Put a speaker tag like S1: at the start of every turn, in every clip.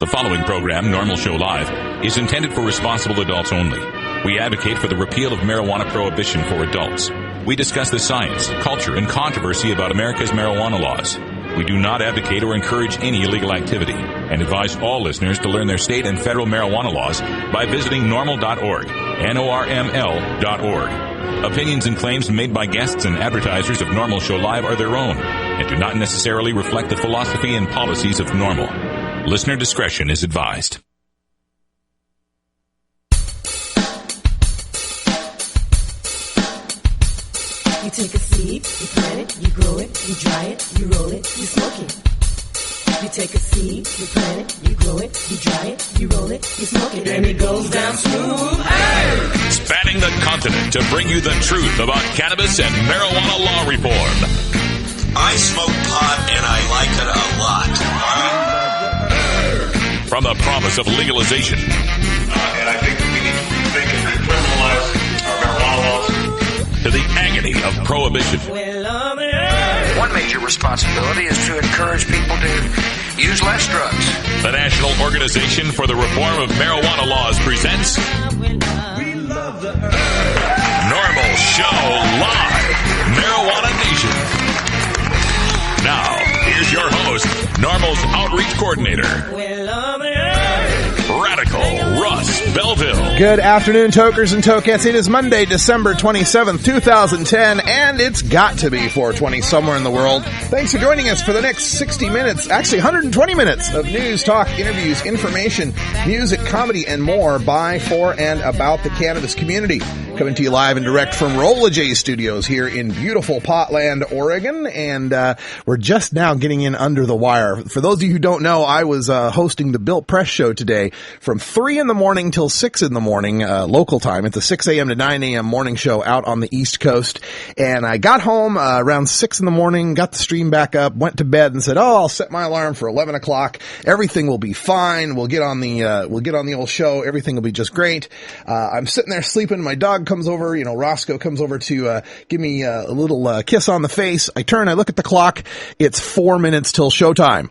S1: The following program, NORML Show Live, is intended for responsible adults only. We advocate for the repeal of marijuana prohibition for adults. We discuss the science, culture, and controversy about America's marijuana laws. We do not advocate or encourage any illegal activity and advise all listeners to learn their state and federal marijuana laws by visiting NORML.org, NORML.org. Opinions and claims made by guests and advertisers of NORML Show Live are their own and do not necessarily reflect the philosophy and policies of NORML. Listener discretion is advised.
S2: You take a seed, you plant it, you grow it, you dry it, you roll it, you smoke it. You take a seed, you plant it, you grow it, you dry it, you roll it, you smoke it, and it goes down smooth. Hey!
S1: Spanning the continent to bring you the truth about cannabis and marijuana law reform.
S3: I smoke pot and I like it a lot.
S1: From the promise of legalization.
S3: And I think we need to rethink and decriminalize our marijuana laws.
S1: To the agony of prohibition.
S4: One major responsibility is to encourage people to use less drugs.
S1: The National Organization for the Reform of Marijuana Laws presents NORML Show Live, Marijuana Nation. Now, here's your host, NORML's Outreach Coordinator, Radical Russ Belville.
S5: Good afternoon, tokers and tokettes. It is Monday, December 27th, 2010, and it's got to be 420 somewhere in the world. Thanks for joining us for the next 60 minutes, actually 120 minutes of news, talk, interviews, information, music, comedy, and more by, for, and about the cannabis community. Coming to you live and direct from Rolla J Studios here in beautiful Potland, Oregon, and we're just now getting in under the wire. For those of you who don't know, I was hosting the Built Press show today from 3 in the morning till 6 in the morning, local time. It's a 6 a.m. to 9 a.m. morning show out on the East Coast, and I got home around 6 in the morning, got the stream back up, went to bed, and said, I'll set my alarm for 11 o'clock. Everything will be fine. We'll get on the old show. Everything will be just great. I'm sitting there sleeping. My dog comes over, Roscoe comes over to give me a little kiss on the face. I turn, I look at the clock. It's 4 minutes till showtime.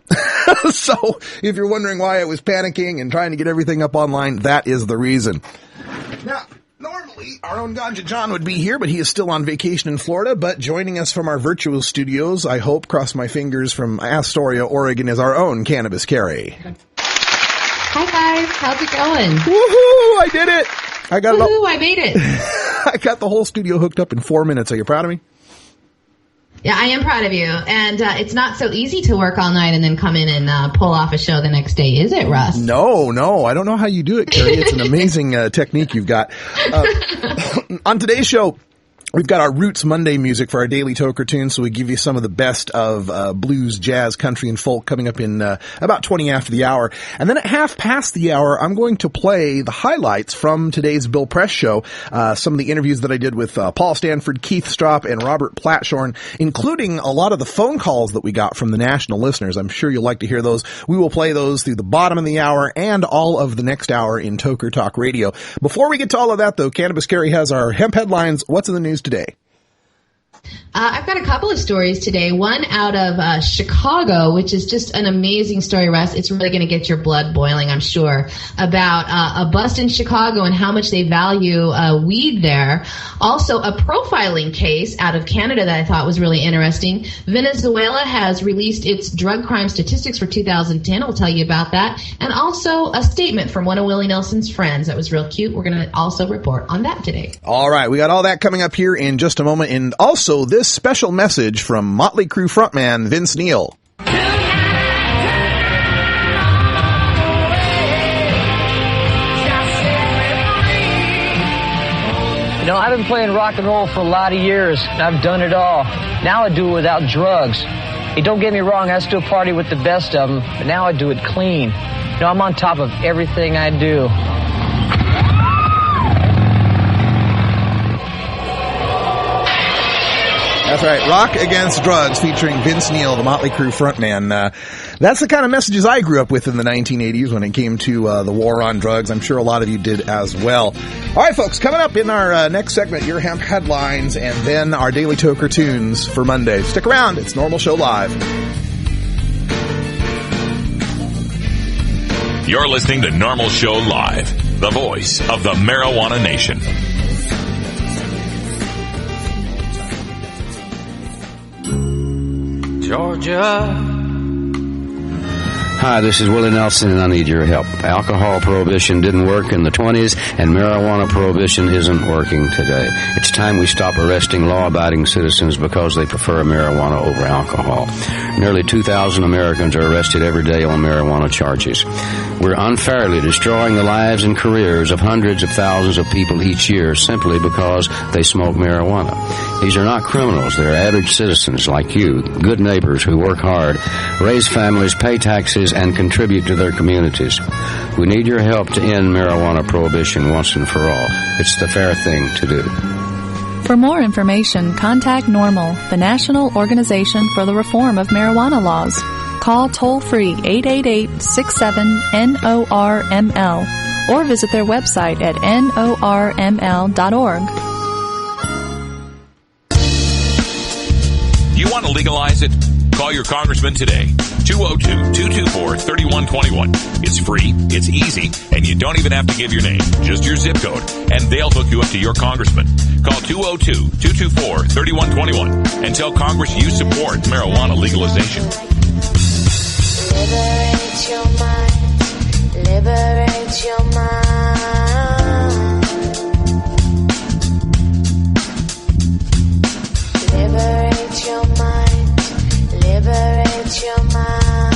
S5: So if you're wondering why I was panicking and trying to get everything up online, that is the reason. Now, normally, our own Ganja John would be here, but he is still on vacation in Florida. But joining us from our virtual studios, I hope, cross my fingers, from Astoria, Oregon, is our own Cannabis Carrie.
S6: Hi, guys. How's it going?
S5: Woohoo! I did it! I
S6: made it.
S5: I got the whole studio hooked up in 4 minutes. Are you proud of me?
S6: Yeah, I am proud of you. And it's not so easy to work all night and then come in and pull off a show the next day, is it, Russ?
S5: No. I don't know how you do it, Carrie. It's an amazing technique you've got. On today's show, we've got our Roots Monday music for our daily toker tunes, so we give you some of the best of blues, jazz, country, and folk coming up in about 20 after the hour. And then at half past the hour, I'm going to play the highlights from today's Bill Press show, some of the interviews that I did with Paul Stanford, Keith Stropp, and Robert Platshorn, including a lot of the phone calls that we got from the national listeners. I'm sure you'll like to hear those. We will play those through the bottom of the hour and all of the next hour in Toker Talk Radio. Before we get to all of that, though, Cannabis Carrie has our hemp headlines. What's in the news today?
S6: I've got a couple of stories today. One out of Chicago, which is just an amazing story, Russ. It's really going to get your blood boiling, I'm sure, about a bust in Chicago and how much they value weed there. Also, a profiling case out of Canada that I thought was really interesting. Venezuela has released its drug crime statistics for 2010. I'll tell you about that. And also a statement from one of Willie Nelson's friends that was real cute. We're going to also report on that today.
S5: All right. We got all that coming up here in just a moment. And also this special message from Motley Crue frontman Vince Neil.
S7: I've been playing rock and roll for a lot of years, and I've done it all. Now I do it without drugs. Hey, don't get me wrong, I still party with the best of them, but now I do it clean. I'm on top of everything I do.
S5: That's right. Rock Against Drugs featuring Vince Neil, the Motley Crue frontman. That's the kind of messages I grew up with in the 1980s when it came to the war on drugs. I'm sure a lot of you did as well. All right, folks, coming up in our next segment, your hemp headlines and then our daily toker tunes for Monday. Stick around. It's NORML Show Live.
S1: You're listening to NORML Show Live, the voice of the marijuana nation.
S8: Georgia. Hi, this is Willie Nelson, and I need your help. Alcohol prohibition didn't work in the 20s, and marijuana prohibition isn't working today. It's time we stop arresting law-abiding citizens because they prefer marijuana over alcohol. Nearly 2,000 Americans are arrested every day on marijuana charges. We're unfairly destroying the lives and careers of hundreds of thousands of people each year simply because they smoke marijuana. These are not criminals. They're average citizens like you, good neighbors who work hard, raise families, pay taxes, and contribute to their communities. We need your help to end marijuana prohibition once and for all. It's the fair thing to do.
S9: For more information, contact NORML, the National Organization for the Reform of Marijuana Laws. Call toll-free 888-67-NORML or visit their website at norml.org.
S1: You want to legalize it? Call your congressman today. 202-224-3121. It's free, it's easy, and you don't even have to give your name, just your zip code, and they'll hook you up to your congressman. Call 202-224-3121 and tell Congress you support marijuana legalization.
S10: Liberate your mind. Liberate your mind. Liberate your mind. Liberate your mind.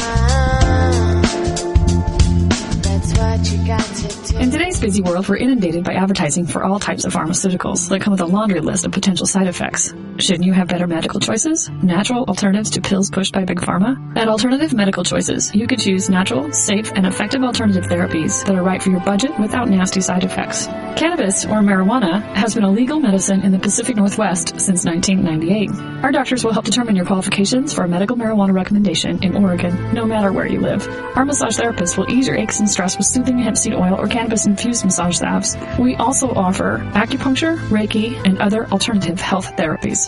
S10: That's what you got to do.
S11: In today's busy world, we're inundated by advertising for all types of pharmaceuticals that come with a laundry list of potential side effects. Shouldn't you have better medical choices? Natural alternatives to pills pushed by Big Pharma? At Alternative Medical Choices, you could choose natural, safe, and effective alternative therapies that are right for your budget without nasty side effects. Cannabis, or marijuana, has been a legal medicine in the Pacific Northwest since 1998. Our doctors will help determine your qualifications for a medical marijuana recommendation in Oregon, no matter where you live. Our massage therapists will ease your aches and stress with soothing hemp seed oil or cannabis-infused massage salves. We also offer acupuncture, Reiki, and other alternative health therapies.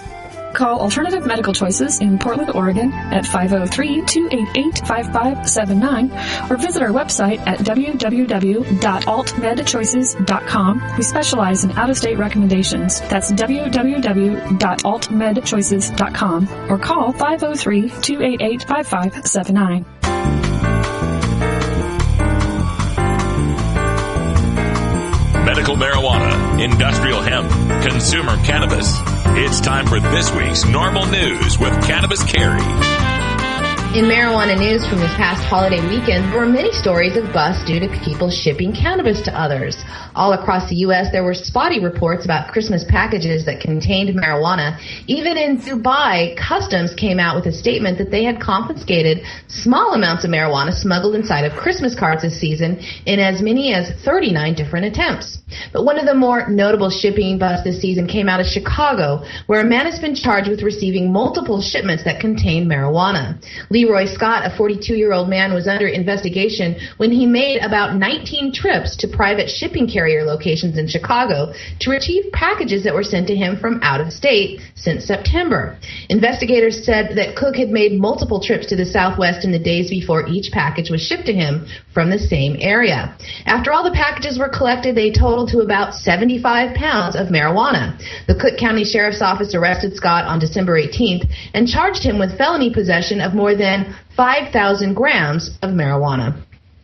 S11: Call Alternative Medical Choices in Portland, Oregon at 503-288-5579 or visit our website at www.altmedchoices.com. We specialize in out-of-state recommendations. That's www.altmedchoices.com or call 503-288-5579.
S1: Medical marijuana, industrial hemp, consumer cannabis. It's time for this week's NORML News with Cannabis Carrie.
S6: In marijuana news from this past holiday weekend, there were many stories of busts due to people shipping cannabis to others. All across the U.S., there were spotty reports about Christmas packages that contained marijuana. Even in Dubai, Customs came out with a statement that they had confiscated small amounts of marijuana smuggled inside of Christmas cards this season in as many as 39 different attempts. But one of the more notable shipping busts this season came out of Chicago, where a man has been charged with receiving multiple shipments that contained marijuana. Leroy Scott, a 42-year-old man, was under investigation when he made about 19 trips to private shipping carrier locations in Chicago to retrieve packages that were sent to him from out of state since September. Investigators said that Cook had made multiple trips to the Southwest in the days before each package was shipped to him from the same area. After all the packages were collected, they totaled to about 75 pounds of marijuana. The Cook County Sheriff's Office arrested Scott on December 18th and charged him with felony possession of more than 5,000 grams of marijuana.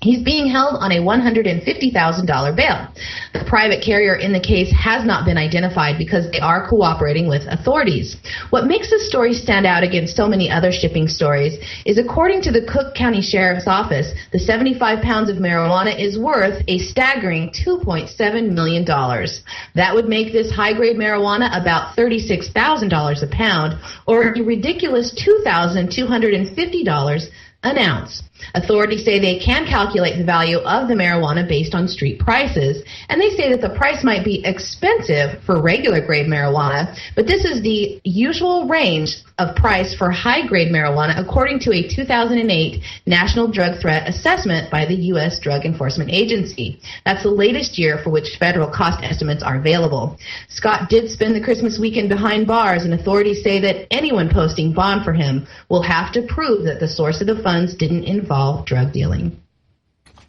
S6: He's being held on a $150,000 bail. The private carrier in the case has not been identified because they are cooperating with authorities. What makes this story stand out against so many other shipping stories is, according to the Cook County Sheriff's Office, the 75 pounds of marijuana is worth a staggering $2.7 million. That would make this high-grade marijuana about $36,000 a pound, or a ridiculous $2,250 an ounce. Authorities say they can calculate the value of the marijuana based on street prices, and they say that the price might be expensive for regular grade marijuana, but this is the usual range of price for high-grade marijuana according to a 2008 National Drug Threat Assessment by the U.S. Drug Enforcement Agency. That's the latest year for which federal cost estimates are available. Scott did spend the Christmas weekend behind bars, and authorities say that anyone posting bond for him will have to prove that the source of the funds didn't involve drug dealing.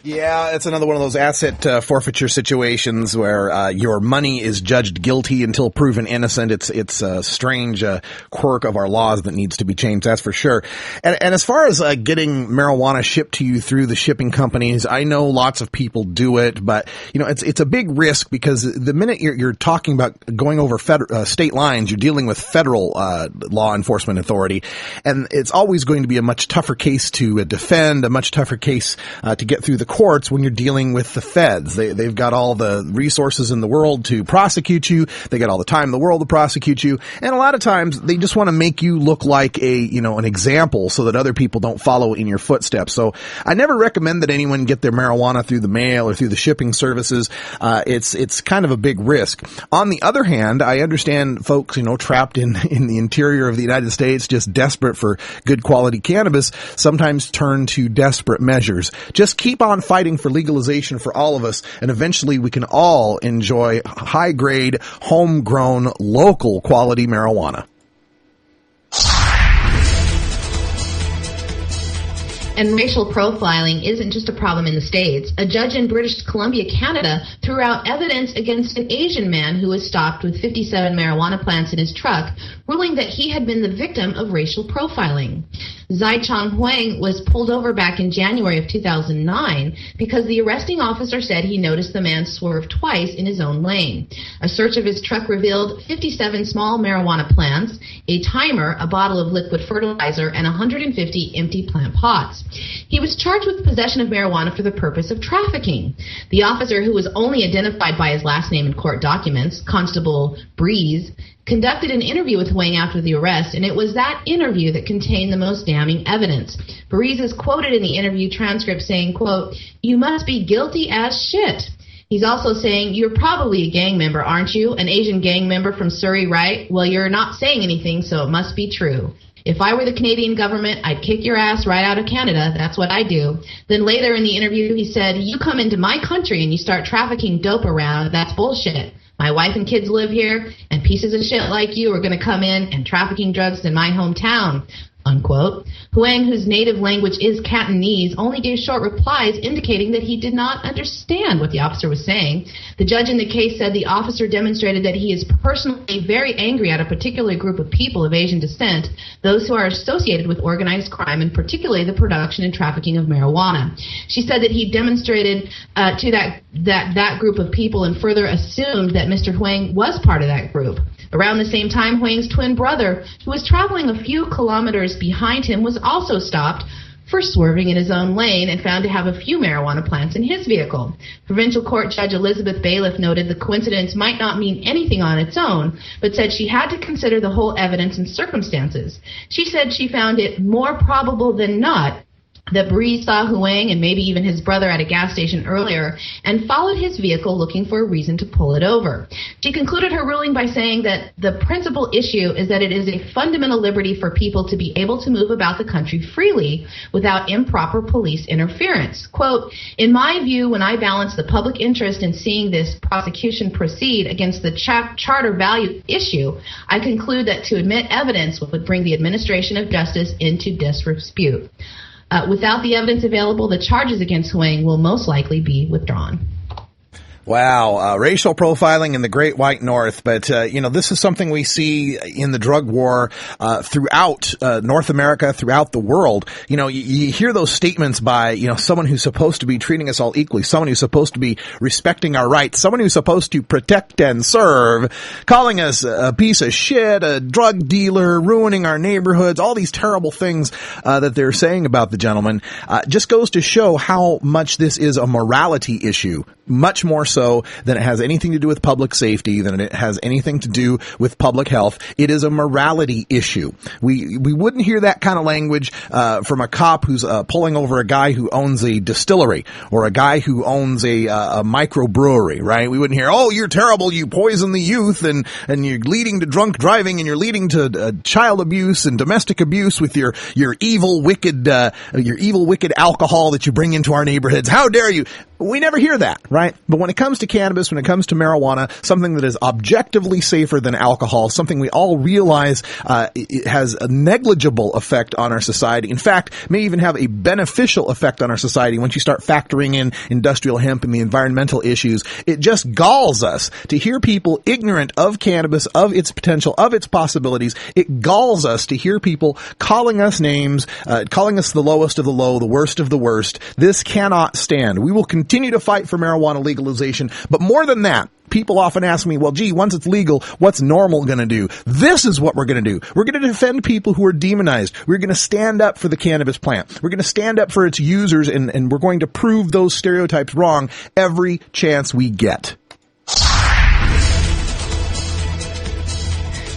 S5: Yeah, it's another one of those asset forfeiture situations where your money is judged guilty until proven innocent. It's a strange quirk of our laws that needs to be changed, that's for sure. And as far as getting marijuana shipped to you through the shipping companies, I know lots of people do it, but it's a big risk because the minute you're talking about going over state lines, you're dealing with federal law enforcement authority, and it's always going to be a much tougher case to defend, a much tougher case to get through the courts when you're dealing with the feds. They've got all the resources in the world to prosecute you. They got all the time in the world to prosecute you. And a lot of times they just want to make you look like an example so that other people don't follow in your footsteps. So I never recommend that anyone get their marijuana through the mail or through the shipping services. It's kind of a big risk. On the other hand, I understand folks, trapped in the interior of the United States, just desperate for good quality cannabis, sometimes turn to desperate measures. Just keep on fighting for legalization for all of us, and eventually we can all enjoy high-grade, homegrown, local quality marijuana.
S6: And racial profiling isn't just a problem in the States. A judge in British Columbia, Canada, threw out evidence against an Asian man who was stopped with 57 marijuana plants in his truck, ruling that he had been the victim of racial profiling. Zai Chong Huang was pulled over back in January of 2009 because the arresting officer said he noticed the man swerve twice in his own lane. A search of his truck revealed 57 small marijuana plants, a timer, a bottle of liquid fertilizer, and 150 empty plant pots. He was charged with possession of marijuana for the purpose of trafficking. The officer, who was only identified by his last name in court documents, Constable Breeze, conducted an interview with Huang after the arrest, and it was that interview that contained the most damning evidence. Breeze is quoted in the interview transcript saying, quote, "You must be guilty as shit." He's also saying, "You're probably a gang member, aren't you? An Asian gang member from Surrey, right? Well, you're not saying anything, so it must be true. If I were the Canadian government, I'd kick your ass right out of Canada. That's what I do." Then later in the interview, he said, "You come into my country and you start trafficking dope around. That's bullshit. My wife and kids live here, and pieces of shit like you are going to come in and trafficking drugs in my hometown." Unquote. Huang, whose native language is Cantonese, only gave short replies indicating that he did not understand what the officer was saying. The judge in the case said the officer demonstrated that he is personally very angry at a particular group of people of Asian descent, those who are associated with organized crime, and particularly the production and trafficking of marijuana. She said that he demonstrated to that group of people and further assumed that Mr. Huang was part of that group. Around the same time, Huang's twin brother, who was traveling a few kilometers behind him, was also stopped for swerving in his own lane and found to have a few marijuana plants in his vehicle. Provincial Court Judge Elizabeth Bailiff noted the coincidence might not mean anything on its own, but said she had to consider the whole evidence and circumstances. She said she found it more probable than not that Breeze saw Huang and maybe even his brother at a gas station earlier and followed his vehicle looking for a reason to pull it over. She concluded her ruling by saying that the principal issue is that it is a fundamental liberty for people to be able to move about the country freely without improper police interference. Quote, "In my view, when I balance the public interest in seeing this prosecution proceed against the charter value issue, I conclude that to admit evidence would bring the administration of justice into disrepute. Without the evidence available, the charges against Huang will most likely be withdrawn."
S5: Wow, racial profiling in the Great White North. But, this is something we see in the drug war throughout North America, throughout the world. You hear those statements by, someone who's supposed to be treating us all equally, someone who's supposed to be respecting our rights, someone who's supposed to protect and serve, calling us a piece of shit, a drug dealer, ruining our neighborhoods, all these terrible things that they're saying about the gentleman. Just goes to show how much this is a morality issue, much more so than it has anything to do with public safety, than it has anything to do with public health. It is a morality issue. We wouldn't hear that kind of language from a cop who's pulling over a guy who owns a distillery or a guy who owns a microbrewery, right? We wouldn't hear, "Oh, you're terrible, you poison the youth, and you're leading to drunk driving, and you're leading to child abuse and domestic abuse with your evil, wicked alcohol that you bring into our neighborhoods. How dare you?" We never hear that, right? But when it comes to cannabis, when it comes to marijuana, something that is objectively safer than alcohol, something we all realize it has a negligible effect on our society. In fact, may even have a beneficial effect on our society once you start factoring in industrial hemp and the environmental issues. It just galls us to hear people ignorant of cannabis, of its potential, of its possibilities. It galls us to hear people calling us names, calling us the lowest of the low, the worst of the worst. This cannot stand. We will continue to fight for marijuana legalization, but more than that, people often ask me, well, gee, once it's legal, what's NORML going to do? This is what we're going to do. We're going to defend people who are demonized. We're going to stand up for the cannabis plant. We're going to stand up for its users, and we're going to prove those stereotypes wrong every chance we get.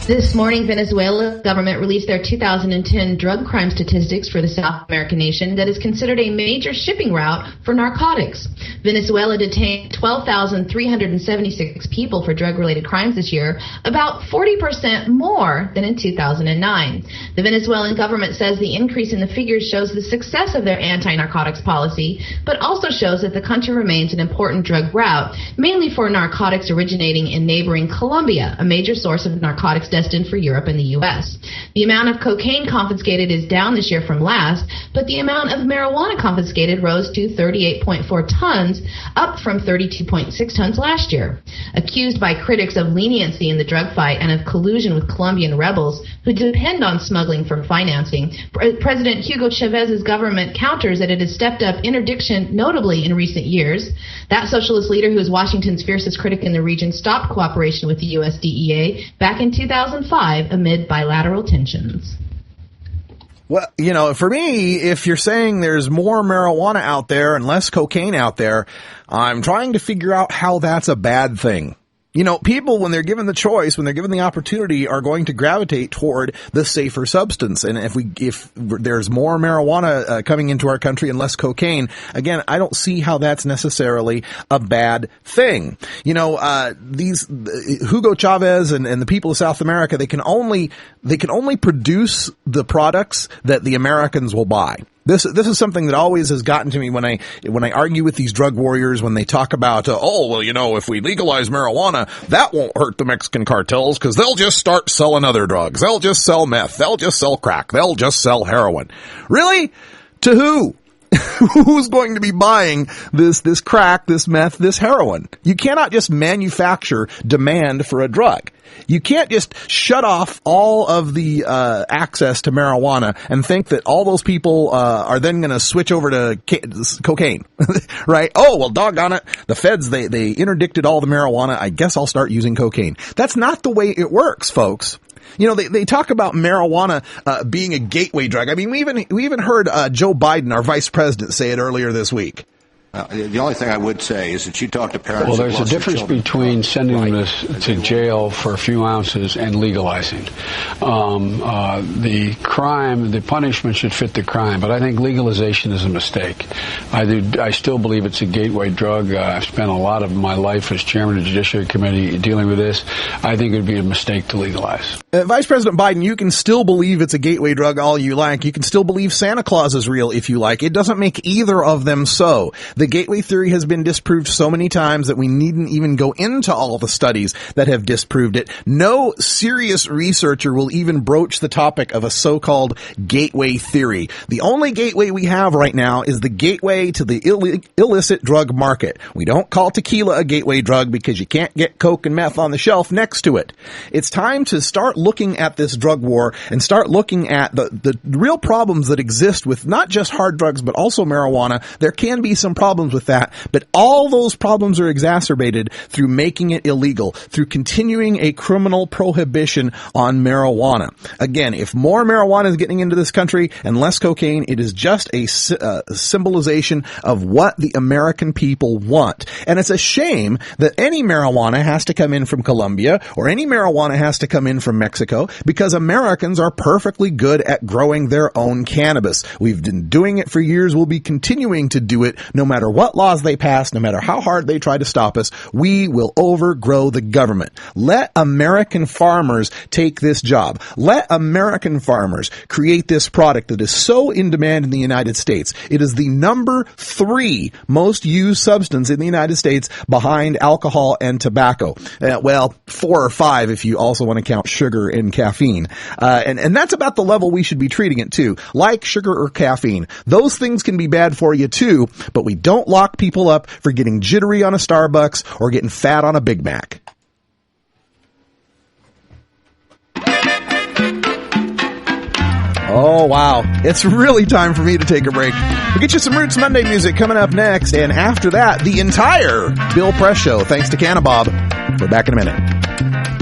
S6: This morning, Venezuela's government released their 2010 drug crime statistics for the South American nation that is considered a major shipping route for narcotics. Venezuela detained 12,376 people for drug-related crimes this year, about 40% more than in 2009. The Venezuelan government says the increase in the figures shows the success of their anti-narcotics policy, but also shows that the country remains an important drug route, mainly for narcotics originating in neighboring Colombia, a major source of narcotics destined for Europe and the U.S. The amount of cocaine confiscated is down this year from last, but the amount of marijuana confiscated rose to 38.4 tons, up from 32.6 tons last year. Accused by critics of leniency in the drug fight and of collusion with Colombian rebels who depend on smuggling for financing, President Hugo Chávez's government counters that it has stepped up interdiction notably in recent years. That socialist leader, who is Washington's fiercest critic in the region, stopped cooperation with the U.S. DEA back in 2005 amid bilateral tensions.
S5: Well, you know, for me, if you're saying there's more marijuana out there and less cocaine out there, I'm trying to figure out how that's a bad thing. You know, people, when they're given the choice, when they're given the opportunity, are going to gravitate toward the safer substance. And if there's more marijuana coming into our country and less cocaine, again, I don't see how that's necessarily a bad thing. You know, Hugo Chavez and the people of South America, they can only produce the products that the Americans will buy. This is something that always has gotten to me when I argue with these drug warriors, when they talk about, if we legalize marijuana, that won't hurt the Mexican cartels because they'll just start selling other drugs. They'll just sell meth. They'll just sell crack. They'll just sell heroin. Really? To who? Who's going to be buying this crack, this meth, this heroin? You cannot just manufacture demand for a drug. You can't just shut off all of the access to marijuana and think that all those people are then going to switch over to cocaine, right? Oh, well, doggone it. The feds, they interdicted all the marijuana. I guess I'll start using cocaine. That's not the way it works, folks. You know, they talk about marijuana being a gateway drug. I mean, we even heard Joe Biden, our vice president, say it earlier this week.
S12: The only thing I would say is that you talk to parents.
S13: Well, there's a difference between sending them to jail for a few ounces and legalizing. The crime, the punishment should fit the crime, but I think legalization is a mistake. I still believe it's a gateway drug. I've spent a lot of my life as chairman of the Judiciary Committee dealing with this. I think it would be a mistake to legalize.
S5: Vice President Biden, you can still believe it's a gateway drug all you like. You can still believe Santa Claus is real if you like. It doesn't make either of them so. The gateway theory has been disproved so many times that we needn't even go into all the studies that have disproved it. No serious researcher will even broach the topic of a so-called gateway theory. The only gateway we have right now is the gateway to the illicit drug market. We don't call tequila a gateway drug because you can't get coke and meth on the shelf next to it. It's time to start looking at this drug war and start looking at the real problems that exist with not just hard drugs but also marijuana. There can be some problems with that, but all those problems are exacerbated through making it illegal, through continuing a criminal prohibition on marijuana. Again, if more marijuana is getting into this country and less cocaine, it is just a symbolization of what the American people want. And it's a shame that any marijuana has to come in from Colombia or any marijuana has to come in from Mexico, because Americans are perfectly good at growing their own cannabis. We've been doing it for years. We'll be continuing to do it no matter matter what laws they pass, no matter how hard they try to stop us, we will overgrow the government. Let American farmers take this job. Let American farmers create this product that is so in demand in the United States. It is the number 3 most used substance in the United States behind alcohol and tobacco. Well, 4 or 5 if you also want to count sugar and caffeine. And that's about the level we should be treating it to. Like sugar or caffeine. Those things can be bad for you too, but we don't lock people up for getting jittery on a Starbucks or getting fat on a Big Mac. Oh, wow. It's really time for me to take a break. We'll get you some Roots Monday music coming up next, and after that, the entire Bill Press Show, thanks to Cannabob. We're back in a minute.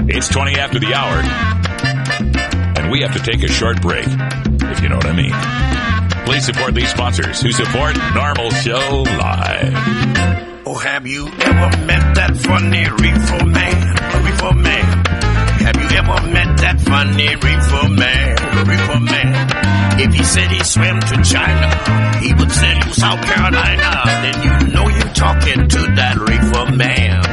S1: It's 20 after the hour, and we have to take a short break, if you know what I mean. Please support these sponsors who support NORML Show Live.
S14: Oh, have you ever met that funny reefer man? A reefer man. Have you ever met that funny reefer man? A reefer man. If he said he swam to China, he would send you South Carolina. Then you know you're talking to that reefer man.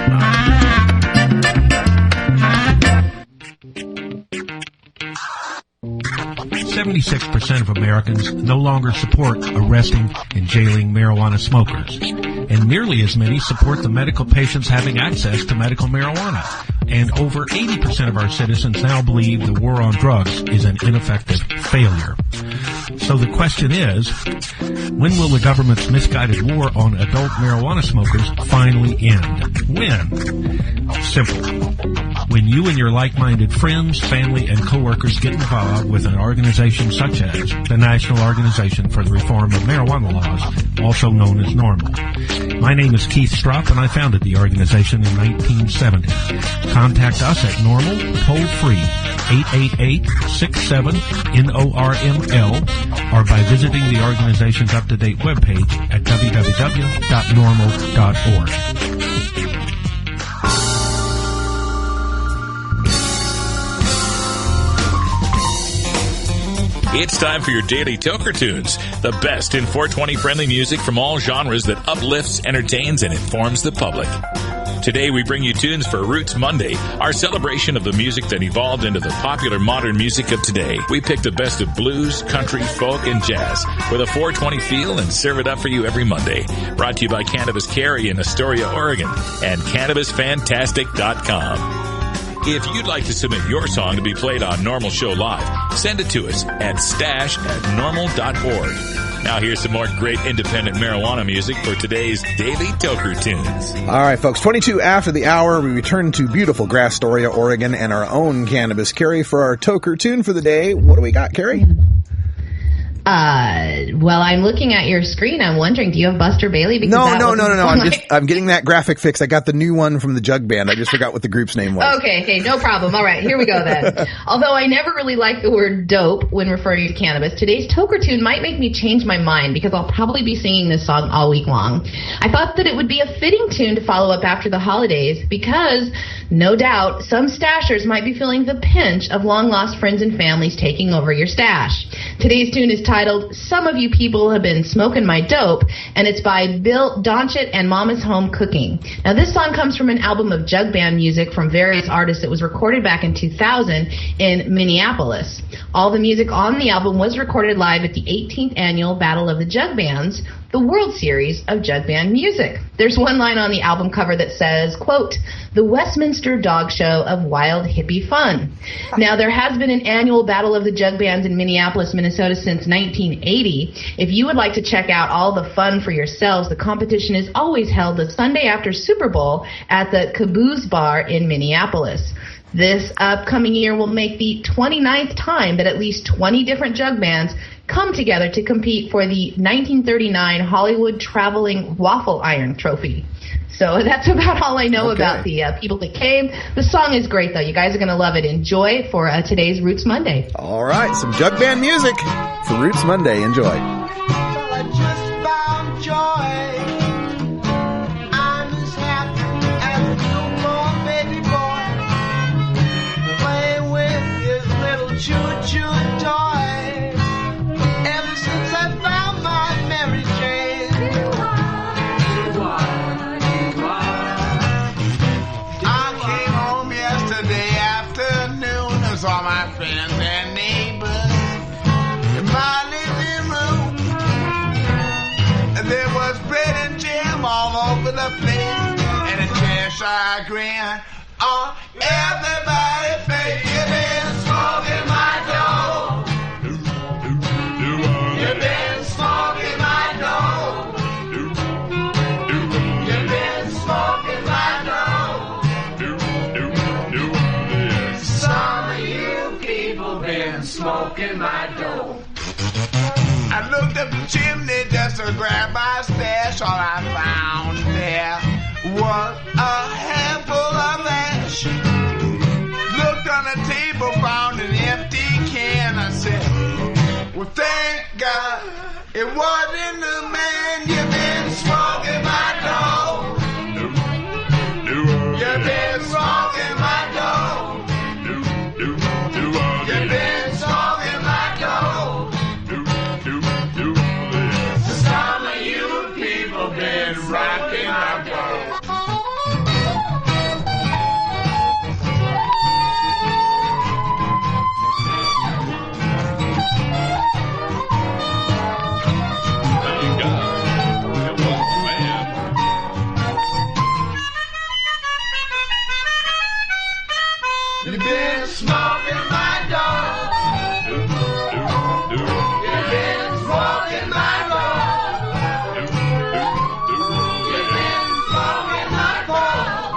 S15: 76% of Americans no longer support arresting and jailing marijuana smokers, and nearly as many support the medical patients having access to medical marijuana. And over 80% of our citizens now believe the war on drugs is an ineffective failure. So the question is, when will the government's misguided war on adult marijuana smokers finally end? When? Simple. When you and your like-minded friends, family, and coworkers get involved with an organization such as the National Organization for the Reform of Marijuana Laws, also known as NORML. My name is Keith Stropp, and I founded the organization in 1970. Contact us at NORML, toll-free, 888-67-NORML, or by visiting the organization's up-to-date webpage at www.norml.org.
S1: It's time for your daily Toker Tunes, the best in 420 friendly music from all genres that uplifts, entertains, and informs the public. Today we bring you tunes for Roots Monday, our celebration of the music that evolved into the popular modern music of today. We pick the best of blues, country, folk, and jazz with a 420 feel and serve it up for you every Monday. Brought to you by Cannabis Carry in Astoria, Oregon, and CannabisFantastic.com. If you'd like to submit your song to be played on NORML Show Live, send it to us at stash@norml.org. Now here's some more great independent marijuana music for today's Daily Toker Tunes.
S5: All right, folks, 22 after the hour, we return to beautiful Astoria, Oregon, and our own Cannabis Carry for our Toker Tune for the day. What do we got, Carrie?
S6: Well, I'm looking at your screen. I'm wondering, do you have Buster Bailey? Because
S5: No. I'm getting that graphic fix. I got the new one from the Jug Band. I just forgot what the group's name was.
S6: Okay, no problem. All right, here we go then. Although I never really like the word dope when referring to cannabis, today's Toker Tune might make me change my mind because I'll probably be singing this song all week long. I thought that it would be a fitting tune to follow up after the holidays because, no doubt, some stashers might be feeling the pinch of long-lost friends and families taking over your stash. Today's tune is titled Some of You People Have Been Smoking My Dope, and it's by Bill Donchett and Mama's Home Cooking. Now, this song comes from an album of jug band music from various artists that was recorded back in 2000 in Minneapolis. All the music on the album was recorded live at the 18th Annual Battle of the Jug Bands, the World Series of Jug Band Music. There's one line on the album cover that says, quote, "The Westminster Dog Show of Wild Hippie Fun." Now, there has been an annual Battle of the Jug Bands in Minneapolis, Minnesota since 1980. If you would like to check out all the fun for yourselves, the competition is always held the Sunday after Super Bowl at the Caboose Bar in Minneapolis. This upcoming year will make the 29th time that at least 20 different jug bands come together to compete for the 1939 Hollywood Traveling Waffle Iron Trophy. So that's about all I know about the people that came. The song is great, though. You guys are going to love it. Enjoy it for today's Roots Monday.
S5: All right, some jug band music for Roots Monday. Enjoy.
S16: I just found joy. I'm as happy as a newborn baby boy, playing with his little choo-choo toy. Ever since I found my Mary Jane, face and a Cheshire grin on everybody's face. You've been smoking my dough. You've been smoking my dough. You've been smoking my dough. Some of you people been smoking my dough. I looked up the chimney just to grab my stash. All I found there was a handful of ash. Looked on the table, found an empty can. I said, well, thank God it wasn't the man. You've been smoking my dough. You've been smoking my dough. You've been smoking my dough. Some of you people been rocking my dough. You've been smoking my dough. You've been smoking my dough. You've been smoking my dough.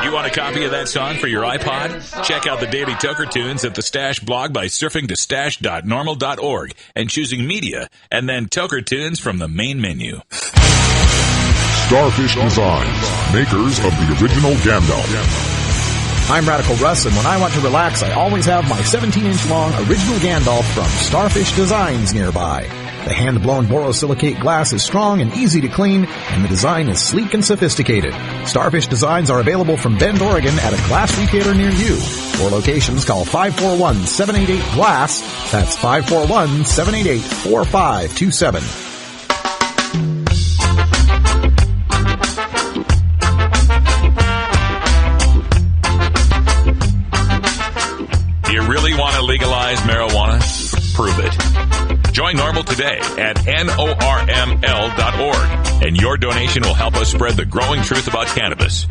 S1: You want a copy of that song for your iPod? Check out the Daily Toker Tunes at the Stash blog by surfing to stash.normal.org and choosing Media, and then Toker Tunes from the main menu.
S17: Starfish Designs, makers of the original Gandalf.
S5: I'm Radical Russ, and when I want to relax, I always have my 17-inch long original Gandalf from Starfish Designs nearby. The hand-blown borosilicate glass is strong and easy to clean, and the design is sleek and sophisticated. Starfish Designs are available from Bend, Oregon at a glass retailer near you. For locations, call 541-788-GLASS. That's 541-788-4527.
S1: You really want to legalize marijuana? Prove it. Join NORML today at NORML.org, and your donation will help us spread the growing truth about cannabis.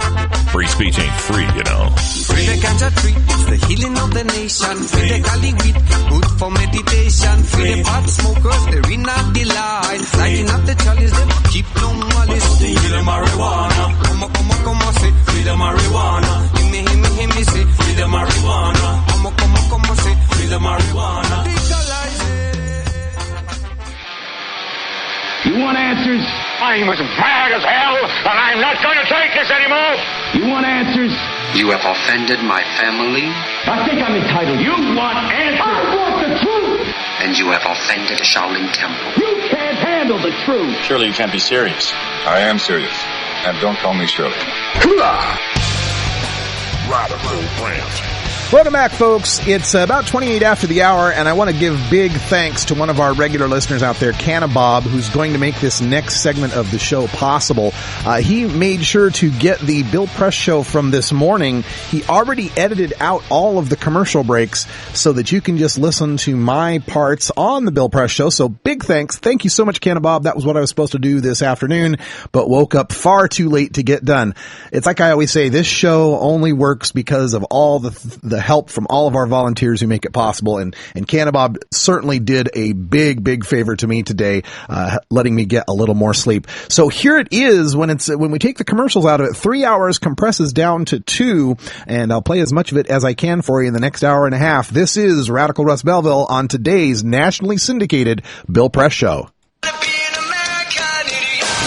S1: Free speech ain't free, you know.
S18: Free the ganja tree, it's the healing of the nation. Free the Cali weed, good for meditation. Free the pot smokers, they're in a delight. Lighting up the chalice, they keep no malice. Free the marijuana, como say. Free the marijuana, hear me say. Free the marijuana, como say. Free the marijuana. Legalize it.
S19: You want answers?
S20: I'm as mad as hell, and I'm not going to take this anymore.
S19: You want answers?
S4: You have offended my family.
S19: I think I'm entitled. You want answers? I want the truth.
S4: And you have offended Shaolin Temple.
S19: You can't handle the truth.
S3: Surely you can't be serious. I am serious. And don't call me Shirley.
S17: Radical Rant.
S5: Welcome back, folks. It's about 28 after the hour, and I want to give big thanks to one of our regular listeners out there, Cannabob, who's going to make this next segment of the show possible. He made sure to get the Bill Press show from this morning. He already edited out all of the commercial breaks so that you can just listen to my parts on the Bill Press show. So big thanks. Thank you so much, Cannabob. That was what I was supposed to do this afternoon, but woke up far too late to get done. It's like I always say, this show only works because of all the help from all of our volunteers who make it possible, and Cannabob certainly did a big favor to me today, letting me get a little more sleep. So here it is when we take the commercials out of it. 3 hours compresses down to 2, and I'll play as much of it as I can for you in the next hour and a half. This is Radical Russ Belville on today's nationally syndicated Bill Press show.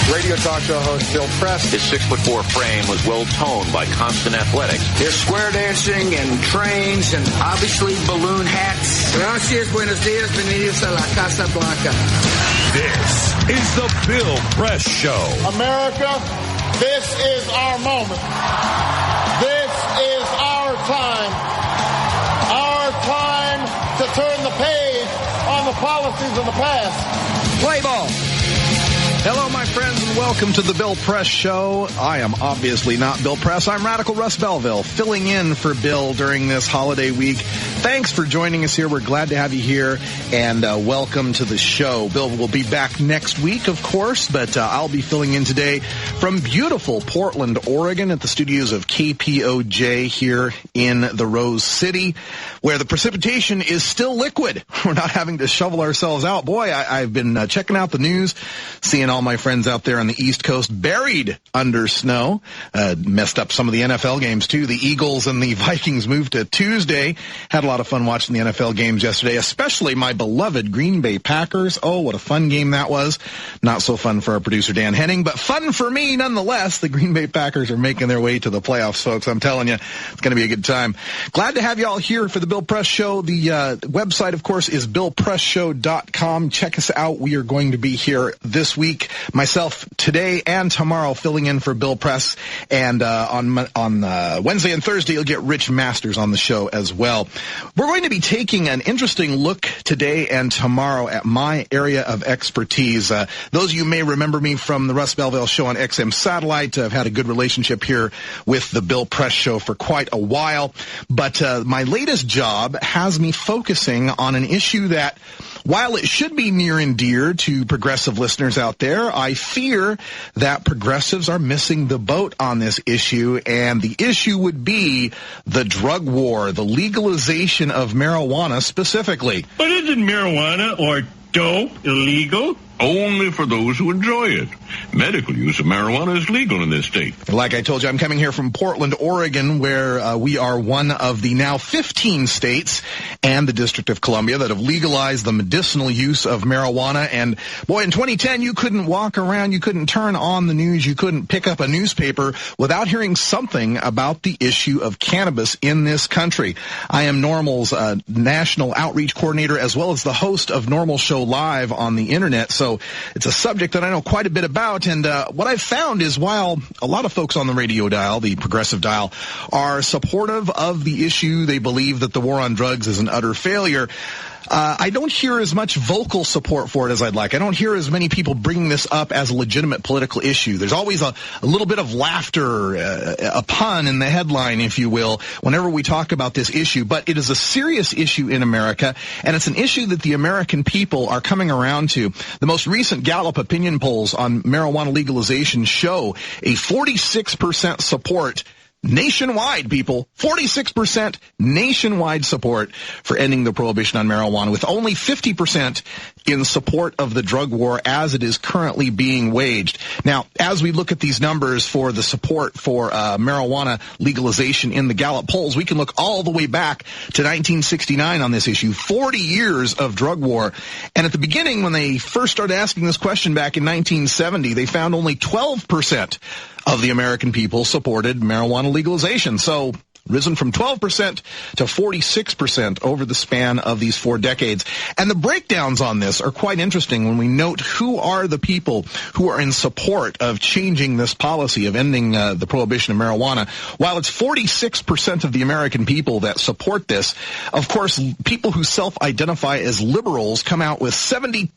S21: Radio talk show host Bill Press.
S22: His 6'4" frame was well toned by constant athletics.
S21: There's square dancing and trains and obviously balloon hats. Gracias, buenos dias, bienvenidos a la Casa Blanca.
S17: This is the Bill Press Show.
S23: America, this is our moment. This is our time. Our time to turn the page on the policies of the past.
S5: Play ball. Hello, my friends, and welcome to the Bill Press Show. I am obviously not Bill Press. I'm Radical Russ Belville, filling in for Bill during this holiday week. Thanks for joining us here. We're glad to have you here, and welcome to the show. Bill will be back next week, of course, but I'll be filling in today from beautiful Portland, Oregon, at the studios of KPOJ here in the Rose City, where the precipitation is still liquid. We're not having to shovel ourselves out. Boy, I've been checking out the news, seeing all my friends out there on the East Coast buried under snow. Messed up some of the NFL games, too. The Eagles and the Vikings moved to Tuesday. Had a lot of fun watching the NFL games yesterday, especially my beloved Green Bay Packers. Oh, what a fun game that was. Not so fun for our producer, Dan Henning, but fun for me nonetheless. The Green Bay Packers are making their way to the playoffs, folks. I'm telling you, it's going to be a good time. Glad to have you all here for the Bill Press Show. The website, of course, is BillPressShow.com. Check us out. We are going to be here this week, myself today and tomorrow, filling in for Bill Press. And on Wednesday and Thursday, you'll get Rich Masters on the show as well. We're going to be taking an interesting look today and tomorrow at my area of expertise. Those of you may remember me from the Russ Belville Show on XM Satellite. I've had a good relationship here with the Bill Press Show for quite a while. But my latest job has me focusing on an issue that, while it should be near and dear to progressive listeners out there, I fear that progressives are missing the boat on this issue, and the issue would be the drug war, the legalization of marijuana specifically.
S2: But isn't marijuana or dope illegal? Only for those who enjoy it. Medical use of marijuana is legal in this state.
S5: Like I told you, I'm coming here from Portland, Oregon, where we are one of the now 15 states and the District of Columbia that have legalized the medicinal use of marijuana. And boy, in 2010, you couldn't walk around, you couldn't turn on the news, you couldn't pick up a newspaper without hearing something about the issue of cannabis in this country. I am NORML's national outreach coordinator, as well as the host of NORML Show Live on the internet. So it's a subject that I know quite a bit about, and what I've found is while a lot of folks on the radio dial, the progressive dial, are supportive of the issue, they believe that the war on drugs is an utter failure, I don't hear as much vocal support for it as I'd like. I don't hear as many people bringing this up as a legitimate political issue. There's always a little bit of laughter, a pun in the headline, if you will, whenever we talk about this issue. But it is a serious issue in America, and it's an issue that the American people are coming around to. The most recent Gallup opinion polls on marijuana legalization show a 46% support nationwide, people, 46% nationwide support for ending the prohibition on marijuana, with only 50% in support of the drug war as it is currently being waged. Now, as we look at these numbers for the support for marijuana legalization in the Gallup polls, we can look all the way back to 1969 on this issue, 40 years of drug war. And at the beginning, when they first started asking this question back in 1970, they found only 12% of the American people supported marijuana legalization. So risen from 12% to 46% over the span of these 4 decades. And the breakdowns on this are quite interesting when we note who are the people who are in support of changing this policy of ending the prohibition of marijuana. While it's 46% of the American people that support this, of course, people who self-identify as liberals come out with 72%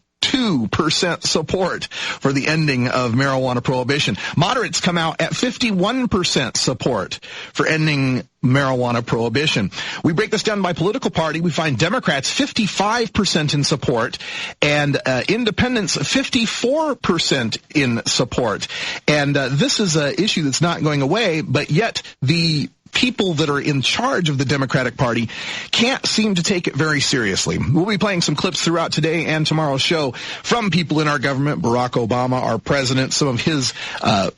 S5: support for the ending of marijuana prohibition. Moderates come out at 51% support for ending marijuana prohibition. We break this down by political party. We find Democrats 55% in support and independents 54% in support. And this is an issue that's not going away, but yet the people that are in charge of the Democratic Party can't seem to take it very seriously. We'll be playing some clips throughout today and tomorrow's show from people in our government, Barack Obama, our president, some of his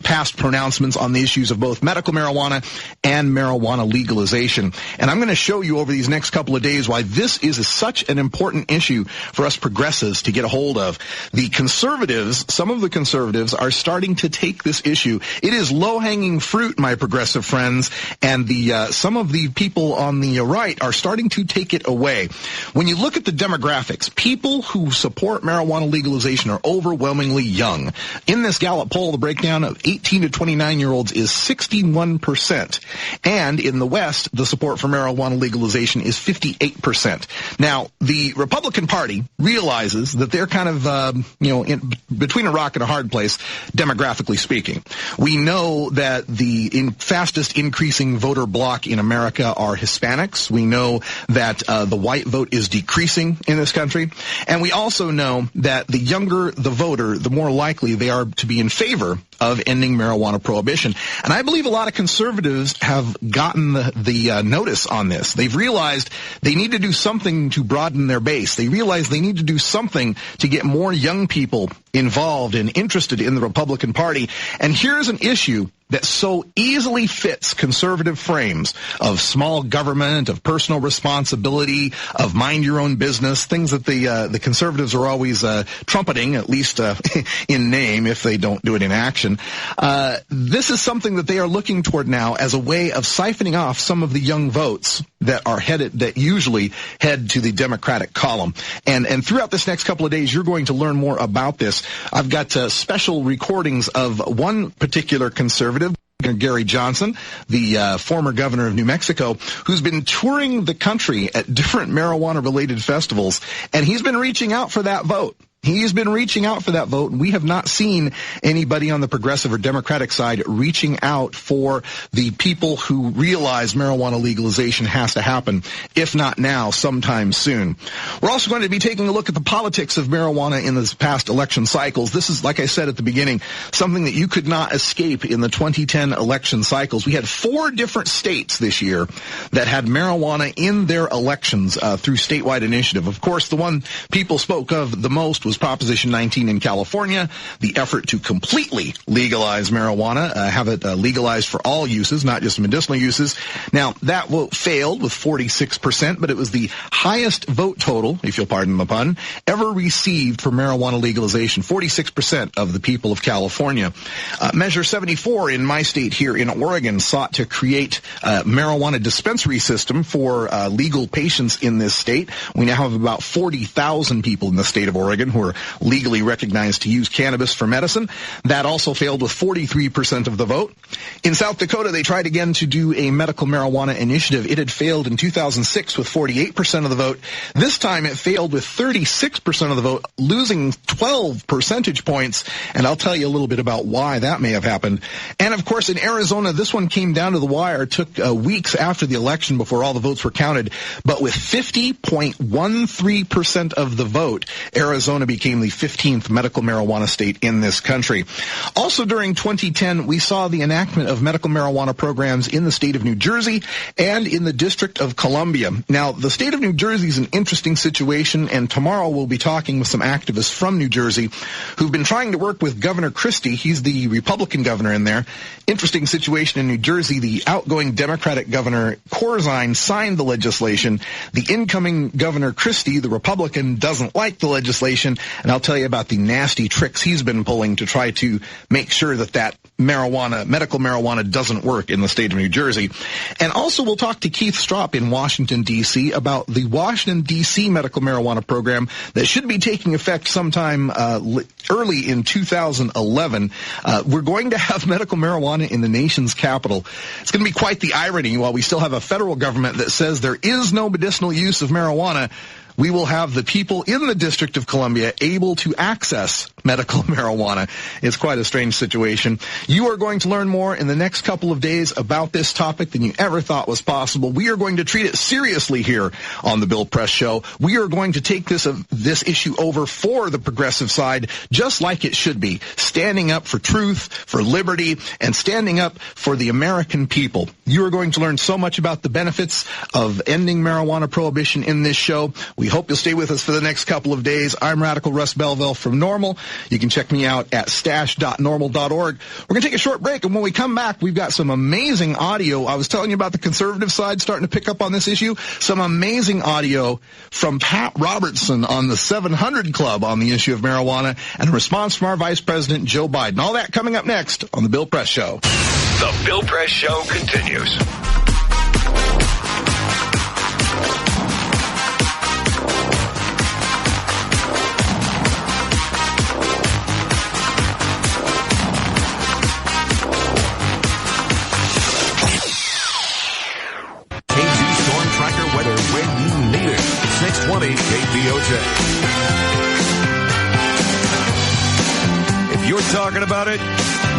S5: past pronouncements on the issues of both medical marijuana and marijuana legalization. And I'm going to show you over these next couple of days why this is such an important issue for us progressives to get a hold of. The conservatives, some of the conservatives, are starting to take this issue. It is low-hanging fruit, my progressive friends, and some of the people on the right are starting to take it away. When you look at the demographics, people who support marijuana legalization are overwhelmingly young. In this Gallup poll, the breakdown of 18 to 29-year-olds is 61%. And in the West, the support for marijuana legalization is 58%. Now, the Republican Party realizes that they're kind of, between a rock and a hard place, demographically speaking. We know that the fastest increasing voting voter bloc in America are Hispanics. We know that the white vote is decreasing in this country. And we also know that the younger the voter, the more likely they are to be in favor of ending marijuana prohibition. And I believe a lot of conservatives have gotten the notice on this. They've realized they need to do something to broaden their base. They realize they need to do something to get more young people involved and interested in the Republican Party. And here's an issue that so easily fits conservative frames of small government, of personal responsibility, of mind your own business, things that the conservatives are always trumpeting, at least in name, if they don't do it in action. This is something that they are looking toward now as a way of siphoning off some of the young votes that usually head to the Democratic column. And throughout this next couple of days, you're going to learn more about this. I've got special recordings of one particular conservative, Gary Johnson, the former governor of New Mexico, who's been touring the country at different marijuana-related festivals, and he's been reaching out for that vote. He's been reaching out for that vote, and we have not seen anybody on the progressive or Democratic side reaching out for the people who realize marijuana legalization has to happen, if not now, sometime soon. We're also going to be taking a look at the politics of marijuana in this past election cycles. This is, like I said at the beginning, something that you could not escape in the 2010 election cycles. We had 4 different states this year that had marijuana in their elections through statewide initiative. Of course, the one people spoke of the most was Proposition 19 in California, the effort to completely legalize marijuana, have it legalized for all uses, not just medicinal uses. Now, that vote failed with 46%, but it was the highest vote total, if you'll pardon the pun, ever received for marijuana legalization, 46% of the people of California. Measure 74 in my state here in Oregon sought to create a marijuana dispensary system for legal patients in this state. We now have about 40,000 people in the state of Oregon who are legally recognized to use cannabis for medicine. That also failed with 43% of the vote. In South Dakota, they tried again to do a medical marijuana initiative. It had failed in 2006 with 48% of the vote. This time it failed with 36% of the vote, losing 12 percentage points. And I'll tell you a little bit about why that may have happened. And of course, in Arizona, this one came down to the wire. It took weeks after the election before all the votes were counted. But with 50.13% of the vote, Arizona became the 15th medical marijuana state in this country. Also during 2010, we saw the enactment of medical marijuana programs in the state of New Jersey and in the District of Columbia. Now, the state of New Jersey is an interesting situation, and tomorrow we'll be talking with some activists from New Jersey who've been trying to work with Governor Christie. He's the Republican governor in there. Interesting situation in New Jersey. The outgoing Democratic Governor Corzine signed the legislation. The incoming Governor Christie, the Republican, doesn't like the legislation, and I'll tell you about the nasty tricks he's been pulling to try to make sure that medical marijuana doesn't work in the state of New Jersey. And also we'll talk to Keith Stroup in Washington, D.C. about the Washington, D.C. medical marijuana program that should be taking effect sometime early in 2011. We're going to have medical marijuana in the nation's capital. It's going to be quite the irony. While we still have a federal government that says there is no medicinal use of marijuana, we will have the people in the District of Columbia able to access medical marijuana. It's quite a strange situation. You are going to learn more in the next couple of days about this topic than you ever thought was possible. We are going to treat it seriously here on the Bill Press Show. We are going to take this issue over for the progressive side, just like it should be, standing up for truth, for liberty, and standing up for the American people. You are going to learn so much about the benefits of ending marijuana prohibition in this show. We hope you'll stay with us for the next couple of days. I'm Radical Russ Belville from NORML. You can check me out at stash.normal.org. We're going to take a short break, and when we come back, we've got some amazing audio. I was telling you about the conservative side starting to pick up on this issue. Some amazing audio from Pat Robertson on the 700 Club on the issue of marijuana, and a response from our Vice President, Joe Biden. All that coming up next on The Bill Press Show.
S7: The Bill Press Show continues.
S17: Weather when you need it. 620 KPOJ. If you're talking about it,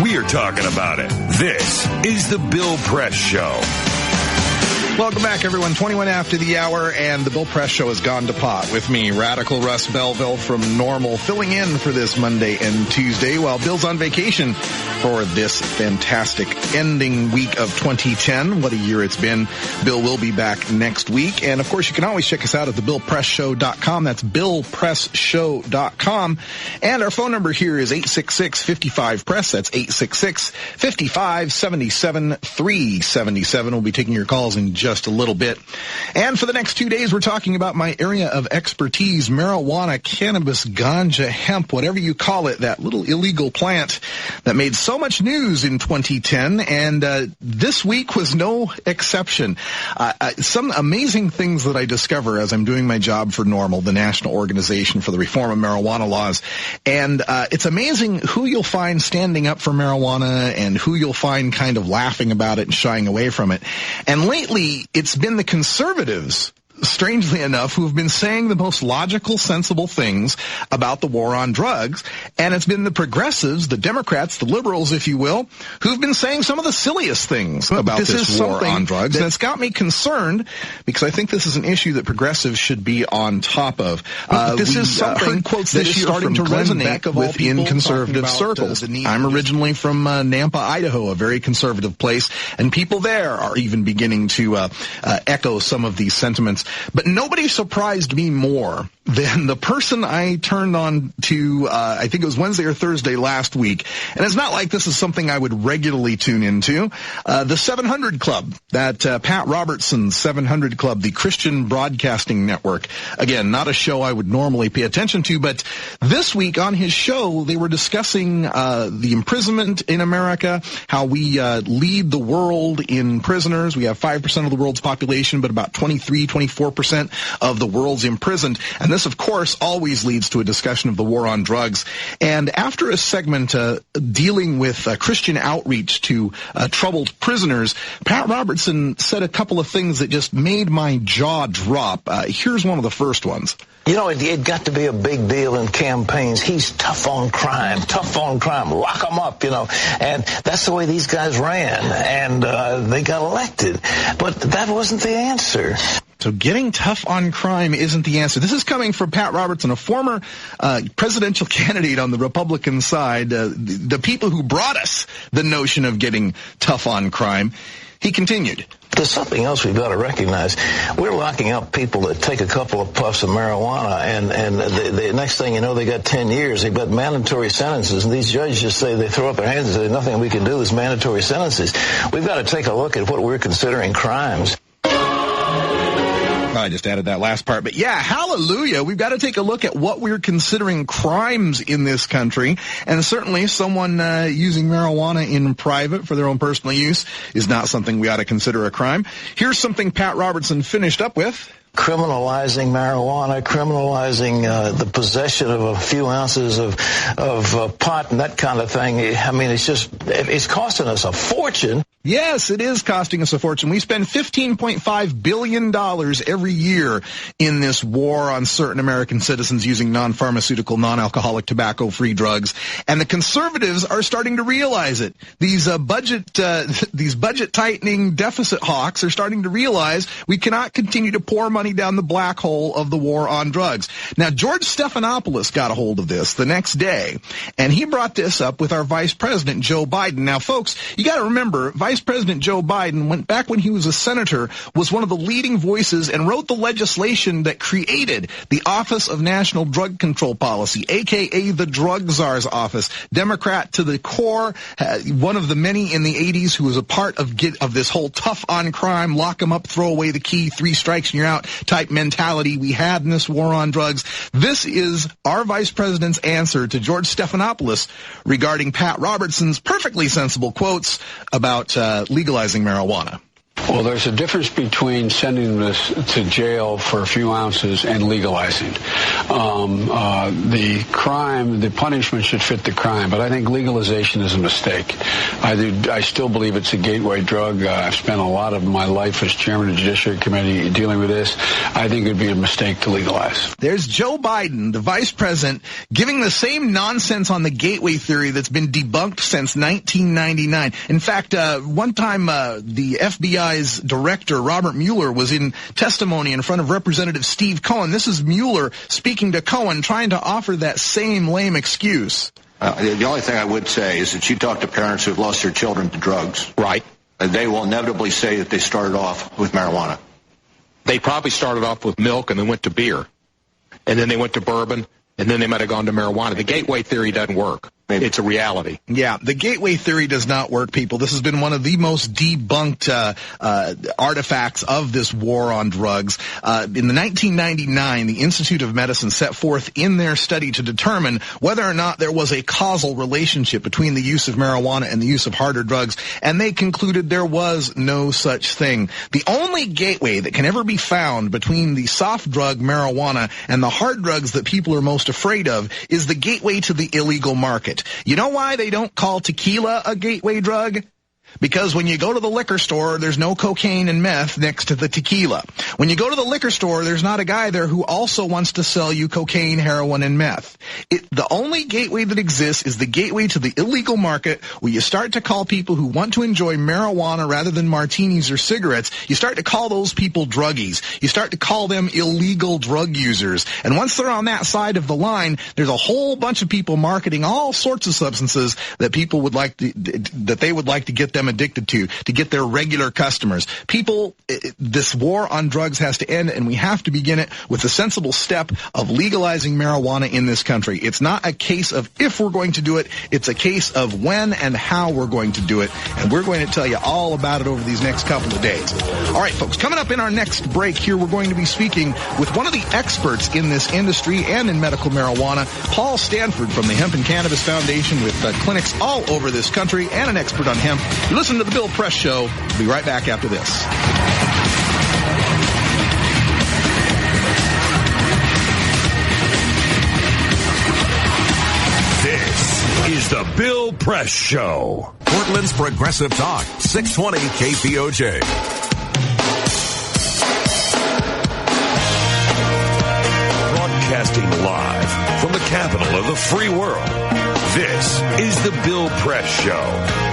S17: we're talking about it. This is the Bill Press Show.
S5: Welcome back, everyone. 21 after the hour, and the Bill Press Show has gone to pot with me, Radical Russ Belville from NORML, filling in for this Monday and Tuesday while Bill's on vacation for this fantastic ending week of 2010. What a year it's been. Bill will be back next week. And, of course, you can always check us out at thebillpressshow.com. That's billpressshow.com. And our phone number here is 866-55-PRESS. That's 866-55-77-377. We'll be taking your calls in just a little bit. And for the next 2 days, we're talking about my area of expertise, marijuana, cannabis, ganja, hemp, whatever you call it, that little illegal plant that made so much news in 2010. And this week was no exception. Some amazing things that I discover as I'm doing my job for NORML, the National Organization for the Reform of Marijuana Laws. And it's amazing who you'll find standing up for marijuana and who you'll find kind of laughing about it and shying away from it. And lately, it's been the conservatives, strangely enough, who have been saying the most logical, sensible things about the war on drugs. And it's been the progressives, the Democrats, the liberals, if you will, who've been saying some of the silliest things about this war on drugs. And it's got me concerned because I think this is an issue that progressives should be on top of. This is something that is starting to resonate within conservative circles. I'm originally from Nampa, Idaho, a very conservative place, and people there are even beginning to echo some of these sentiments. But nobody surprised me more than the person I turned on to, I think it was Wednesday or Thursday last week. And it's not like this is something I would regularly tune into. The 700 Club, that Pat Robertson's 700 Club, the Christian Broadcasting Network. Again, not a show I would normally pay attention to, but this week on his show, they were discussing the imprisonment in America, how we lead the world in prisoners. We have 5% of the world's population, but about 24% of the world's imprisoned. And this, of course, always leads to a discussion of the war on drugs. And after a segment dealing with Christian outreach to troubled prisoners, Pat Robertson said a couple of things that just made my jaw drop. Here's one of the first ones.
S8: You know, it got to be a big deal in campaigns. He's tough on crime, lock them up, you know. And that's the way these guys ran, and they got elected. But that wasn't the answer.
S5: So getting tough on crime isn't the answer. This is coming from Pat Robertson, a former presidential candidate on the Republican side, the people who brought us the notion of getting tough on crime. He continued.
S8: There's something else we've got to recognize. We're locking up people that take a couple of puffs of marijuana, and the next thing you know, they got 10 years. They've got mandatory sentences, and these judges just say, they throw up their hands and say, nothing we can do is mandatory sentences. We've got to take a look at what we're considering crimes.
S5: I just added that last part. But yeah, hallelujah. We've got to take a look at what we're considering crimes in this country. And certainly someone using marijuana in private for their own personal use is not something we ought to consider a crime. Here's something Pat Robertson finished up with.
S8: Criminalizing marijuana, criminalizing the possession of a few ounces of pot and that kind of thing. I mean, it's costing us a fortune.
S5: Yes, it is costing us a fortune. We spend $15.5 billion every year in this war on certain American citizens using non-pharmaceutical, non-alcoholic, tobacco-free drugs. And the conservatives are starting to realize it. These budget-tightening deficit hawks are starting to realize we cannot continue to pour money down the black hole of the war on drugs. Now, George Stephanopoulos got a hold of this the next day, and he brought this up with our Vice President, Joe Biden. Now, folks, you got to remember, Vice President Joe Biden, back when he was a senator, was one of the leading voices and wrote the legislation that created the Office of National Drug Control Policy, a.k.a. the Drug Czar's office. Democrat to the core, one of the many in the 80s who was a part of this whole tough on crime, lock them up, throw away the key, 3 strikes and you're out type mentality we had in this war on drugs. This is our Vice President's answer to George Stephanopoulos regarding Pat Robertson's perfectly sensible quotes about legalizing marijuana.
S13: Well, there's a difference between sending this to jail for a few ounces and legalizing. The crime, the punishment should fit the crime, but I think legalization is a mistake. I still believe it's a gateway drug. I've spent a lot of my life as chairman of the Judiciary Committee dealing with this. I think it would be a mistake to legalize.
S5: There's Joe Biden, the vice president, giving the same nonsense on the gateway theory that's been debunked since 1999. In fact, one time the FBI's FBI's director, Robert Mueller, was in testimony in front of Representative Steve Cohen. This is Mueller speaking to Cohen, trying to offer that same lame excuse.
S12: The only thing I would say is that you talk to parents who've lost their children to drugs.
S9: Right.
S12: They will inevitably say that they started off with marijuana.
S9: They probably started off with milk and then went to beer. And then they went to bourbon, and then they might have gone to marijuana. The gateway theory doesn't work. Maybe. It's a reality.
S5: Yeah, the gateway theory does not work, people. This has been one of the most debunked artifacts of this war on drugs. In the 1999, the Institute of Medicine set forth in their study to determine whether or not there was a causal relationship between the use of marijuana and the use of harder drugs, and they concluded there was no such thing. The only gateway that can ever be found between the soft drug marijuana and the hard drugs that people are most afraid of is the gateway to the illegal market. You know why they don't call tequila a gateway drug? Because when you go to the liquor store, there's no cocaine and meth next to the tequila. When you go to the liquor store, there's not a guy there who also wants to sell you cocaine, heroin, and meth. The only gateway that exists is the gateway to the illegal market, where you start to call people who want to enjoy marijuana rather than martinis or cigarettes, you start to call those people druggies. You start to call them illegal drug users. And once they're on that side of the line, there's a whole bunch of people marketing all sorts of substances that people would like to, that they would like to get them addicted to get their regular customers. People, this war on drugs has to end, and we have to begin it with the sensible step of legalizing marijuana in this country. It's not a case of if we're going to do it, it's a case of when and how we're going to do it, and we're going to tell you all about it over these next couple of days. All right, folks, coming up in our next break here, we're going to be speaking with one of the experts in this industry and in medical marijuana, Paul Stanford from the Hemp and Cannabis Foundation, with clinics all over this country, and an expert on hemp. You listen to the Bill Press Show. We'll be right back after this.
S17: This is the Bill Press Show.
S10: Portland's Progressive Talk, 620 KPOJ.
S17: Broadcasting live from the capital of the free world. This is the Bill Press Show.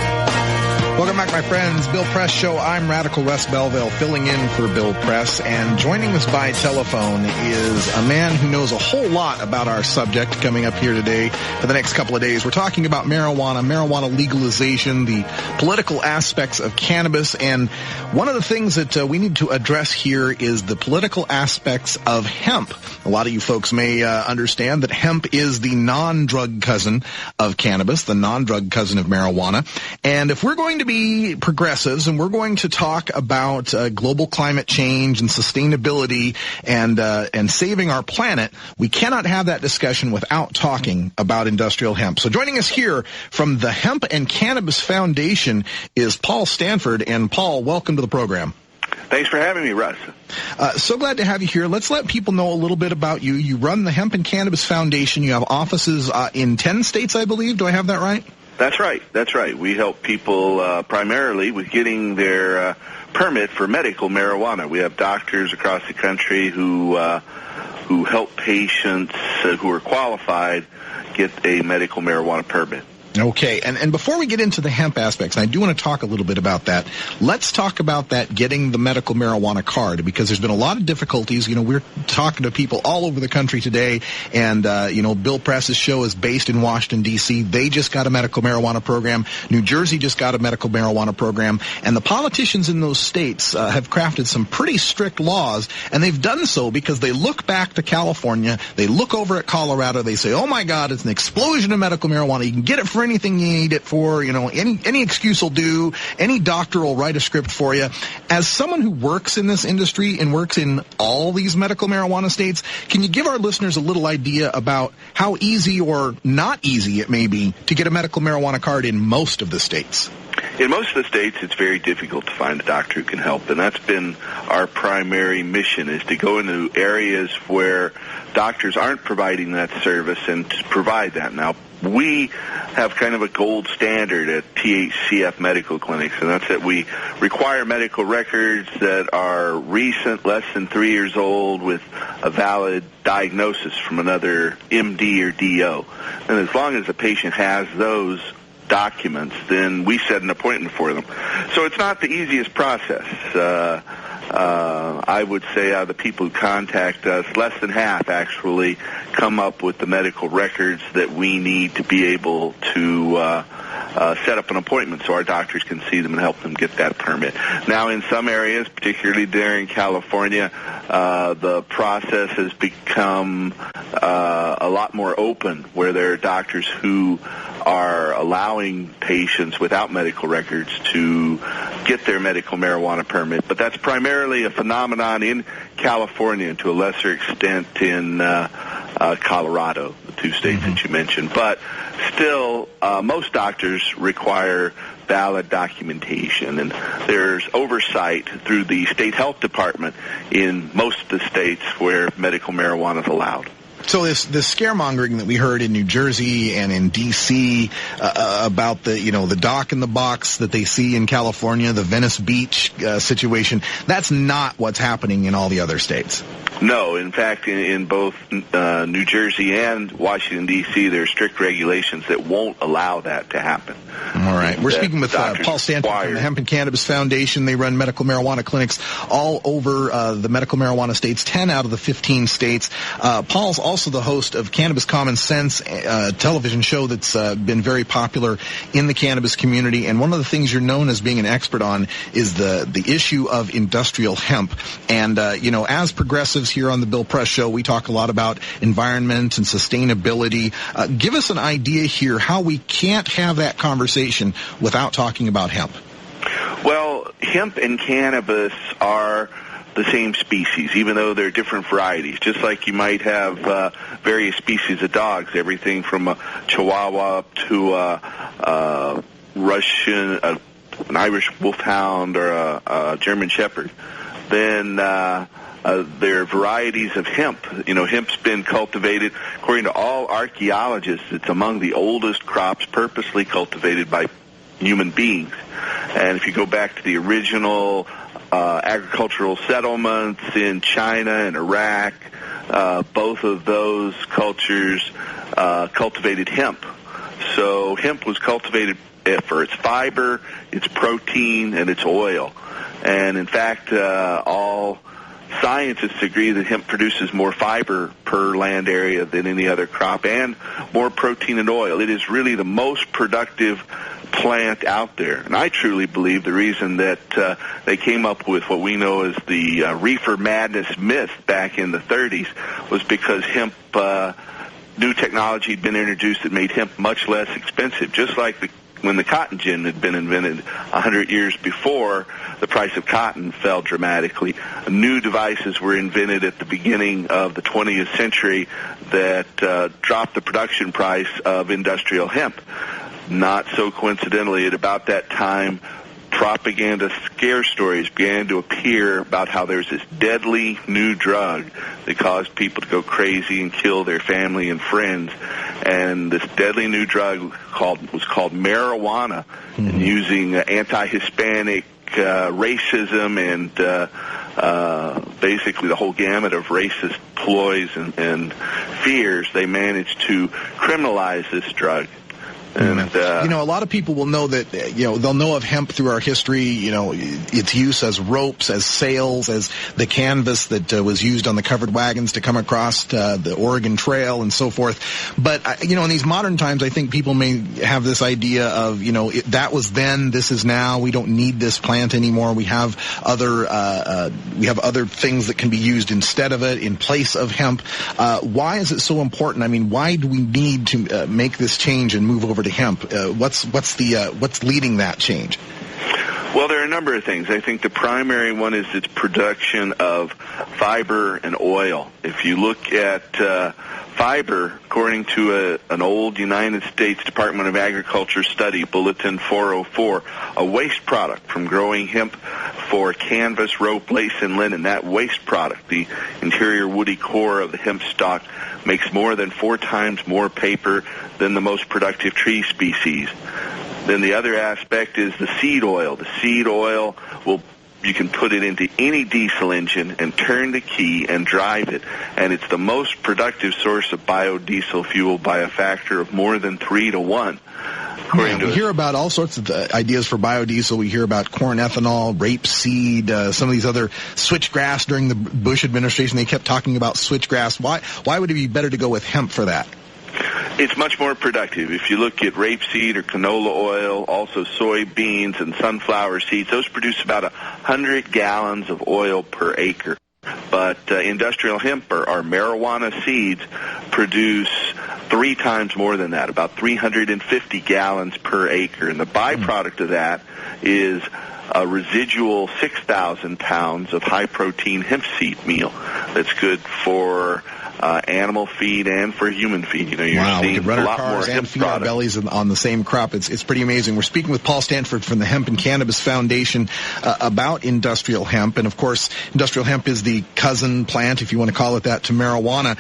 S5: Welcome back, my friends. Bill Press Show. I'm Radical Russ Belville, filling in for Bill Press, and joining us by telephone is a man who knows a whole lot about our subject coming up here today for the next couple of days. We're talking about marijuana legalization, the political aspects of cannabis, and one of the things that we need to address here is the political aspects of hemp. A lot of you folks may understand that hemp is the non-drug cousin of cannabis, the non-drug cousin of marijuana, and if we're going to be progressives, and we're going to talk about global climate change and sustainability and saving our planet, we cannot have that discussion without talking about industrial hemp. So joining us here from the Hemp and Cannabis Foundation is Paul Stanford. And Paul, welcome to the program.
S3: Thanks for having me, Russ.
S5: So glad to have you here. Let's let people know a little bit about you. You run the Hemp and Cannabis Foundation. You have offices in 10 states, I believe. Do I have that right?
S3: That's right. We help people primarily with getting their permit for medical marijuana. We have doctors across the country who help patients who are qualified get a medical marijuana permit.
S5: Okay, and before we get into the hemp aspects, and I do want to talk a little bit about that, let's talk about that getting the medical marijuana card, because there's been a lot of difficulties. You know, we're talking to people all over the country today, and, Bill Press's show is based in Washington, D.C. They just got a medical marijuana program. New Jersey just got a medical marijuana program, and the politicians in those states have crafted some pretty strict laws, and they've done so because they look back to California, they look over at Colorado, they say, oh my God, it's an explosion of medical marijuana. You can get it for anything you need it for, any excuse will do, any doctor will write a script for you. As someone who works in this industry and works in all these medical marijuana states, can you give our listeners a little idea about how easy or not easy it may be to get a medical marijuana card in most of the states?
S3: In most of the states, it's very difficult to find a doctor who can help, and that's been our primary mission, is to go into areas where doctors aren't providing that service and to provide that. Now, we have kind of a gold standard at THCF medical clinics, and that's that we require medical records that are recent, less than 3 years old, with a valid diagnosis from another MD or DO. And as long as the patient has those documents, then we set an appointment for them. So it's not the easiest process. I would say out of the people who contact us, less than half actually come up with the medical records that we need to be able to set up an appointment so our doctors can see them and help them get that permit. Now, in some areas, particularly there in California, the process has become a lot more open, where there are doctors who are allowing patients without medical records to get their medical marijuana permit. But that's primarily a phenomenon in California and to a lesser extent in Colorado, the two states that you mentioned. But still, most doctors require valid documentation, and there's oversight through the state health department in most of the states where medical marijuana is allowed.
S11: So this scaremongering that we heard in New Jersey and in D.C. About the dock in the box that they see in California, the Venice Beach situation, that's not what's happening in all the other states.
S3: No, in fact, in both New Jersey and Washington, D.C., there are strict regulations that won't allow that to happen.
S11: All right. We're speaking with Paul Stanton from the Hemp and Cannabis Foundation. They run medical marijuana clinics all over the medical marijuana states, 10 out of the 15 states. Paul's also the host of Cannabis Common Sense, a television show that's been very popular in the cannabis community. And one of the things you're known as being an expert on is the issue of industrial hemp. And, as progressives here on the Bill Press Show, we talk a lot about environment and sustainability. Give us an idea here how we can't have that conversation without talking about hemp.
S3: Well, hemp and cannabis are the same species, even though they're different varieties. Just like you might have various species of dogs, everything from a Chihuahua to a Russian, an Irish Wolfhound, or a German Shepherd. Then there are varieties of hemp. Hemp's been cultivated, according to all archaeologists, it's among the oldest crops purposely cultivated by human beings. And if you go back to the original agricultural settlements in China and Iraq, both of those cultures cultivated hemp. So hemp was cultivated for its fiber, its protein, and its oil. And in fact, all scientists agree that hemp produces more fiber per land area than any other crop, and more protein and oil. It is really the most productive plant out there. And I truly believe the reason that they came up with what we know as the reefer madness myth back in the 30s was because hemp, new technology had been introduced that made hemp much less expensive. Just like when the cotton gin had been invented 100 years before, the price of cotton fell dramatically. New devices were invented at the beginning of the 20th century that dropped the production price of industrial hemp. Not so coincidentally, at about that time, propaganda scare stories began to appear about how there's this deadly new drug that caused people to go crazy and kill their family and friends. And this deadly new drug was called marijuana, and using anti-Hispanic racism and basically the whole gamut of racist ploys and fears, they managed to criminalize this drug. And,
S11: a lot of people will know that, they'll know of hemp through our history, its use as ropes, as sails, as the canvas that was used on the covered wagons to come across the Oregon Trail and so forth. But, in these modern times, I think people may have this idea of, that was then, this is now, we don't need this plant anymore. We have other things that can be used instead of it, in place of hemp. Why is it so important? I mean, why do we need to make this change and move over to hemp? What's leading that change?
S3: Well, there are a number of things. I think the primary one is its production of fiber and oil. If you look at fiber, according to an old United States Department of Agriculture study, Bulletin 404, a waste product from growing hemp for canvas, rope, lace, and linen, that waste product, the interior woody core of the hemp stalk, makes more than 4 times more paper than the most productive tree species. Then the other aspect is the seed oil. The seed oil you can put it into any diesel engine and turn the key and drive it. And it's the most productive source of biodiesel fuel by a factor of more than 3 to 1.
S11: We hear about all sorts of ideas for biodiesel. We hear about corn ethanol, rapeseed, some of these other switchgrass during the Bush administration. They kept talking about switchgrass. Why would it be better to go with hemp for that?
S3: It's much more productive. If you look at rapeseed or canola oil, also soybeans and sunflower seeds, those produce about 100 gallons of oil per acre. But industrial hemp or marijuana seeds produce 3 times more than that, about 350 gallons per acre. And the byproduct of that is a residual 6,000 pounds of high-protein hemp seed meal that's good for animal feed and for human feed. You know, you're seeing
S11: we could run
S3: a
S11: our
S3: lot
S11: cars
S3: more
S11: and feed our bellies on the same crop. It's pretty amazing. We're speaking with Paul Stanford from the Hemp and Cannabis Foundation about industrial hemp. And, of course, industrial hemp is the cousin plant, if you want to call it that, to marijuana.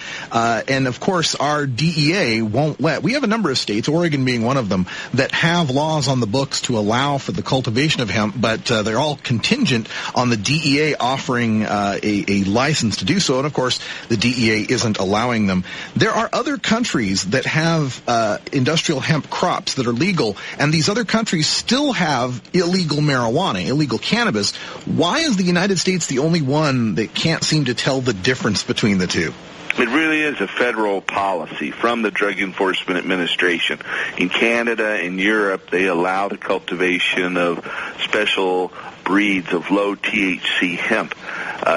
S11: And, of course, our DEA won't let. We have a number of states, Oregon being one of them, that have laws on the books to allow for the cultivation of hemp, but they're all contingent on the DEA offering a license to do so. And, of course, the DEA isn't allowing them. There are other countries that have industrial hemp crops that are legal, and these other countries still have illegal marijuana, illegal cannabis. Why is the United States the only one that can't seem to tell the difference between the two?
S3: It really is a federal policy from the Drug Enforcement Administration. In Canada and Europe, they allow the cultivation of special breeds of low THC hemp.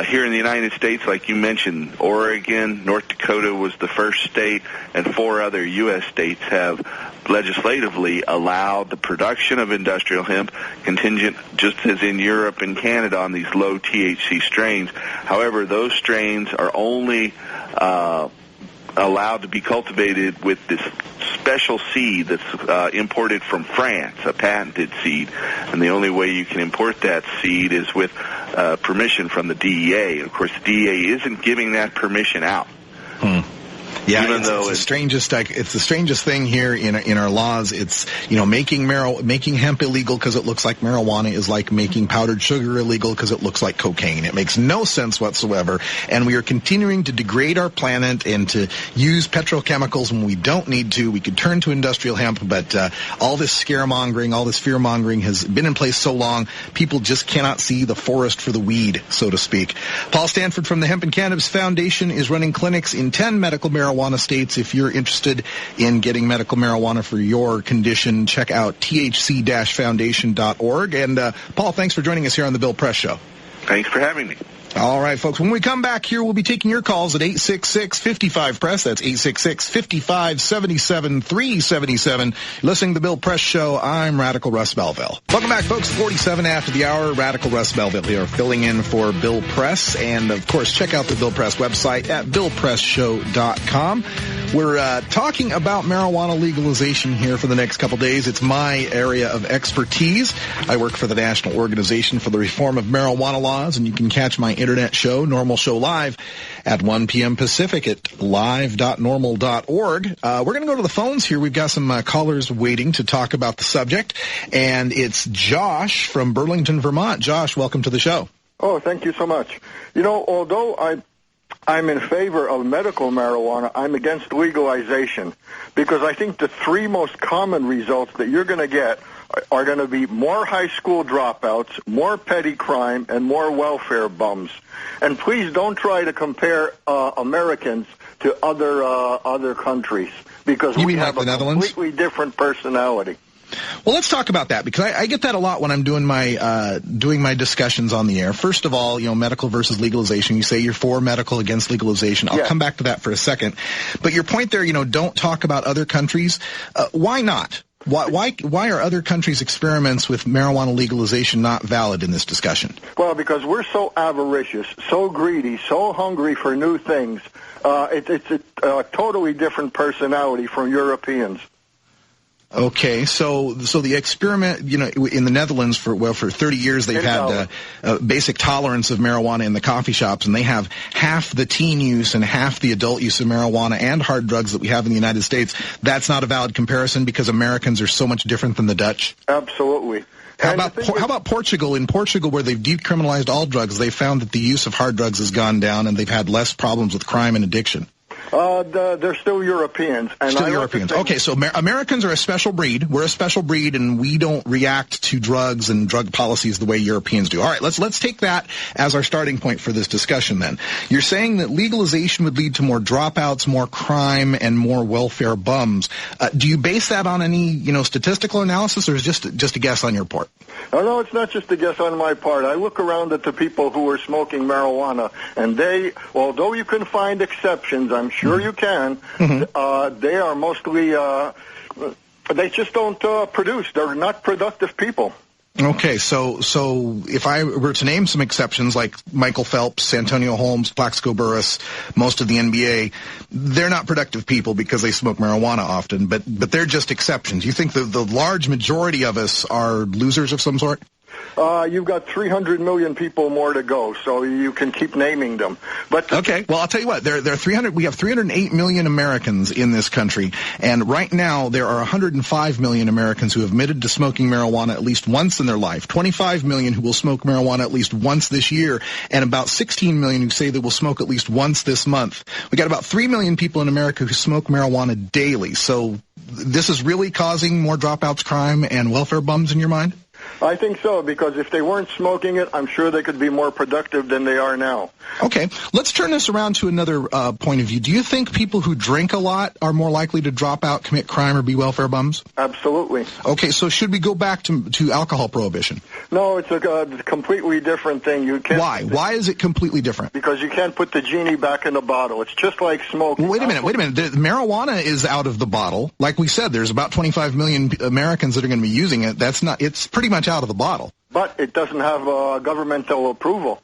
S3: Here in the United States, like you mentioned, Oregon, North Dakota was the first state, and 4 other U.S. states have legislatively allowed the production of industrial hemp, contingent just as in Europe and Canada on these low THC strains. However, those strains are only allowed to be cultivated with this special seed that's imported from France, a patented seed. And the only way you can import that seed is with permission from the DEA. Of course, the DEA isn't giving that permission out.
S11: Yeah, it's the strangest thing here in our laws. It's, you know, making hemp illegal because it looks like marijuana is like making powdered sugar illegal because it looks like cocaine. It makes no sense whatsoever, and we are continuing to degrade our planet and to use petrochemicals when we don't need to. We could turn to industrial hemp, but all this scaremongering, all this fear-mongering has been in place so long, people just cannot see the forest for the weed, so to speak. Paul Stanford from the Hemp and Cannabis Foundation is running clinics in 10 medical marijuana states. If you're interested in getting medical marijuana for your condition, check out thc-foundation.org. And Paul, thanks for joining us here on the Bill Press Show.
S3: Thanks for having me.
S11: All right, folks, when we come back here, we'll be taking your calls at 866-55-PRESS. That's 866-55-77-377. Listening to the Bill Press Show, I'm Radical Russ Belville. Welcome back, folks. 47 after the hour, Radical Russ Belville here, filling in for Bill Press. And, of course, check out the Bill Press website at BillPressShow.com. We're talking about marijuana legalization here for the next couple days. It's my area of expertise. I work for the National Organization for the Reform of Marijuana Laws, and you can catch my internet show, NORML Show Live, at 1 p.m. Pacific at live.norml.org. We're going to go to the phones here. We've got some callers waiting to talk about the subject, and it's Josh from Burlington, Vermont. Josh, welcome to the show.
S6: Oh, thank you so much. You know, although I'm in favor of medical marijuana, I'm against legalization, because I think the 3 most common results that you're going to get are going to be more high school dropouts, more petty crime, and more welfare bums. And please don't try to compare Americans to other countries, because we have a completely different personality.
S11: Well, let's talk about that, because I get that a lot when I'm doing my discussions on the air. First of all, you know, medical versus legalization. You say you're for medical, against legalization. I'll come back to that for a second. But your point there, you know, don't talk about other countries. Why not? Why are other countries' experiments with marijuana legalization not valid in this discussion?
S6: Well, because we're so avaricious, so greedy, so hungry for new things. It's a totally different personality from Europeans.
S11: Okay, so the experiment, you know, in the Netherlands for 30 years they've had basic tolerance of marijuana in the coffee shops, and they have half the teen use and half the adult use of marijuana and hard drugs that we have in the United States. That's not a valid comparison because Americans are so much different than the Dutch?
S6: Absolutely.
S11: How about Portugal? In Portugal, where they've decriminalized all drugs, they found that the use of hard drugs has gone down and they've had less problems with crime and addiction.
S6: They're still Europeans. And
S11: still Europeans. Okay, so Americans are a special breed. We're a special breed, and we don't react to drugs and drug policies the way Europeans do. All right, let's take that as our starting point for this discussion then. You're saying that legalization would lead to more dropouts, more crime, and more welfare bums. Do you base that on any, statistical analysis, or is it just a guess on your part?
S6: No, it's not just a guess on my part. I look around at the people who are smoking marijuana, and although you can find exceptions, I'm sure you can, they are mostly, they just don't produce. They're not productive people.
S11: Okay, so if I were to name some exceptions like Michael Phelps, Antonio Holmes, Plaxico Burress, most of the NBA, they're not productive people because they smoke marijuana often, but they're just exceptions. You think the large majority of us are losers of some sort?
S6: You've got 300 million people more to go, so you can keep naming them.
S11: Okay, well, I'll tell you what. There are 300. We have 308 million Americans in this country, and right now there are 105 million Americans who have admitted to smoking marijuana at least once in their life. 25 million who will smoke marijuana at least once this year, and about 16 million who say they will smoke at least once this month. We got about 3 million people in America who smoke marijuana daily. So this is really causing more dropouts, crime, and welfare bums in your mind?
S6: I think so, because if they weren't smoking it, I'm sure they could be more productive than they are now.
S11: Okay, let's turn this around to another point of view. Do you think people who drink a lot are more likely to drop out, commit crime, or be welfare bums?
S6: Absolutely.
S11: Okay, so should we go back to alcohol prohibition?
S6: No, it's a completely different thing. You can't.
S11: Why? Why is it completely different?
S6: Because you can't put the genie back in the bottle. It's just like smoking.
S11: Wait a minute. Marijuana is out of the bottle. Like we said, there's about 25 million Americans that are going to be using it. It's pretty much out of the bottle.
S6: But it doesn't have governmental approval.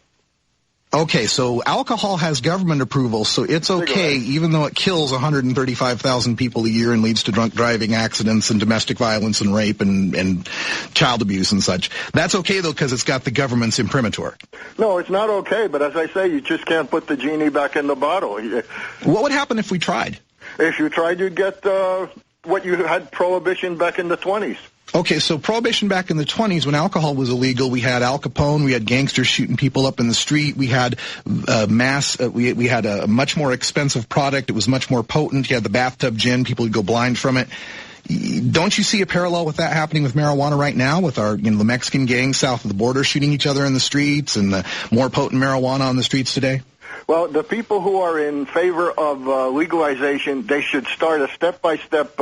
S11: Okay, so alcohol has government approval, so it's okay, even though it kills 135,000 people a year and leads to drunk driving accidents and domestic violence and rape and child abuse and such. That's okay, though, because it's got the government's imprimatur.
S6: No, it's not okay, but as I say, you just can't put the genie back in the bottle.
S11: What would happen if we tried?
S6: If you tried, you'd get what you had prohibition back in the 20s.
S11: Okay, so prohibition back in the 20s when alcohol was illegal, we had Al Capone, we had gangsters shooting people up in the street, we had we had a much more expensive product, it was much more potent, you had the bathtub gin, people would go blind from it. Don't you see a parallel with that happening with marijuana right now, with our, the Mexican gangs south of the border shooting each other in the streets and the more potent marijuana on the streets today?
S6: Well, the people who are in favor of legalization, they should start a step-by-step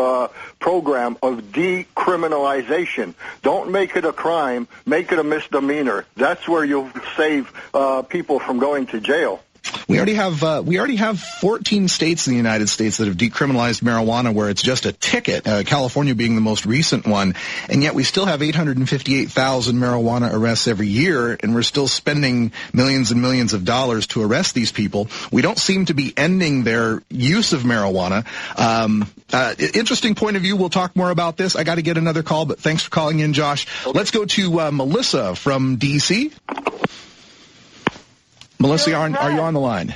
S6: program of decriminalization. Don't make it a crime. Make it a misdemeanor. That's where you'll save people from going to jail.
S11: We already have 14 states in the United States that have decriminalized marijuana where it's just a ticket, California being the most recent one, and yet we still have 858,000 marijuana arrests every year, and we're still spending millions and millions of dollars to arrest these people. We don't seem to be ending their use of marijuana. Interesting point of view. We'll talk more about this. I got to get another call, but thanks for calling in, Josh. Okay. Let's go to Melissa from D.C. Melissa, are you on the line?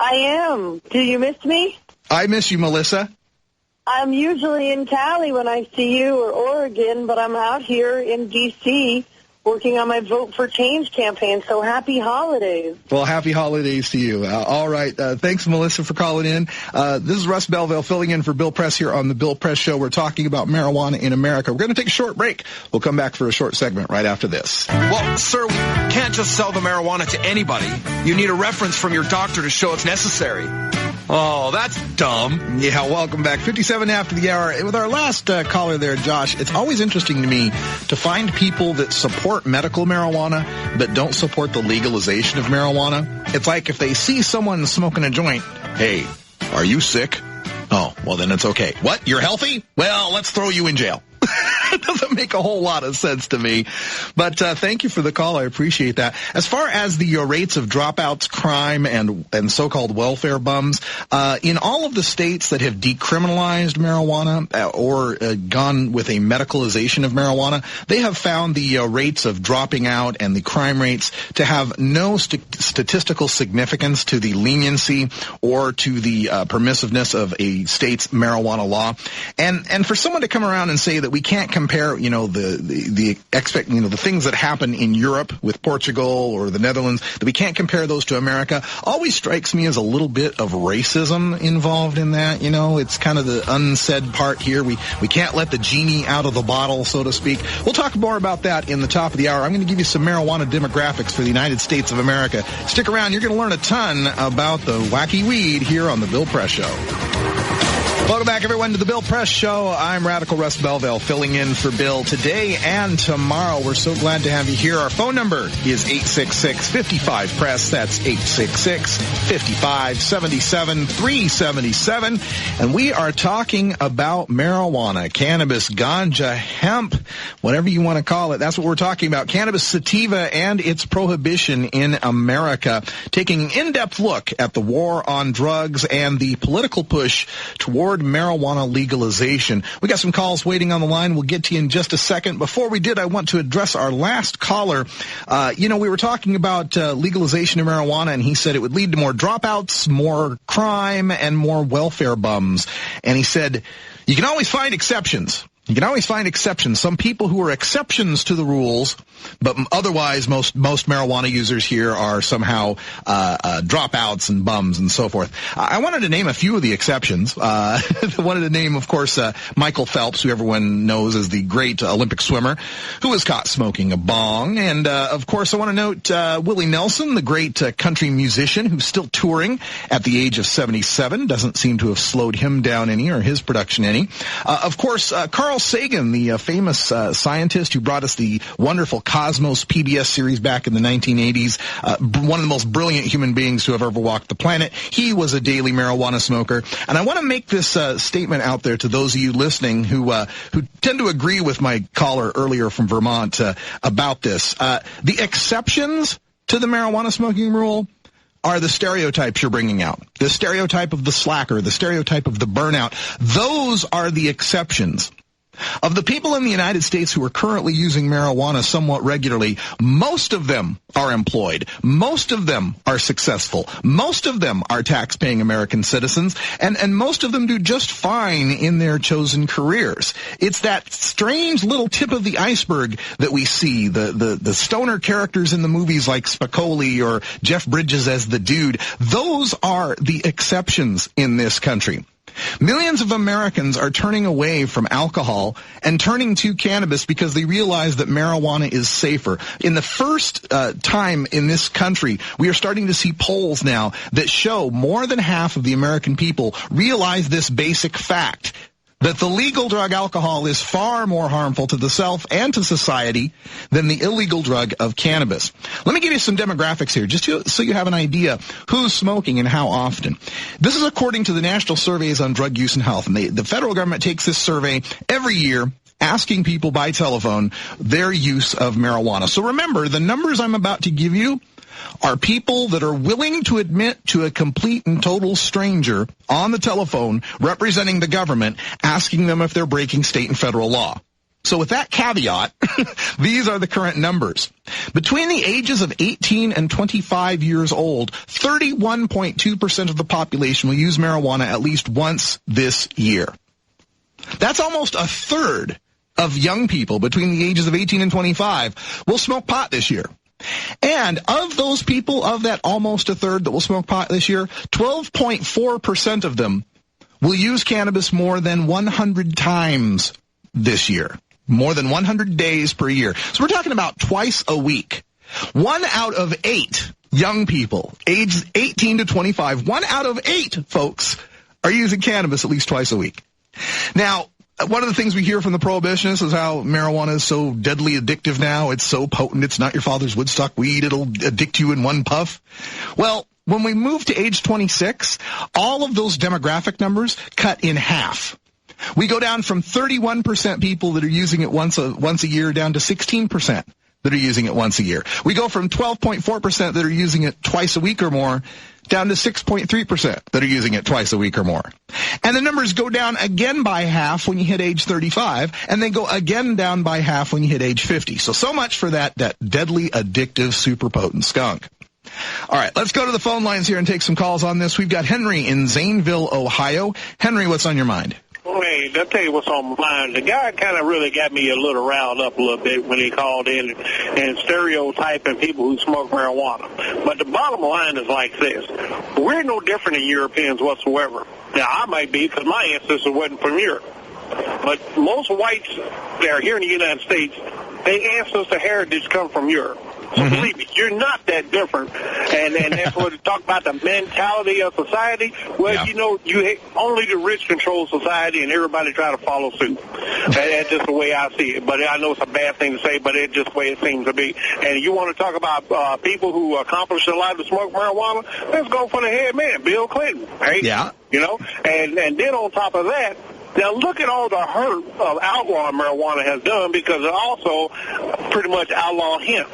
S14: I am. Do you miss me?
S11: I miss you, Melissa.
S14: I'm usually in Cali when I see you, or Oregon, but I'm out here in D.C. working on my Vote for Change campaign, so happy holidays.
S11: Well, happy holidays to you. All right. Thanks, Melissa, for calling in. This is Russ Belville filling in for Bill Press here on the Bill Press Show. We're talking about marijuana in America. We're going to take a short break. We'll come back for a short segment right after this.
S15: Well, sir, we can't just sell the marijuana to anybody. You need a reference from your doctor to show it's necessary. Oh, that's dumb.
S11: Yeah, welcome back. 57 after the hour. With our last caller there, Josh, it's always interesting to me to find people that support medical marijuana but don't support the legalization of marijuana. It's like if they see someone smoking a joint, hey, are you sick? Oh, well, then it's okay. What? You're healthy? Well, let's throw you in jail. It doesn't make a whole lot of sense to me. But thank you for the call. I appreciate that. As far as the rates of dropouts, crime, and so-called welfare bums, in all of the states that have decriminalized marijuana or gone with a medicalization of marijuana, they have found the rates of dropping out and the crime rates to have no statistical significance to the leniency or to the permissiveness of a state's marijuana law. And for someone to come around and say that we can't compare, the things that happen in Europe with Portugal or the Netherlands, that we can't compare those to America, always strikes me as a little bit of racism involved in that. It's kind of the unsaid part here. We can't let the genie out of the bottle, so to speak. We'll talk more about that in the top of the hour. I'm going to give you some marijuana demographics for the United States of America. Stick around. You're going to learn a ton about the wacky weed here on the Bill Press Show. Welcome back, everyone, to the Bill Press Show. I'm Radical Russ Belville, filling in for Bill today and tomorrow. We're so glad to have you here. Our phone number is 866-55-PRESS. That's 866-55-77-377. And we are talking about marijuana, cannabis, ganja, hemp, whatever you want to call it. That's what we're talking about. Cannabis sativa and its prohibition in America. Taking an in-depth look at the war on drugs and the political push toward marijuana legalization. We got some calls waiting on the line. We'll get to you in just a second. Before we did, I want to address our last caller. We were talking about legalization of marijuana, and he said it would lead to more dropouts, more crime, and more welfare bums. And he said, you can always find exceptions. You can always find exceptions. Some people who are exceptions to the rules, but otherwise most marijuana users here are somehow dropouts and bums and so forth. I wanted to name a few of the exceptions. I wanted to name, of course, Michael Phelps, who everyone knows as the great Olympic swimmer, who was caught smoking a bong. And, of course, I want to note Willie Nelson, the great country musician who's still touring at the age of 77. Doesn't seem to have slowed him down any or his production any. Of course, Carl Sagan, the famous scientist who brought us the wonderful Cosmos PBS series back in the 1980s, one of the most brilliant human beings to have ever walked the planet. He was a daily marijuana smoker. And I want to make this statement out there to those of you listening who tend to agree with my caller earlier from Vermont about this. The exceptions to the marijuana smoking rule are the stereotypes you're bringing out. The stereotype of the slacker, the stereotype of the burnout. Those are the exceptions. Of the people in the United States who are currently using marijuana somewhat regularly, most of them are employed. Most of them are successful. Most of them are tax-paying American citizens, and most of them do just fine in their chosen careers. It's that strange little tip of the iceberg that we see, the stoner characters in the movies like Spicoli or Jeff Bridges as the dude. Those are the exceptions in this country. Millions of Americans are turning away from alcohol and turning to cannabis because they realize that marijuana is safer. In the first time in this country, we are starting to see polls now that show more than half of the American people realize this basic fact, that the legal drug alcohol is far more harmful to the self and to society than the illegal drug of cannabis. Let me give you some demographics here, just so you have an idea who's smoking and how often. This is according to the National Surveys on Drug Use and Health, and the federal government takes this survey every year, asking people by telephone their use of marijuana. So remember, the numbers I'm about to give you are people that are willing to admit to a complete and total stranger on the telephone representing the government, asking them if they're breaking state and federal law. So with that caveat, these are the current numbers. Between the ages of 18 and 25 years old, 31.2% of the population will use marijuana at least once this year. That's almost a third of young people between the ages of 18 and 25 will smoke pot this year. And of those people, of that almost a third that will smoke pot this year, 12.4% of them will use cannabis more than 100 times this year. More than 100 days per year. So we're talking about twice a week. 1 out of 8 young people, aged 18 to 25, 1 out of 8 folks are using cannabis at least twice a week. Now, one of the things we hear from the prohibitionists is how marijuana is so deadly addictive now. It's so potent. It's not your father's Woodstock weed. It'll addict you in one puff. Well, when we move to age 26, all of those demographic numbers cut in half. We go down from 31% people that are using it once a year down to 16% that are using it once a year. We go from 12.4% that are using it twice a week or more down to 6.3% that are using it twice a week or more. And the numbers go down again by half when you hit age 35, and they go again down by half when you hit age 50. So much for that deadly, addictive, super potent skunk. All right, let's go to the phone lines here and take some calls on this. We've got Henry in Zanesville, Ohio. Henry, what's on your mind?
S1: Hey, I'll tell you what's on my mind. The guy kind of really got me a little riled up a little bit when he called in and stereotyping people who smoke marijuana. But the bottom line is like this. We're no different than Europeans whatsoever. Now, I might be because my ancestors wasn't from Europe. But most whites that are here in the United States, their ancestor heritage come from Europe. So believe me, you're not that different. And that's what they talk about, the mentality of society. Well, you know, only the rich control society, and everybody try to follow suit. That's just the way I see it. But I know it's a bad thing to say, but it's just the way it seems to be. And you want to talk about people who accomplished a lot to smoke marijuana? Let's go for the head man, Bill Clinton. Right? Yeah. You know, and then on top of that, now look at all the hurt of outlawing marijuana has done, because it also pretty much outlawed hemp.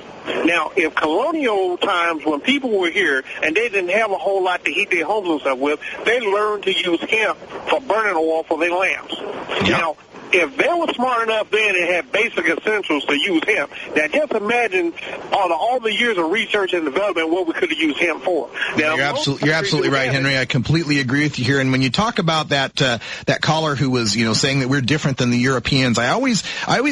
S1: Now, if colonial times when people were here and they didn't have a whole lot to heat their homes and stuff with, they learned to use hemp for burning oil for their lamps. Yep. Now, if they were smart enough then and had basic essentials to use hemp, now just imagine all the years of research and development what we could have used hemp for. Now,
S11: you're absolutely right, Henry. I completely agree with you here. And when you talk about that caller who was, saying that we're different than the Europeans, I always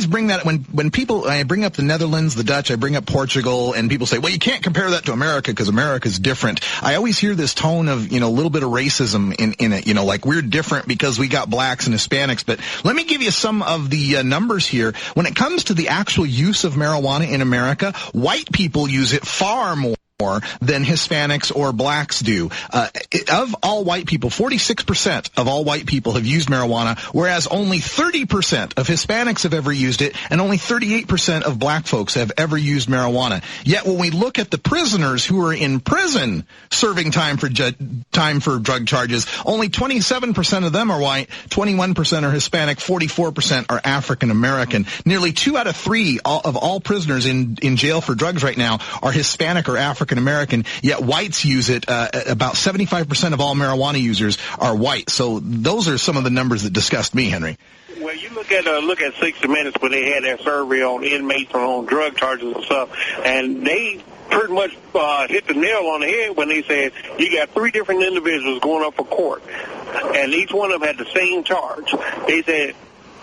S11: bring that when people, I bring up the Netherlands, the Dutch, I bring up Portugal, and people say, well, you can't compare that to America because America's different. I always hear this tone of, a little bit of racism in it, like we're different because we got blacks and Hispanics. But let me give you some of the numbers here. When it comes to the actual use of marijuana in America, white people use it far more than Hispanics or blacks do. Of all white people, 46% of all white people have used marijuana, whereas only 30% of Hispanics have ever used it, and only 38% of black folks have ever used marijuana. Yet when we look at the prisoners who are in prison serving time for drug charges, only 27% of them are white, 21% are Hispanic, 44% are African American. Nearly 2 out of 3 of all prisoners in jail for drugs right now are Hispanic or African American, yet whites use it. About 75% of all marijuana users are white. So those are some of the numbers that disgust me, Henry.
S1: Well, you look at 60 Minutes when they had their survey on inmates on drug charges and stuff, and they pretty much hit the nail on the head when they said you got 3 different individuals going up for court, and each one of them had the same charge. They said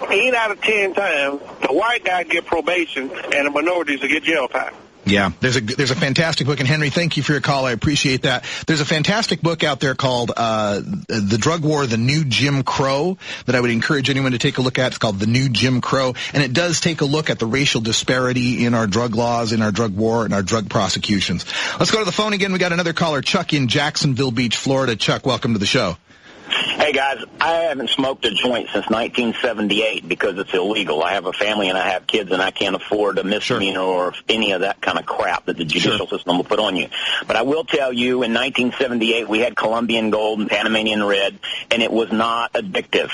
S1: 8 out of 10 times the white guy get probation and the minorities will get jail time.
S11: Yeah, there's a fantastic book, and Henry, thank you for your call. I appreciate that. There's a fantastic book out there called The Drug War, The New Jim Crow that I would encourage anyone to take a look at. It's called The New Jim Crow, and it does take a look at the racial disparity in our drug laws, in our drug war, and our drug prosecutions. Let's go to the phone again. We got another caller, Chuck in Jacksonville Beach, Florida. Chuck, welcome to the show.
S16: Hey, guys, I haven't smoked a joint since 1978 because it's illegal. I have a family and I have kids, and I can't afford a misdemeanor or any of that kind of crap that the judicial system will put on you. But I will tell you, in 1978, we had Colombian Gold and Panamanian Red, and it was not addictive.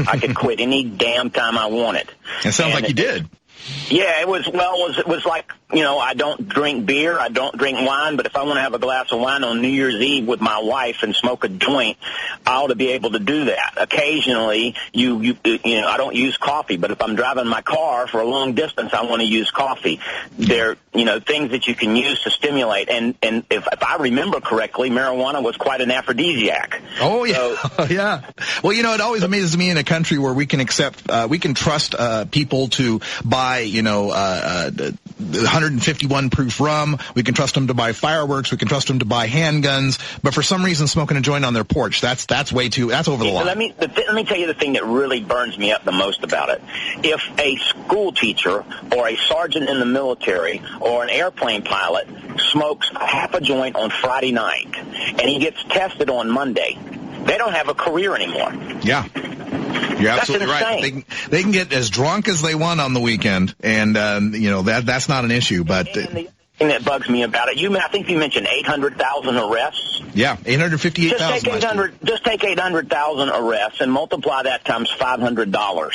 S16: I could quit any damn time I wanted.
S11: It sounds like you did.
S16: Yeah, it was like, I don't drink beer, I don't drink wine, but if I want to have a glass of wine on New Year's Eve with my wife and smoke a joint, I ought to be able to do that. Occasionally, I don't use coffee, but if I'm driving my car for a long distance, I want to use coffee. They're, things that you can use to stimulate, and if I remember correctly, marijuana was quite an aphrodisiac.
S11: Oh, yeah. So, yeah. Well, it always amazes me in a country where we can trust people to buy 151 proof rum. We can trust them to buy fireworks. We can trust them to buy handguns. But for some reason, smoking a joint on their porch, that's over the line.
S16: Let me tell you the thing that really burns me up the most about it. If a school teacher or a sergeant in the military or an airplane pilot smokes half a joint on Friday night and he gets tested on Monday, they don't have a career anymore.
S11: Yeah. You're absolutely right. They can get as drunk as they want on the weekend, and that's not an issue. But
S16: the thing that bugs me about it, I think you mentioned 800,000 arrests.
S11: Yeah, 858,000.
S16: Just take 800,000 arrests and multiply that times $500.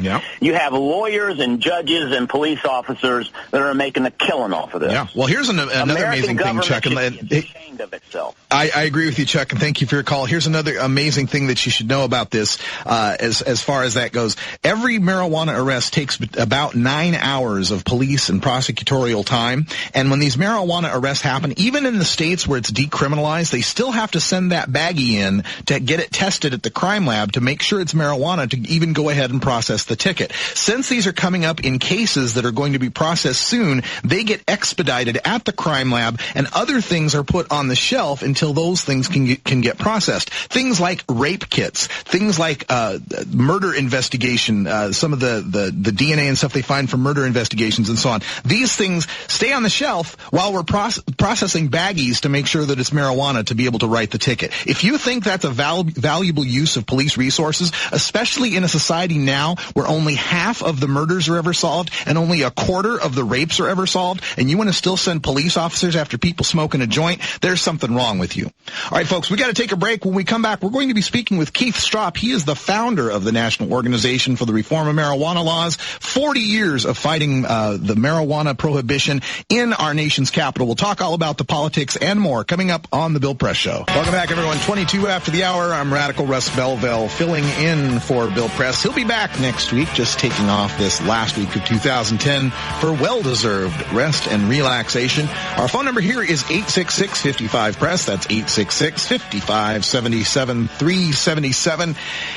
S5: Yeah.
S16: You have lawyers and judges and police officers that are making a killing off of this.
S5: Yeah. Well, here's another amazing thing, Chuck.
S16: Should be ashamed of itself.
S5: I agree with you, Chuck, and thank you for your call. Here's another amazing thing that you should know about this, as far as that goes. Every marijuana arrest takes about 9 hours of police and prosecutorial time, and when these marijuana arrests happen, even in the states where it's decriminalized, they still have to send that baggie in to get it tested at the crime lab to make sure it's marijuana to even go ahead and process the ticket. Since these are coming up in cases that are going to be processed soon, they get expedited at the crime lab, and other things are put on the shelf until those things can get processed. Things like rape kits, things like murder investigation, some of the DNA and stuff they find from murder investigations and so on. These things stay on the shelf while we're processing baggies to make sure that it's marijuana to be able to write the ticket. If you think that's a valuable use of police resources, especially in a society now where only half of the murders are ever solved and only a quarter of the rapes are ever solved, and you want to still send police officers after people smoking a joint, there's something wrong with you. All right, folks, we got to take a break. When we come back, we're going to be speaking with Keith Stropp. He is the founder of the National Organization for the Reform of Marijuana Laws. 40 years of fighting the marijuana prohibition in our nation's capital. We'll talk all about the politics and more coming up on the Bill Press Show. Welcome back, everyone. 22 after the hour. I'm Radical Russ Belville filling in for Bill Press. He'll be back next week, just taking off this last week of 2010 for well-deserved rest and relaxation. Our phone number here is 866-55-PRESS. That's 866-55-77-377.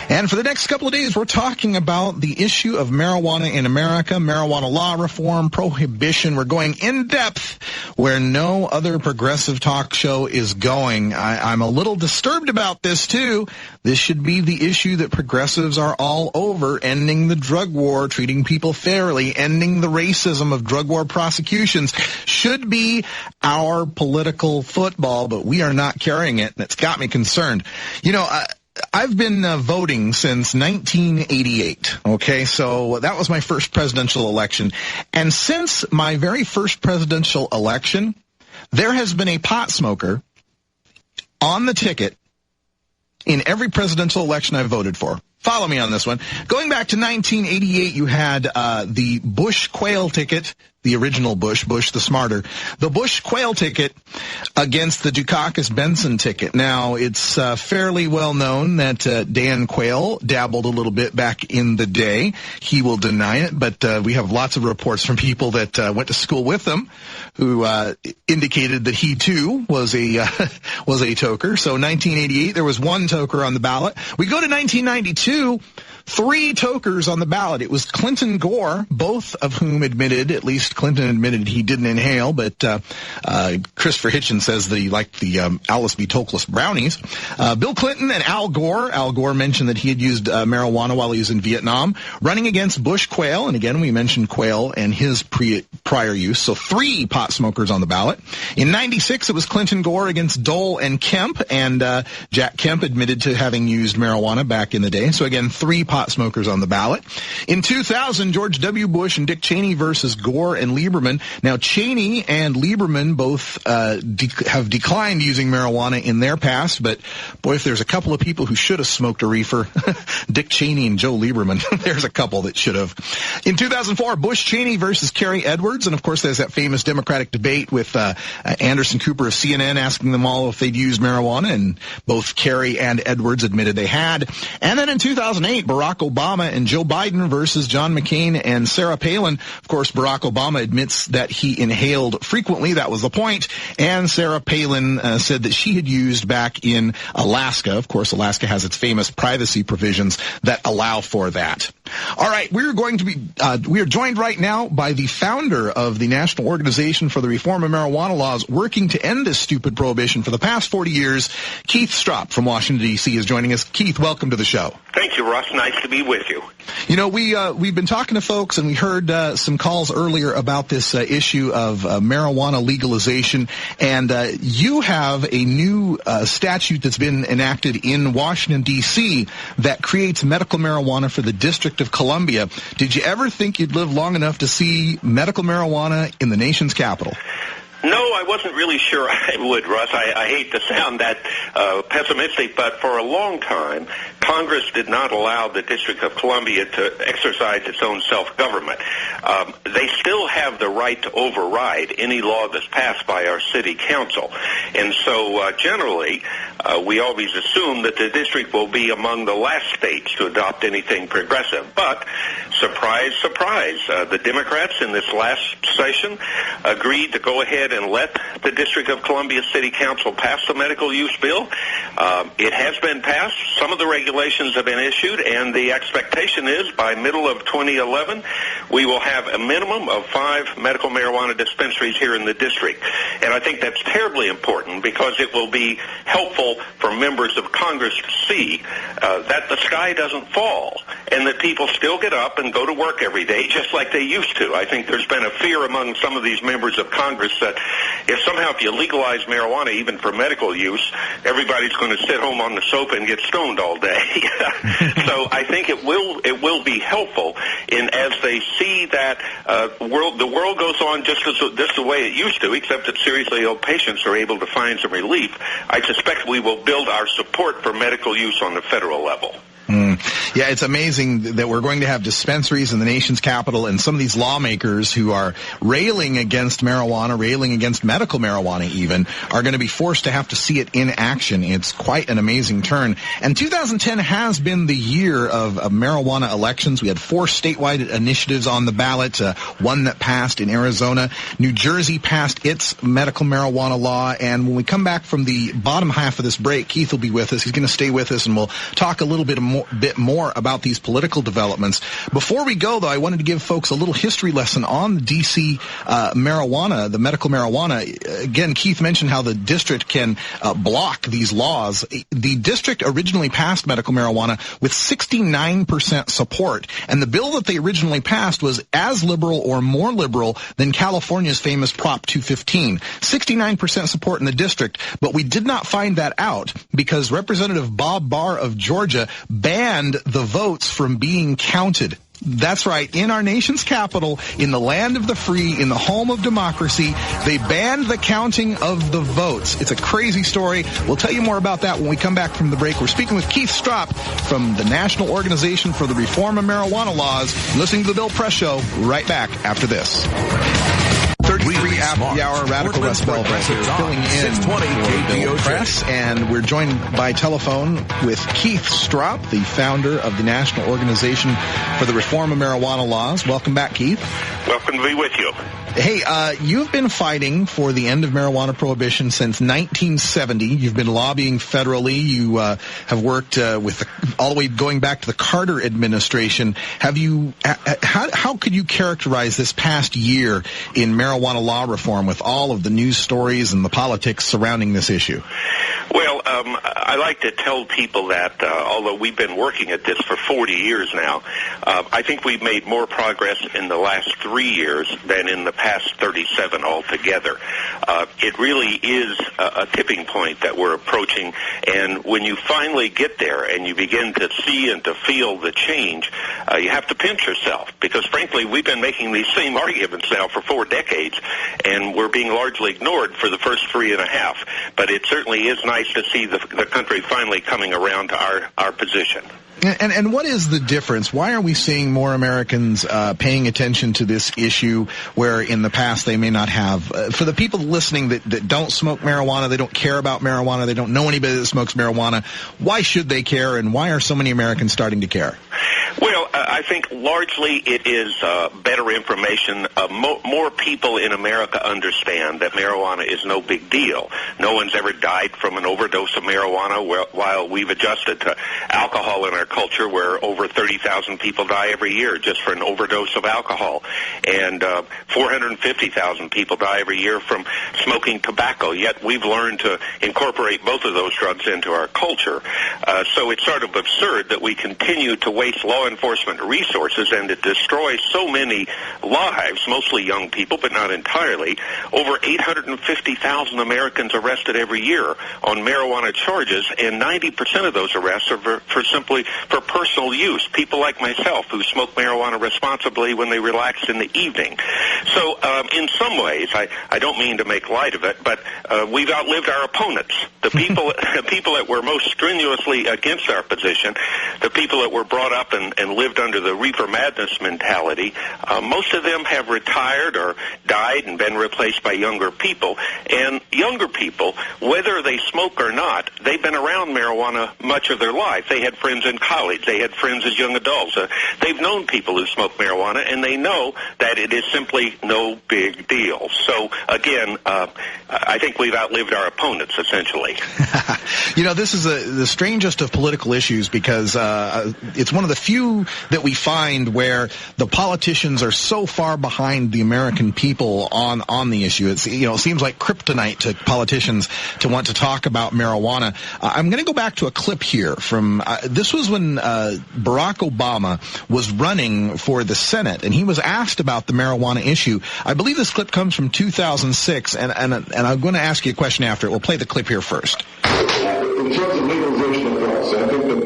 S5: And for the next couple of days, we're talking about the issue of marijuana in America, marijuana law reform, prohibition. We're going in depth where no other progressive talk show is going. I'm a little disturbed about this, too. This should be the issue that progressives are all over, ending the drug war, treating people fairly, ending the racism of drug war prosecutions. Should be our political football, but we are not carrying it, and it's got me concerned. You know, I've been voting since 1988, okay? So that was my first presidential election. And since my very first presidential election, there has been a pot smoker on the ticket in every presidential election I've voted for. Follow me on this one. Going back to 1988, you had the Bush Quayle ticket, the original Bush the smarter, the Bush Quayle ticket against the Dukakis Benson ticket. Now, it's fairly well known that Dan Quayle dabbled a little bit back in the day. He will deny it, but we have lots of reports from people that went to school with him who indicated that he, too, was a toker. So 1988, there was one toker on the ballot. We go to 1992. 3 tokers on the ballot. It was Clinton Gore, both of whom admitted, at least Clinton admitted he didn't inhale, but Christopher Hitchens says that he liked the Alice B. Toklas brownies. Bill Clinton and Al Gore. Al Gore mentioned that he had used marijuana while he was in Vietnam, running against Bush Quayle, and again, we mentioned Quayle and his prior use, so 3 pot smokers on the ballot. In 96, it was Clinton Gore against Dole and Kemp, and Jack Kemp admitted to having used marijuana back in the day. So again, 3 pot smokers on the ballot. In 2000, George W. Bush and Dick Cheney versus Gore and Lieberman. Now, Cheney and Lieberman both have declined using marijuana in their past, but boy, if there's a couple of people who should have smoked a reefer, Dick Cheney and Joe Lieberman, there's a couple that should have. In 2004, Bush Cheney versus Kerry Edwards, and of course there's that famous Democratic debate with Anderson Cooper of CNN asking them all if they'd used marijuana, and both Kerry and Edwards admitted they had. And then in 2008, Barack Obama and Joe Biden versus John McCain and Sarah Palin. Of course, Barack Obama admits that he inhaled frequently. That was the point. And Sarah Palin said that she had used back in Alaska. Of course, Alaska has its famous privacy provisions that allow for that. All right, we are joined right now by the founder of the National Organization for the Reform of Marijuana Laws, working to end this stupid prohibition for the past 40 years. Keith Stropp from Washington, D.C. is joining us. Keith, welcome to the show.
S4: Thank you, Russ. Nice to be with you.
S5: You know, we've been talking to folks, and we heard some calls earlier about this issue of marijuana legalization, and you have a new statute that's been enacted in Washington, D.C. that creates medical marijuana for the District of Columbia. Did you ever think you'd live long enough to see medical marijuana in the nation's capital?
S4: No, I wasn't really sure I would, Russ. I hate to sound that pessimistic, but for a long time, Congress did not allow the District of Columbia to exercise its own self-government. They still have the right to override any law that's passed by our city council. And so generally, we always assume that the district will be among the last states to adopt anything progressive. But surprise, surprise, the Democrats in this last session agreed to go ahead and let the District of Columbia City Council pass the medical use bill. It has been passed. Some of the regulations have been issued, and the expectation is by middle of 2011, we will have a minimum of 5 medical marijuana dispensaries here in the district. And I think that's terribly important because it will be helpful for members of Congress to see that the sky doesn't fall and that people still get up and go to work every day just like they used to. I think there's been a fear among some of these members of Congress that if you legalize marijuana even for medical use, everybody's going to sit home on the sofa and get stoned all day. So I think it will be helpful as they see that the world goes on just the way it used to, except that seriously ill patients are able to find some relief. I suspect we will build our support for medical use on the federal level.
S11: Yeah, it's amazing that we're going to have dispensaries in the nation's capital, and some of these lawmakers who are railing against marijuana, railing against medical marijuana even, are going to be forced to have to see it in action. It's quite an amazing turn. And 2010 has been the year of marijuana elections. We had 4 statewide initiatives on the ballot, one that passed in Arizona. New Jersey passed its medical marijuana law. And when we come back from the bottom half of this break, Keith will be with us. He's going to stay with us, and we'll talk a little bit more about these political developments. Before we go, though, I wanted to give folks a little history lesson on the D.C. marijuana, the medical marijuana. Again, Keith mentioned how the district can block these laws. The district originally passed medical marijuana with 69% support, and the bill that they originally passed was as liberal or more liberal than California's famous Prop 215. 69% support in the district, but we did not find that out because Representative Bob Barr of Georgia banned the votes from being counted. That's right. In our nation's capital, in the land of the free, in the home of democracy, they banned the counting of the votes. It's a crazy story. We'll tell you more about that when we come back from the break. We're speaking with Keith Stropp from the National Organization for the Reform of Marijuana Laws. Listening to the Bill Press Show right back after this. 33 after the hour, Radical Russ Belville here, filling in for Bill Press, and we're joined by telephone with Keith Stropp, the founder of the National Organization for the Reform of Marijuana Laws. Welcome back, Keith.
S4: Welcome to be with you.
S11: Hey, you've been fighting for the end of marijuana prohibition since 1970. You've been lobbying federally. You have worked with all the way going back to the Carter administration. Have you? How could you characterize this past year in marijuana law reform with all of the news stories and the politics surrounding this issue?
S4: Well, I like to tell people that although we've been working at this for 40 years now, I think we've made more progress in the last 3 years than in the past 37 altogether. It really is a tipping point that we're approaching, and when you finally get there and you begin to see and to feel the change, you have to pinch yourself, because frankly, we've been making these same arguments now for 4 decades, and we're being largely ignored for the first 3.5. But it certainly is nice to see the country finally coming around to our position.
S11: And what is the difference? Why are we seeing more Americans paying attention to this issue where in the past they may not have? For the people listening that don't smoke marijuana, they don't care about marijuana, they don't know anybody that smokes marijuana, why should they care, and why are so many Americans starting to care?
S4: Well, I think largely it is better information. More people in America understand that marijuana is no big deal. No one's ever died from an overdose of marijuana, while we've adjusted to alcohol in our culture where over 30,000 people die every year just for an overdose of alcohol. And 450,000 people die every year from smoking tobacco. Yet we've learned to incorporate both of those drugs into our culture. So it's sort of absurd that we continue to waste law enforcement resources and to destroy so many lives, mostly young people, but not entirely. Over 850,000 Americans arrested every year on marijuana charges, and 90% of those arrests are for personal use. People like myself who smoke marijuana responsibly when they relax in the evening. So in some ways, I don't mean to make light of it, but we've outlived our opponents. The people that were most strenuously against our position, the people that were brought up and lived under the reefer madness mentality, most of them have retired or died and been replaced by younger people. And younger people, whether they smoke or not, they've been around marijuana much of their life. They had friends in college. They had friends as young adults. They've known people who smoke marijuana, and they know that it is simply no big deal. So, again, I think we've outlived our opponents, essentially.
S11: This is the strangest of political issues because it's one of the few that we find where the politicians are so far behind the American people on the issue. It's, it seems like kryptonite to politicians to want to talk about marijuana. I'm going to go back to a clip here from, this was when Barack Obama was running for the Senate, and he was asked about the marijuana issue. I believe this clip comes from 2006, and I'm going to ask you a question after it. We'll play the clip here first.
S18: In terms of legalization of drugs, I think that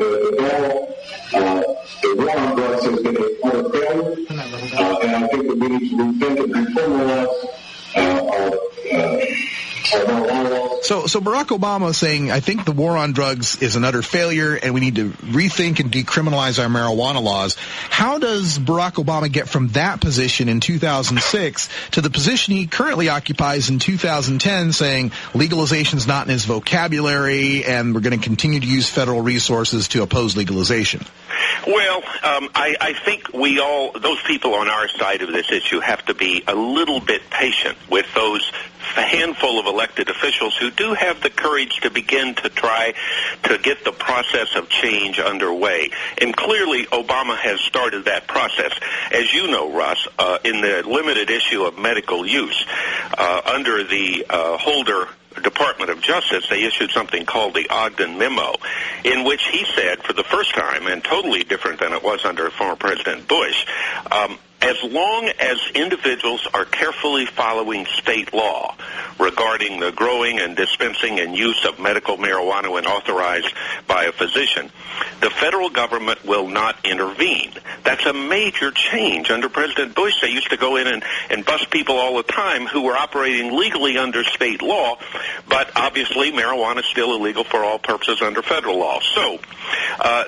S18: the war on drugs has been a part of failure, and I think that we need to rethink and reformulate
S11: So Barack Obama is saying, I think the war on drugs is an utter failure, and we need to rethink and decriminalize our marijuana laws. How does Barack Obama get from that position in 2006 to the position he currently occupies in 2010, saying legalization is not in his vocabulary, and we're going to continue to use federal resources to oppose legalization?
S4: Well, I think those people on our side of this issue have to be a little bit patient with those handful of elected officials who do have the courage to begin to try to get the process of change underway. And clearly, Obama has started that process. As you know, Russ, in the limited issue of medical use, under the Holder Department of Justice, they issued something called the Ogden Memo, in which he said, for the first time, and totally different than it was under former President Bush, as long as individuals are carefully following state law regarding the growing and dispensing and use of medical marijuana when authorized by a physician, the federal government will not intervene. That's a major change. Under President Bush, they used to go in and bust people all the time who were operating legally under state law, but obviously marijuana is still illegal for all purposes under federal law. So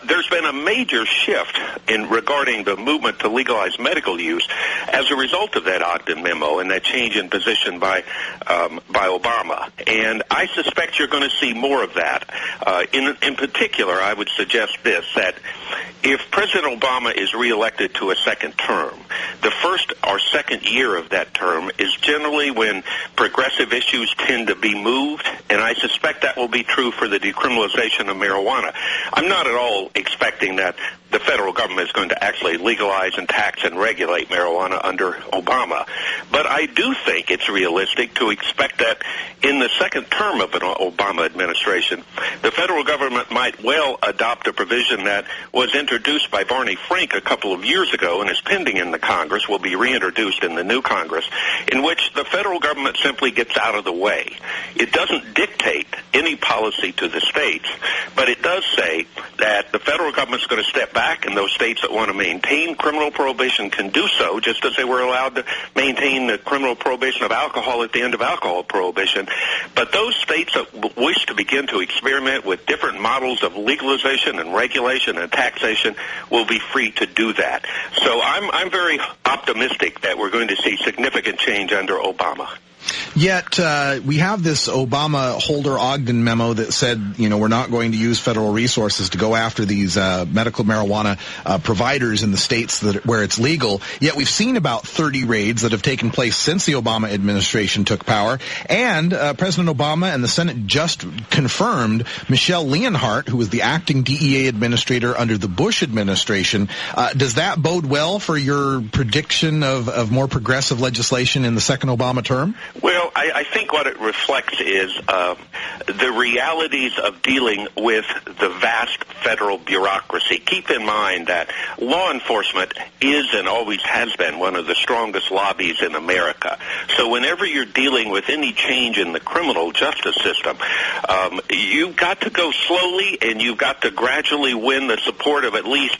S4: there's been a major shift regarding the movement to legalize medical use as a result of that Ogden Memo and that change in position by Obama. And I suspect you're going to see more of that. In particular, I would suggest this, that if President Obama is reelected to a second term, the first or second year of that term is generally when progressive issues tend to be moved, and I suspect that will be true for the decriminalization of marijuana. I'm not at all expecting that the federal government is going to actually legalize and tax and regulate marijuana under Obama. But I do think it's realistic to expect that in the second term of an Obama administration, the federal government might well adopt a provision that was introduced by Barney Frank a couple of years ago and is pending in the Congress, will be reintroduced in the new Congress, in which the federal government simply gets out of the way. It doesn't dictate any policy to the states, but it does say that the federal government is going to step back, and those states that want to maintain criminal prohibition can do so, just as they were allowed to maintain the criminal prohibition of alcohol at the end of alcohol prohibition. But those states that wish to begin to experiment with different models of legalization and regulation and taxation will be free to do that. So I'm very optimistic that we're going to see significant change under Obama.
S11: Yet we have this Obama Holder Ogden memo that said, we're not going to use federal resources to go after these medical marijuana providers in the states where it's legal. Yet we've seen about 30 raids that have taken place since the Obama administration took power. And President Obama and the Senate just confirmed Michelle Leonhardt, who was the acting DEA administrator under the Bush administration. Does that bode well for your prediction of more progressive legislation in the second Obama term?
S4: Well, I think what it reflects is the realities of dealing with the vast federal bureaucracy. Keep in mind that law enforcement is and always has been one of the strongest lobbies in America. So whenever you're dealing with any change in the criminal justice system, you've got to go slowly, and you've got to gradually win the support of at least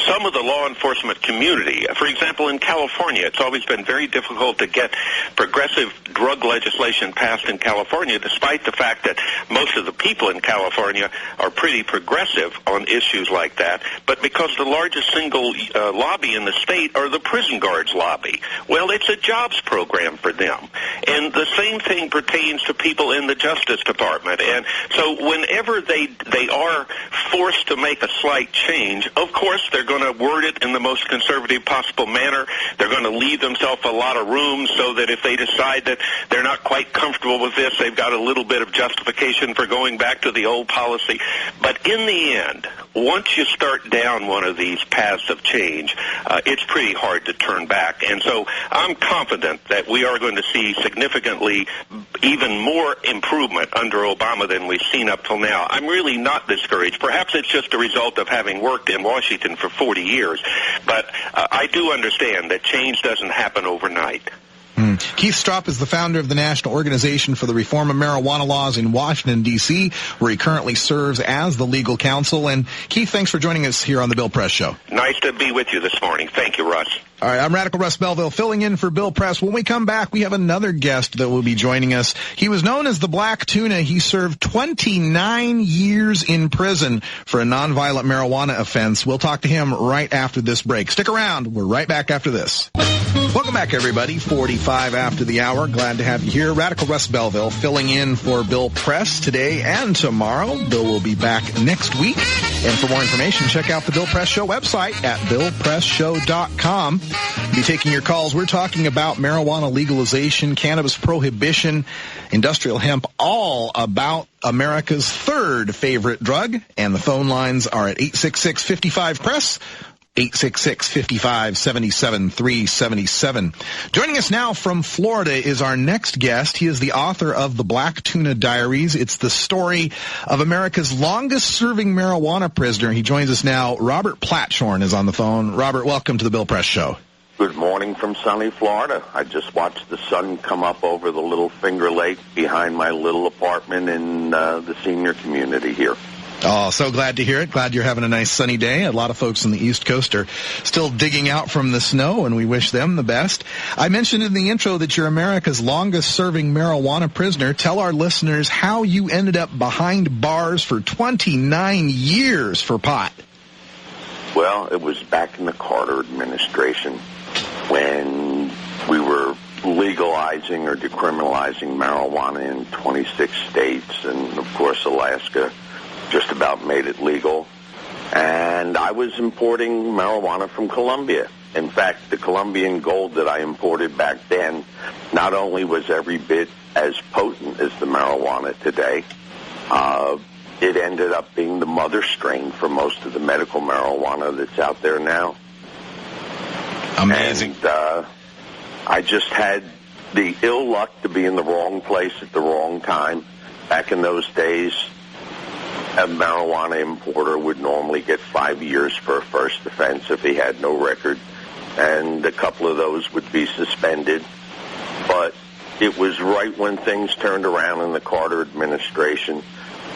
S4: some of the law enforcement community. For example, in California, it's always been very difficult to get progressive drug legislation passed in California, despite the fact that most of the people in California are pretty progressive on issues like that. But because the largest single lobby in the state are the prison guards lobby, well, it's a jobs program for them. And the same thing pertains to people in the Justice Department. And so whenever they are forced to make a slight change, of course they're going to word it in the most conservative possible manner. They're going to leave themselves a lot of room so that if they decide that they're not quite comfortable with this, they've got a little bit of justification for going back to the old policy. But in the end, once you start down one of these paths of change, it's pretty hard to turn back. And so I'm confident that we are going to see significantly even more improvement under Obama than we've seen up till now. I'm really not discouraged. Perhaps it's just a result of having worked in Washington for 40 years. But I do understand that change doesn't happen overnight.
S11: Keith Stropp is the founder of the National Organization for the Reform of Marijuana Laws in Washington, D.C., where he currently serves as the legal counsel. And Keith, thanks for joining us here on the Bill Press Show.
S4: Nice to be with you this morning. Thank you, Russ.
S11: All right, I'm Radical Russ Belville, filling in for Bill Press. When we come back, we have another guest that will be joining us. He was known as the Black Tuna. He served 29 years in prison for a nonviolent marijuana offense. We'll talk to him right after this break. Stick around. We're right back after this. Welcome back, everybody. 45 after the hour. Glad to have you here. Radical Russ Belville filling in for Bill Press today and tomorrow. Bill will be back next week. And for more information, check out the Bill Press Show website at BillPressShow.com. We'll be taking your calls. We're talking about marijuana legalization, cannabis prohibition, industrial hemp, all about America's third favorite drug. And the phone lines are at 866-55-PRESS. 866-55-77-377. Joining us now from Florida is our next guest. He is the author of The Black Tuna Diaries. It's the story of America's longest-serving marijuana prisoner. He joins us now. Robert Platshorn is on the phone. Robert, welcome to the Bill Press Show.
S19: Good morning from sunny Florida. I just watched the sun come up over the Little Finger Lake behind my little apartment in the senior community here.
S11: Oh, so glad to hear it. Glad you're having a nice sunny day. A lot of folks on the East Coast are still digging out from the snow, and we wish them the best. I mentioned in the intro that you're America's longest-serving marijuana prisoner. Tell our listeners how you ended up behind bars for 29 years for pot.
S19: Well, it was back in the Carter administration when we were legalizing or decriminalizing marijuana in 26 states, and, of course, Alaska just about made it legal. And I was importing marijuana from Colombia. In fact, the Colombian gold that I imported back then not only was every bit as potent as the marijuana today, it ended up being the mother strain for most of the medical marijuana that's out there now.
S11: Amazing.
S19: And I just had the ill luck to be in the wrong place at the wrong time. Back in those days, a marijuana importer would normally get 5 years for a first offense if he had no record, and a couple of those would be suspended. But it was right when things turned around and the Carter administration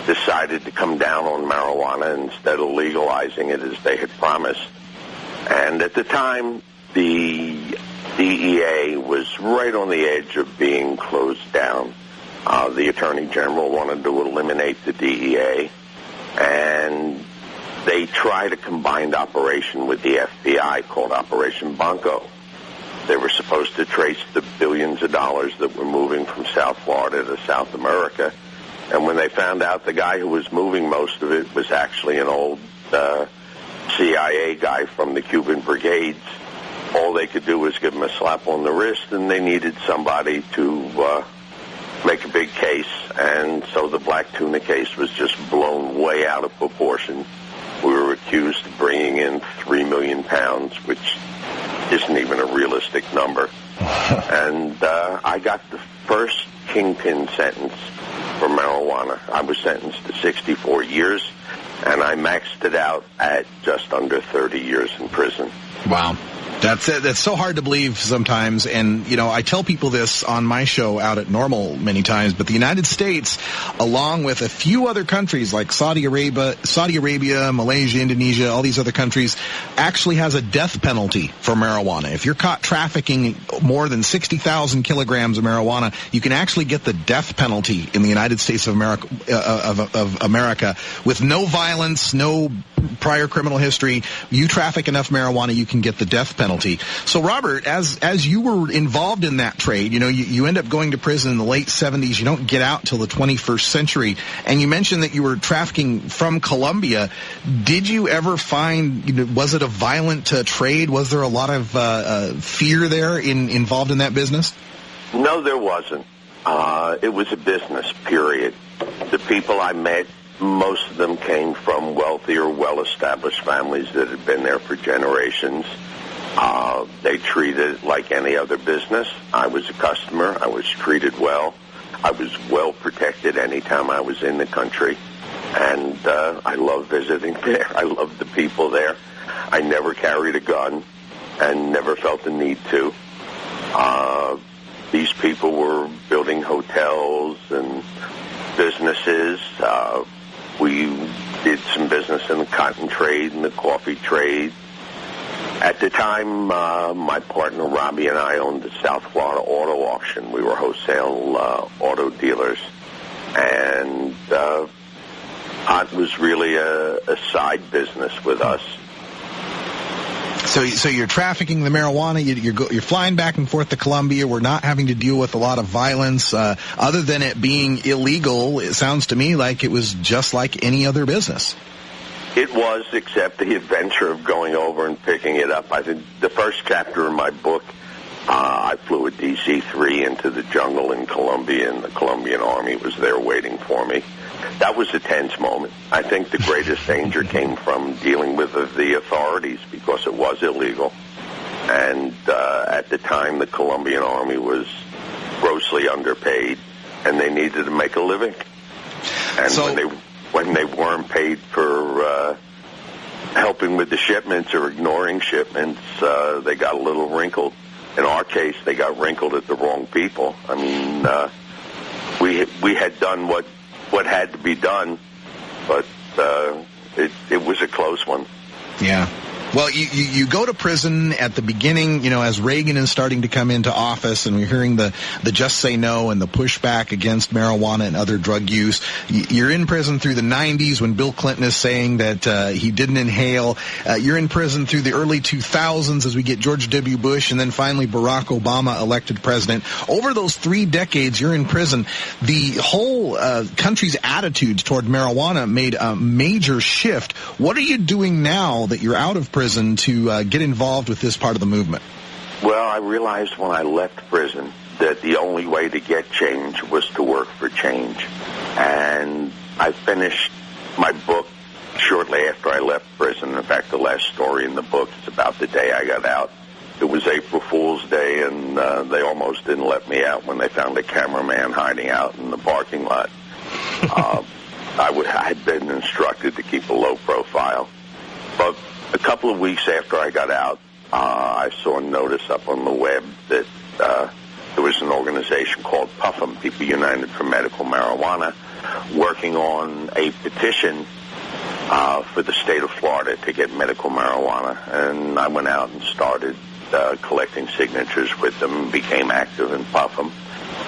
S19: decided to come down on marijuana instead of legalizing it as they had promised. And at the time, the DEA was right on the edge of being closed down. The Attorney General wanted to eliminate the DEA, and they tried a combined operation with the FBI called Operation Bunko. They were supposed to trace the billions of dollars that were moving from South Florida to South America. And when they found out the guy who was moving most of it was actually an old CIA guy from the Cuban Brigades, all they could do was give him a slap on the wrist, and they needed somebody to make a big case. And so the Black Tuna case was just blown way out of proportion. We were accused of bringing in 3 million pounds, which isn't even a realistic number. And I got the first kingpin sentence for marijuana. I was sentenced to 64 years, and I maxed it out at just under 30 years in prison.
S11: Wow. That's so hard to believe sometimes, and I tell people this on my show out at NORML many times, but the United States, along with a few other countries like Saudi Arabia, Malaysia, Indonesia, all these other countries, actually has a death penalty for marijuana. If you're caught trafficking more than 60,000 kilograms of marijuana, you can actually get the death penalty in the United States of America, with no violence, no prior criminal history. You traffic enough marijuana, you can get the death penalty. So, Robert, as you were involved in that trade, you end up going to prison in the late 70s. You don't get out till the 21st century. And you mentioned that you were trafficking from Colombia. Did you ever find, was it a violent trade? Was there a lot of fear there involved in that business?
S19: No, there wasn't. It was a business, period. The people I met, most of them came from wealthier, well-established families that had been there for generations. They treated it like any other business. I was a customer. I was treated well. I was well protected anytime I was in the country. And I love visiting there. I loved the people there. I never carried a gun and never felt the need to. These people were building hotels and businesses. We did some business in the cotton trade and the coffee trade. At the time, my partner Robbie and I owned the South Florida Auto Auction. We were wholesale auto dealers. And it was really a side business with us.
S11: So you're trafficking the marijuana. You're flying back and forth to Colombia. We're not having to deal with a lot of violence. Other than it being illegal, it sounds to me like it was just like any other business.
S19: It was, except the adventure of going over and picking it up. I think the first chapter in my book, I flew a DC-3 into the jungle in Colombia, and the Colombian Army was there waiting for me. That was a tense moment. I think the greatest danger came from dealing with the authorities because it was illegal. And at the time, the Colombian Army was grossly underpaid, and they needed to make a living. And when they weren't paid for helping with the shipments or ignoring shipments, they got a little wrinkled. In our case, they got wrinkled at the wrong people. I mean, we had done what had to be done, but it was a close one.
S11: Yeah. Well, you go to prison at the beginning, as Reagan is starting to come into office, and we're hearing the Just Say No and the pushback against marijuana and other drug use. You're in prison through the 90s when Bill Clinton is saying that he didn't inhale. You're in prison through the early 2000s as we get George W. Bush and then finally Barack Obama elected president. Over those 3 decades you're in prison, the whole country's attitudes toward marijuana made a major shift. What are you doing now that you're out of prison to get involved with this part of the movement?
S19: Well, I realized when I left prison that the only way to get change was to work for change. And I finished my book shortly after I left prison. In fact, the last story in the book is about the day I got out. It was April Fool's Day, and they almost didn't let me out when they found a cameraman hiding out in the parking lot. I had been instructed to keep a low profile. But a couple of weeks after I got out, I saw a notice up on the web that there was an organization called PUFM, People United for Medical Marijuana, working on a petition for the state of Florida to get medical marijuana. And I went out and started collecting signatures with them and became active in PUFM.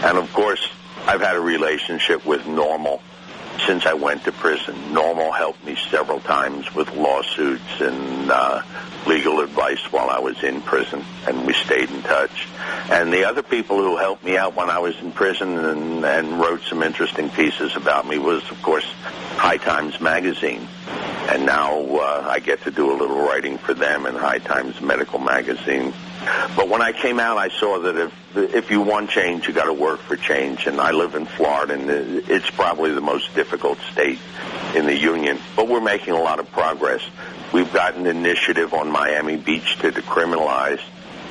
S19: And, of course, I've had a relationship with NORML since I went to prison. NORML helped me several times with lawsuits and legal advice while I was in prison, and we stayed in touch. And the other people who helped me out when I was in prison and wrote some interesting pieces about me was, of course, High Times Magazine. And now I get to do a little writing for them in High Times Medical Magazine. But when I came out, I saw that if you want change, you got to work for change. And I live in Florida, and it's probably the most difficult state in the union. But we're making a lot of progress. We've got an initiative on Miami Beach to decriminalize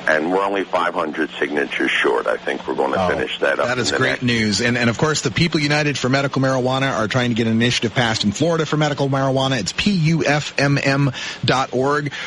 S19: And we're only 500 signatures short. I think we're going to finish that up.
S11: That is great news. And of course, the People United for Medical Marijuana are trying to get an initiative passed in Florida for medical marijuana. It's PUFMM.org.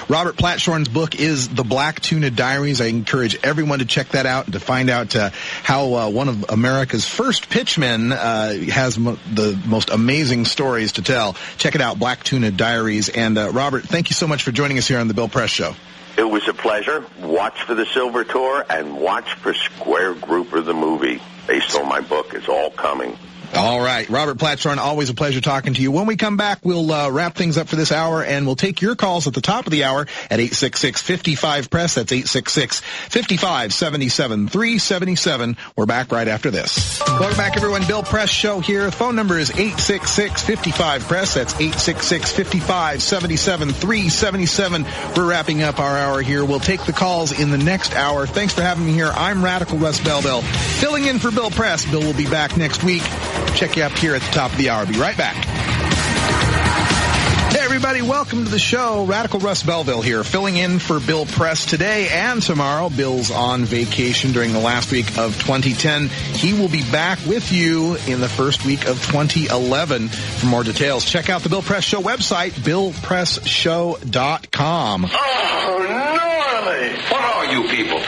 S11: Robert Platshorn's book is The Black Tuna Diaries. I encourage everyone to check that out and to find out how one of America's first pitchmen has the most amazing stories to tell. Check it out, Black Tuna Diaries. And Robert, thank you so much for joining us here on the Bill Press Show.
S19: It was a pleasure. Watch for the Silver Tour and watch for Square Grouper the movie based on my book. It's all coming.
S11: All right. Robert Platshorn, always a pleasure talking to you. When we come back, we'll wrap things up for this hour, and we'll take your calls at the top of the hour at 866-55-PRESS. That's 866-55-77-377. We're back right after this. Welcome back, everyone. Bill Press Show here. Phone number is 866-55-PRESS. That's 866-55-77-377. We're wrapping up our hour here. We'll take the calls in the next hour. Thanks for having me here. I'm Radical Russ Belville, filling in for Bill Press. Bill will be back next week. Check you up here at the top of the hour. Be right back. Hey, everybody. Welcome to the show. Radical Russ Belville here, filling in for Bill Press today and tomorrow. Bill's on vacation during the last week of 2010. He will be back with you in the first week of 2011. For more details, check out the Bill Press Show website, BillPressShow.com.
S7: Oh, gnarly! What are you people?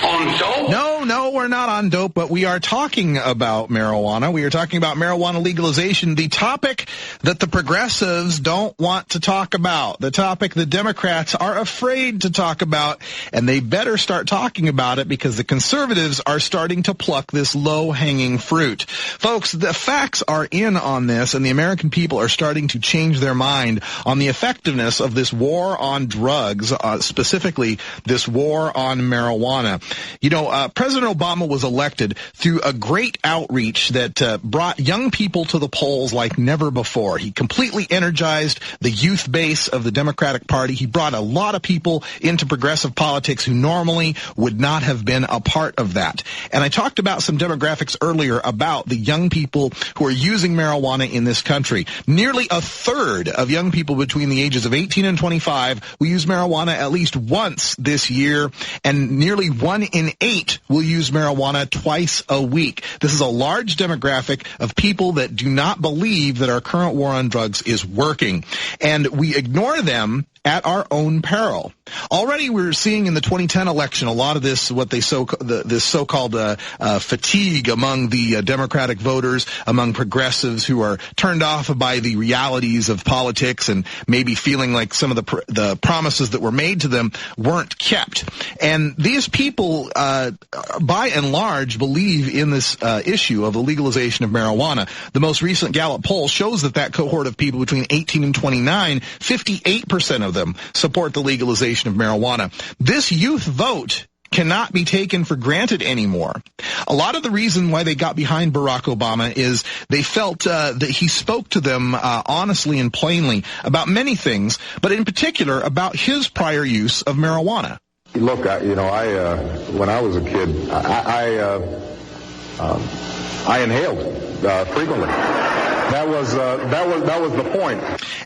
S7: On dope?
S11: No, we're not on dope, but we are talking about marijuana. We are talking about marijuana legalization, the topic that the progressives don't want to talk about, the topic the Democrats are afraid to talk about, and they better start talking about it because the conservatives are starting to pluck this low-hanging fruit. Folks, the facts are in on this, and the American people are starting to change their mind on the effectiveness of this war on drugs, specifically this war on marijuana. You know, President Obama was elected through a great outreach that brought young people to the polls like never before. He completely energized the youth base of the Democratic Party. He brought a lot of people into progressive politics who normally would not have been a part of that. And I talked about some demographics earlier about the young people who are using marijuana in this country. Nearly a third of young people between the ages of 18 and 25 will use marijuana at least once this year, and nearly 1 in 8 will use marijuana twice a week. This is a large demographic of people that do not believe that our current war on drugs is working, and we ignore them at our own peril. Already we're seeing in the 2010 election a lot of this, what they this so-called fatigue among the Democratic voters, among progressives who are turned off by the realities of politics and maybe feeling like some of the promises that were made to them weren't kept. And these people, by and large, believe in this issue of the legalization of marijuana. The most recent Gallup poll shows that cohort of people between 18 and 29, 58% of them support the legalization of marijuana. This youth vote cannot be taken for granted anymore. A lot of the reason why they got behind Barack Obama is they felt that he spoke to them honestly and plainly about many things, but in particular about his prior use of marijuana.
S18: Look, when I was a kid, I inhaled frequently. That was the point.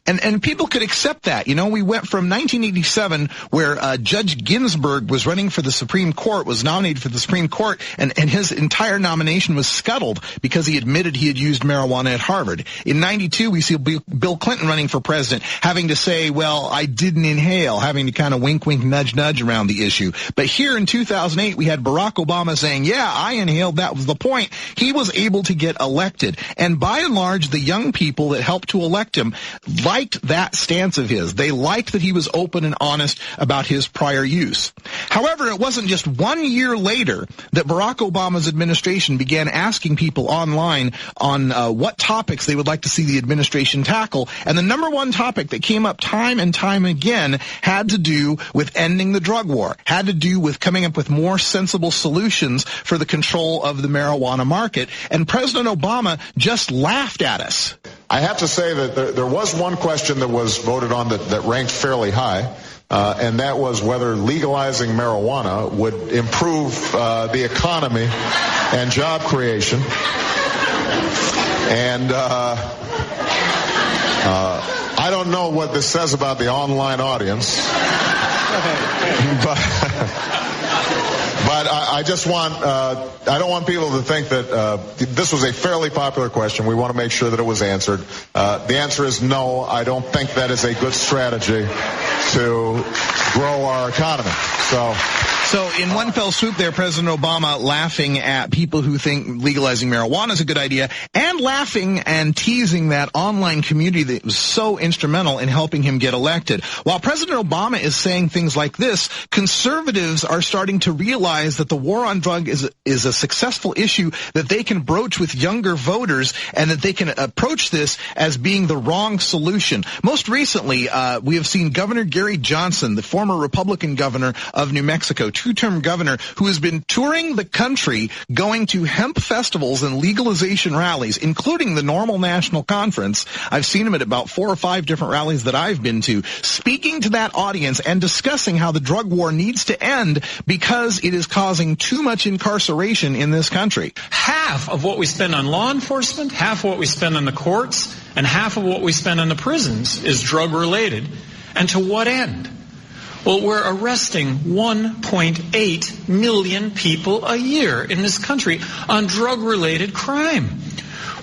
S11: And people could accept that. You know, we went from 1987, where Judge Ginsburg was running for the Supreme Court, was nominated for the Supreme Court, and his entire nomination was scuttled because he admitted he had used marijuana at Harvard. In 92, we see Bill Clinton running for president, having to say, well, I didn't inhale, having to kind of wink, wink, nudge, nudge around the issue. But here in 2008, we had Barack Obama saying, yeah, I inhaled, that was the point. He was able to get elected. And by and large, the young people that helped to elect him liked that stance of his. They liked that he was open and honest about his prior use. However, it wasn't just 1 year later that Barack Obama's administration began asking people online on what topics they would like to see the administration tackle. And the number one topic that came up time and time again had to do with ending the drug war, had to do with coming up with more sensible solutions for the control of the marijuana market. And President Obama just laughed at us.
S20: I have to say that there was one question that was voted on that ranked fairly high, and that was whether legalizing marijuana would improve the economy and job creation. And I don't know what this says about the online audience, But I just want, I don't want people to think that this was a fairly popular question. We want to make sure that it was answered. The answer is no. I don't think that is a good strategy to grow our economy.
S11: So in one fell swoop there, President Obama laughing at people who think legalizing marijuana is a good idea and laughing and teasing that online community that was so instrumental in helping him get elected. While President Obama is saying things like this, conservatives are starting to realize that the war on drugs is a successful issue that they can broach with younger voters and that they can approach this as being the wrong solution. Most recently, we have seen Governor Gary Johnson, the former Republican governor of New Mexico, two-term governor, who has been touring the country, going to hemp festivals and legalization rallies, including the NORML National Conference. I've seen him at about 4 or 5 different rallies that I've been to, speaking to that audience and discussing how the drug war needs to end because it is causing too much incarceration in this country.
S21: Half of what we spend on law enforcement, half of what we spend on the courts, and half of what we spend on the prisons is drug-related. And to what end? Well, we're arresting 1.8 million people a year in this country on drug-related crime.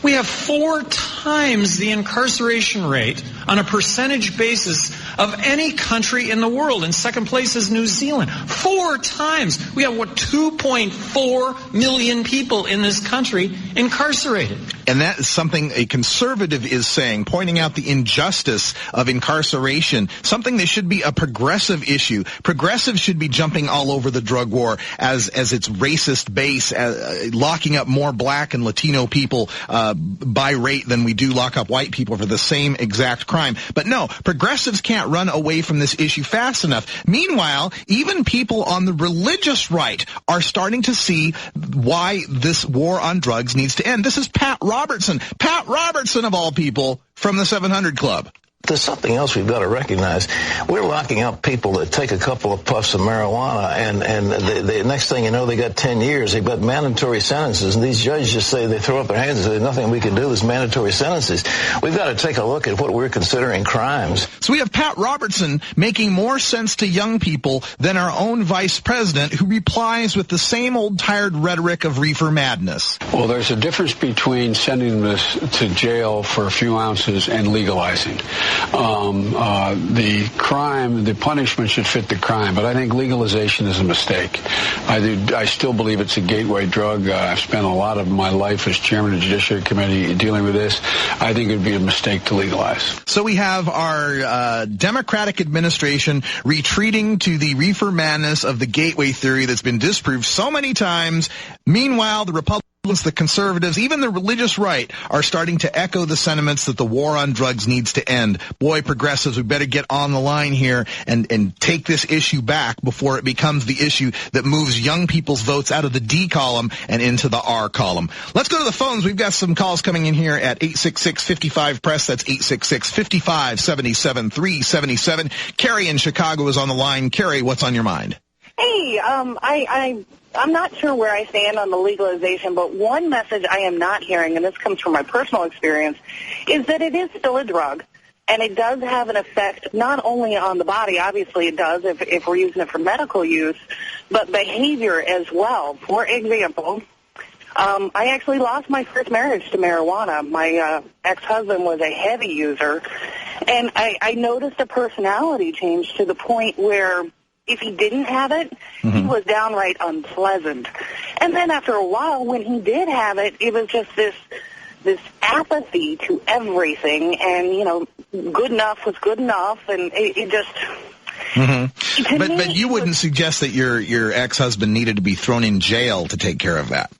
S21: We have 4 times the incarceration rate on a percentage basis of any country in the world. In second place is New Zealand. 4 times. We have, 2.4 million people in this country incarcerated.
S11: And that is something a conservative is saying, pointing out the injustice of incarceration, something that should be a progressive issue. Progressives should be jumping all over the drug war as its racist base, locking up more black and Latino people by rate than we do lock up white people for the same exact crime. But no, progressives can't run away from this issue fast enough. Meanwhile, even people on the religious right are starting to see why this war on drugs needs to end. This is Pat Robertson of all people, from the 700 Club.
S8: There's something else we've got to recognize. We're locking up people that take a couple of puffs of marijuana, and the next thing you know, they got 10 years. They've got mandatory sentences, and these judges just say, they throw up their hands and say, there's nothing we can do. There's mandatory sentences. We've got to take a look at what we're considering crimes.
S11: So we have Pat Robertson making more sense to young people than our own vice president, who replies with the same old tired rhetoric of reefer madness.
S13: Well, there's a difference between sending this to jail for a few ounces and legalizing. The crime, the punishment should fit the crime, but I think legalization is a mistake. I still believe it's a gateway drug. I've spent a lot of my life as chairman of the Judiciary Committee dealing with this. I think it would be a mistake to legalize.
S11: So we have our Democratic administration retreating to the reefer madness of the gateway theory that's been disproved so many times. Meanwhile, the Republicans, the conservatives, even the religious right are starting to echo the sentiments that the war on drugs needs to end. Boy, progressives, we better get on the line here and take this issue back before it becomes the issue that moves young people's votes out of the D column and into the R column. Let's go to the phones. We've got some calls coming in here at 866-55-PRESS. That's 866-55-77-377. Carrie in Chicago is on the line. Carrie, what's on your mind?
S14: Hey, I'm not sure where I stand on the legalization, but one message I am not hearing, and this comes from my personal experience, is that it is still a drug, and it does have an effect not only on the body, obviously it does if we're using it for medical use, but behavior as well. For example, I actually lost my first marriage to marijuana. My ex-husband was a heavy user, and I noticed a personality change to the point where if he didn't have it, he was downright unpleasant. And then after a while, when he did have it, it was just this apathy to everything. And, good enough was good enough. And it just...
S11: But you wouldn't suggest that your ex-husband needed to be thrown in jail to take care of that?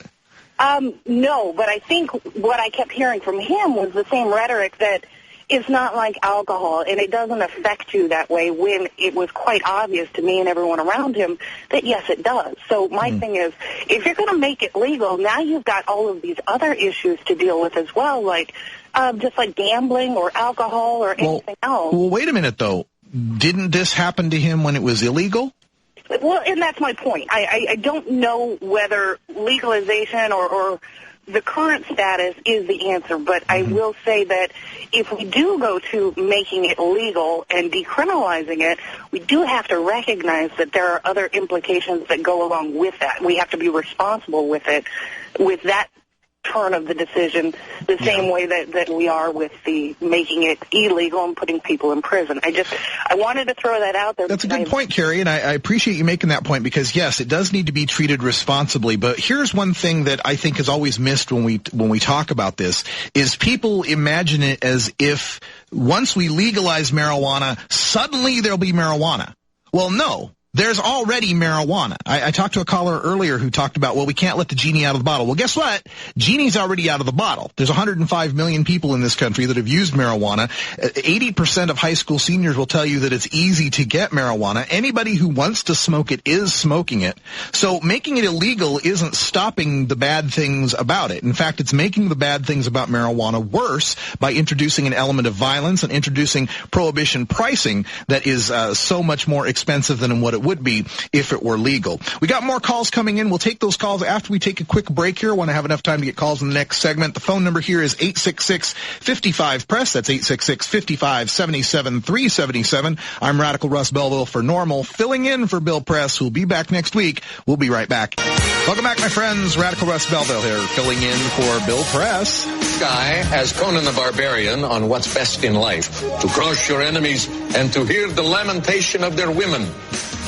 S14: No, but I think what I kept hearing from him was the same rhetoric that it's not like alcohol, and it doesn't affect you that way, when it was quite obvious to me and everyone around him that, yes, it does. So my thing is, if you're going to make it legal, now you've got all of these other issues to deal with as well, like just like gambling or alcohol or anything else.
S11: Well, wait a minute, though. Didn't this happen to him when it was illegal?
S14: Well, and that's my point. I don't know whether legalization or the current status is the answer, but I will say that if we do go to making it legal and decriminalizing it, we do have to recognize that there are other implications that go along with that. We have to be responsible with it, with that turn of the decision, the same way that we are with the making it illegal and putting people in prison. I wanted to throw that out there.
S11: That's a good point, Carrie, and I appreciate you making that point because, yes, it does need to be treated responsibly. But here's one thing that I think is always missed when we talk about this, is people imagine it as if once we legalize marijuana, suddenly there'll be marijuana. Well, no. There's already marijuana. I talked to a caller earlier who talked about, well, we can't let the genie out of the bottle. Well, guess what? Genie's already out of the bottle. There's 105 million people in this country that have used marijuana. 80% of high school seniors will tell you that it's easy to get marijuana. Anybody who wants to smoke it is smoking it. So making it illegal isn't stopping the bad things about it. In fact, it's making the bad things about marijuana worse by introducing an element of violence and introducing prohibition pricing that is so much more expensive than what it would be if it were legal. We got more calls coming in. We'll take those calls after we take a quick break here. I want to have enough time to get calls in the next segment. The phone number here is 866-55-PRESS. That's 866-55-77-377. I'm Radical Russ Belville for NORML, filling in for Bill Press, who'll be back next week. We'll be right back. Welcome back, my friends. Radical Russ Belville here, filling in for Bill Press.
S2: Guy as Conan the Barbarian on What's Best in Life, to crush your enemies and to hear the lamentation of their women.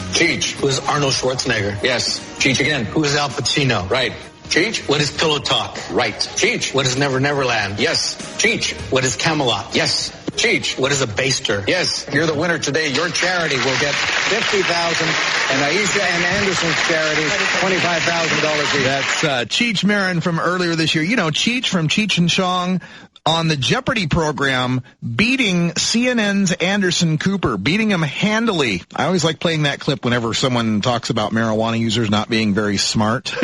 S2: Cheech.
S22: Who is Arnold Schwarzenegger?
S2: Yes. Cheech again.
S22: Who is Al Pacino?
S2: Right. Cheech.
S22: What is Pillow Talk?
S2: Right. Cheech.
S22: What is Never Neverland?
S2: Yes. Cheech.
S22: What is Camelot?
S2: Yes. Cheech.
S22: What is a baster?
S2: Yes. You're the winner today. Your charity will get $50,000 and Aisha and Anderson's charity $25,000 each.
S11: That's Cheech Marin from earlier this year. You know, Cheech from Cheech and Chong on the Jeopardy program, beating CNN's Anderson Cooper, beating him handily. I always like playing that clip whenever someone talks about marijuana users not being very smart.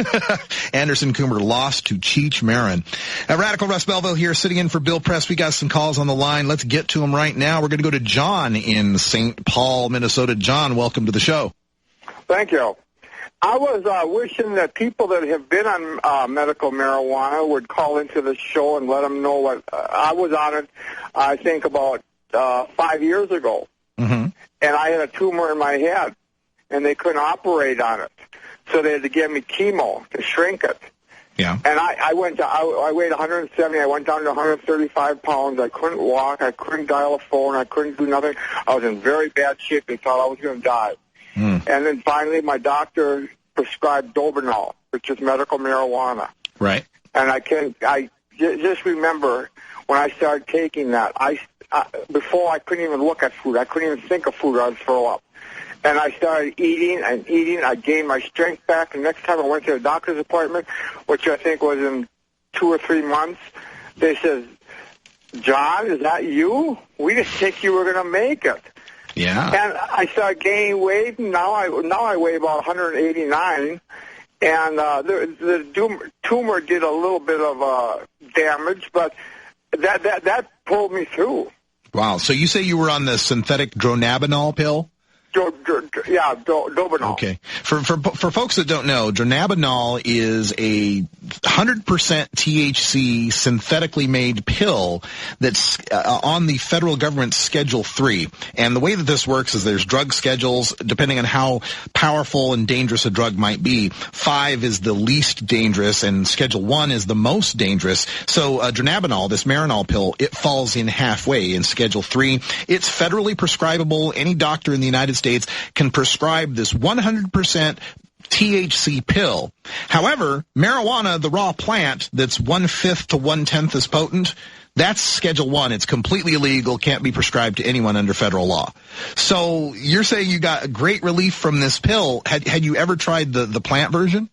S11: Anderson Cooper lost to Cheech Marin. Radical Russ Belville here, sitting in for Bill Press. We got some calls on the line. Let's get to them right now. We're going to go to John in St. Paul, Minnesota. John, welcome to the show.
S6: Thank you. I was wishing that people that have been on medical marijuana would call into the show and let them know what I was on it, I think, about 5 years ago.
S11: Mm-hmm.
S6: And I had a tumor in my head, and they couldn't operate on it. So they had to give me chemo to shrink it.
S11: Yeah.
S6: And I weighed 170. I went down to 135 pounds. I couldn't walk. I couldn't dial a phone. I couldn't do nothing. I was in very bad shape. They thought I was going to die. And then finally, my doctor prescribed Dobinol, which is medical marijuana.
S11: Right.
S6: And I just remember when I started taking that, before I couldn't even look at food. I couldn't even think of food. I would throw up. And I started eating and eating. I gained my strength back. And next time I went to a doctor's appointment, which I think was in 2 or 3 months, they said, "John, is that you? We didn't think you were going to make it."
S11: Yeah.
S6: And I started gaining weight, and now I weigh about 189. And the tumor did a little bit of damage, but that pulled me through.
S11: Wow. So you say you were on the synthetic dronabinol pill?
S6: Dobinol.
S11: Okay. For folks that don't know, dronabinol is a 100% THC synthetically made pill that's on the federal government's Schedule 3. And the way that this works is there's drug schedules, depending on how powerful and dangerous a drug might be. 5 is the least dangerous, and Schedule 1 is the most dangerous. So dronabinol, this Marinol pill, it falls in halfway in Schedule 3. It's federally prescribable. Any doctor in the United States can prescribe this 100% THC pill. However, marijuana, the raw plant that's 1/5 to 1/10 as potent, that's Schedule 1. It's completely illegal, can't be prescribed to anyone under federal law. So you're saying you got great relief from this pill. Had you ever tried the plant version?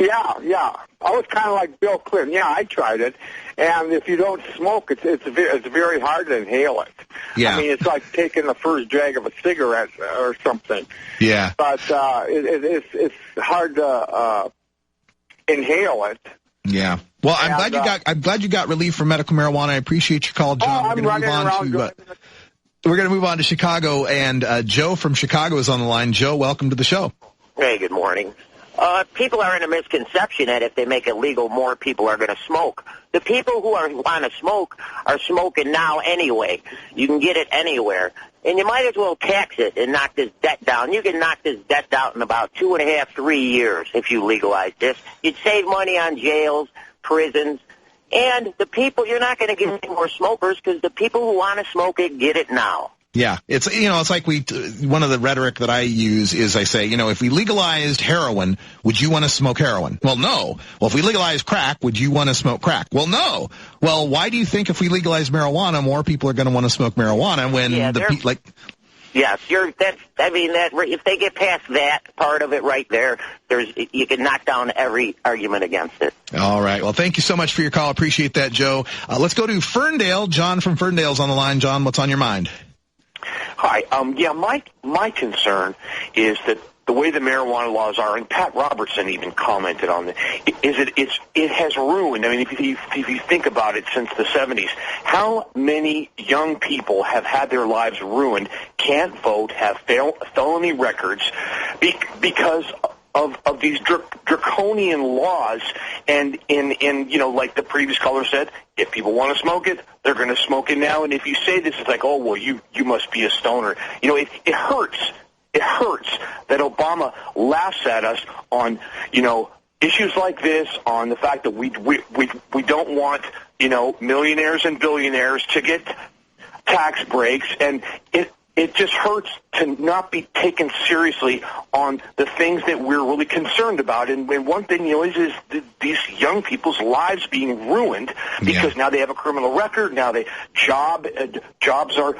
S6: Yeah. I was kind of like Bill Clinton. Yeah, I tried it. And if you don't smoke, it's very hard to inhale it.
S11: Yeah.
S6: I mean, it's like taking the first drag of a cigarette or something.
S11: Yeah.
S6: But it's hard to inhale it.
S11: Yeah. Well, I'm glad you got relief from medical marijuana. I appreciate your call, John.
S6: We're going
S11: to move on to Chicago, and Joe from Chicago is on the line. Joe, welcome to the show.
S23: Hey, good morning.
S16: People are in a misconception that if they make it legal, more people are going to smoke. The people who want to smoke are smoking now anyway. You can get it anywhere. And you might as well tax it and knock this debt down. You can knock this debt down in about 2.5, 3 years if you legalize this. You'd save money on jails, prisons, and the people, you're not going to get any more smokers because the people who want to smoke it get it now.
S11: Yeah, it's like one of the rhetoric that I use is I say, if we legalized heroin, would you want to smoke heroin? Well, no. Well, if we legalized crack, would you want to smoke crack? Well, no. Well, why do you think if we legalize marijuana, more people are going to want to smoke marijuana when
S16: Yes, if they get past that part of it right there, you can knock down every argument against it.
S11: All right. Well, thank you so much for your call. Appreciate that, Joe. Let's go to Ferndale. John from Ferndale's on the line. John, what's on your mind?
S9: Hi. My concern is that the way the marijuana laws are, and Pat Robertson even commented on it has ruined. I mean, if you think about it, since the 70s, how many young people have had their lives ruined, can't vote, have felony records because of these draconian laws, and like the previous caller said, if people want to smoke it, they're going to smoke it now. And if you say this, it's like, oh, well, you must be a stoner. It hurts. It hurts that Obama laughs at us on, issues like this, on the fact that we don't want, millionaires and billionaires to get tax breaks, and it just hurts to not be taken seriously on the things that we're really concerned about. And one thing, is these young people's lives being ruined because now they have a criminal record. Now jobs are,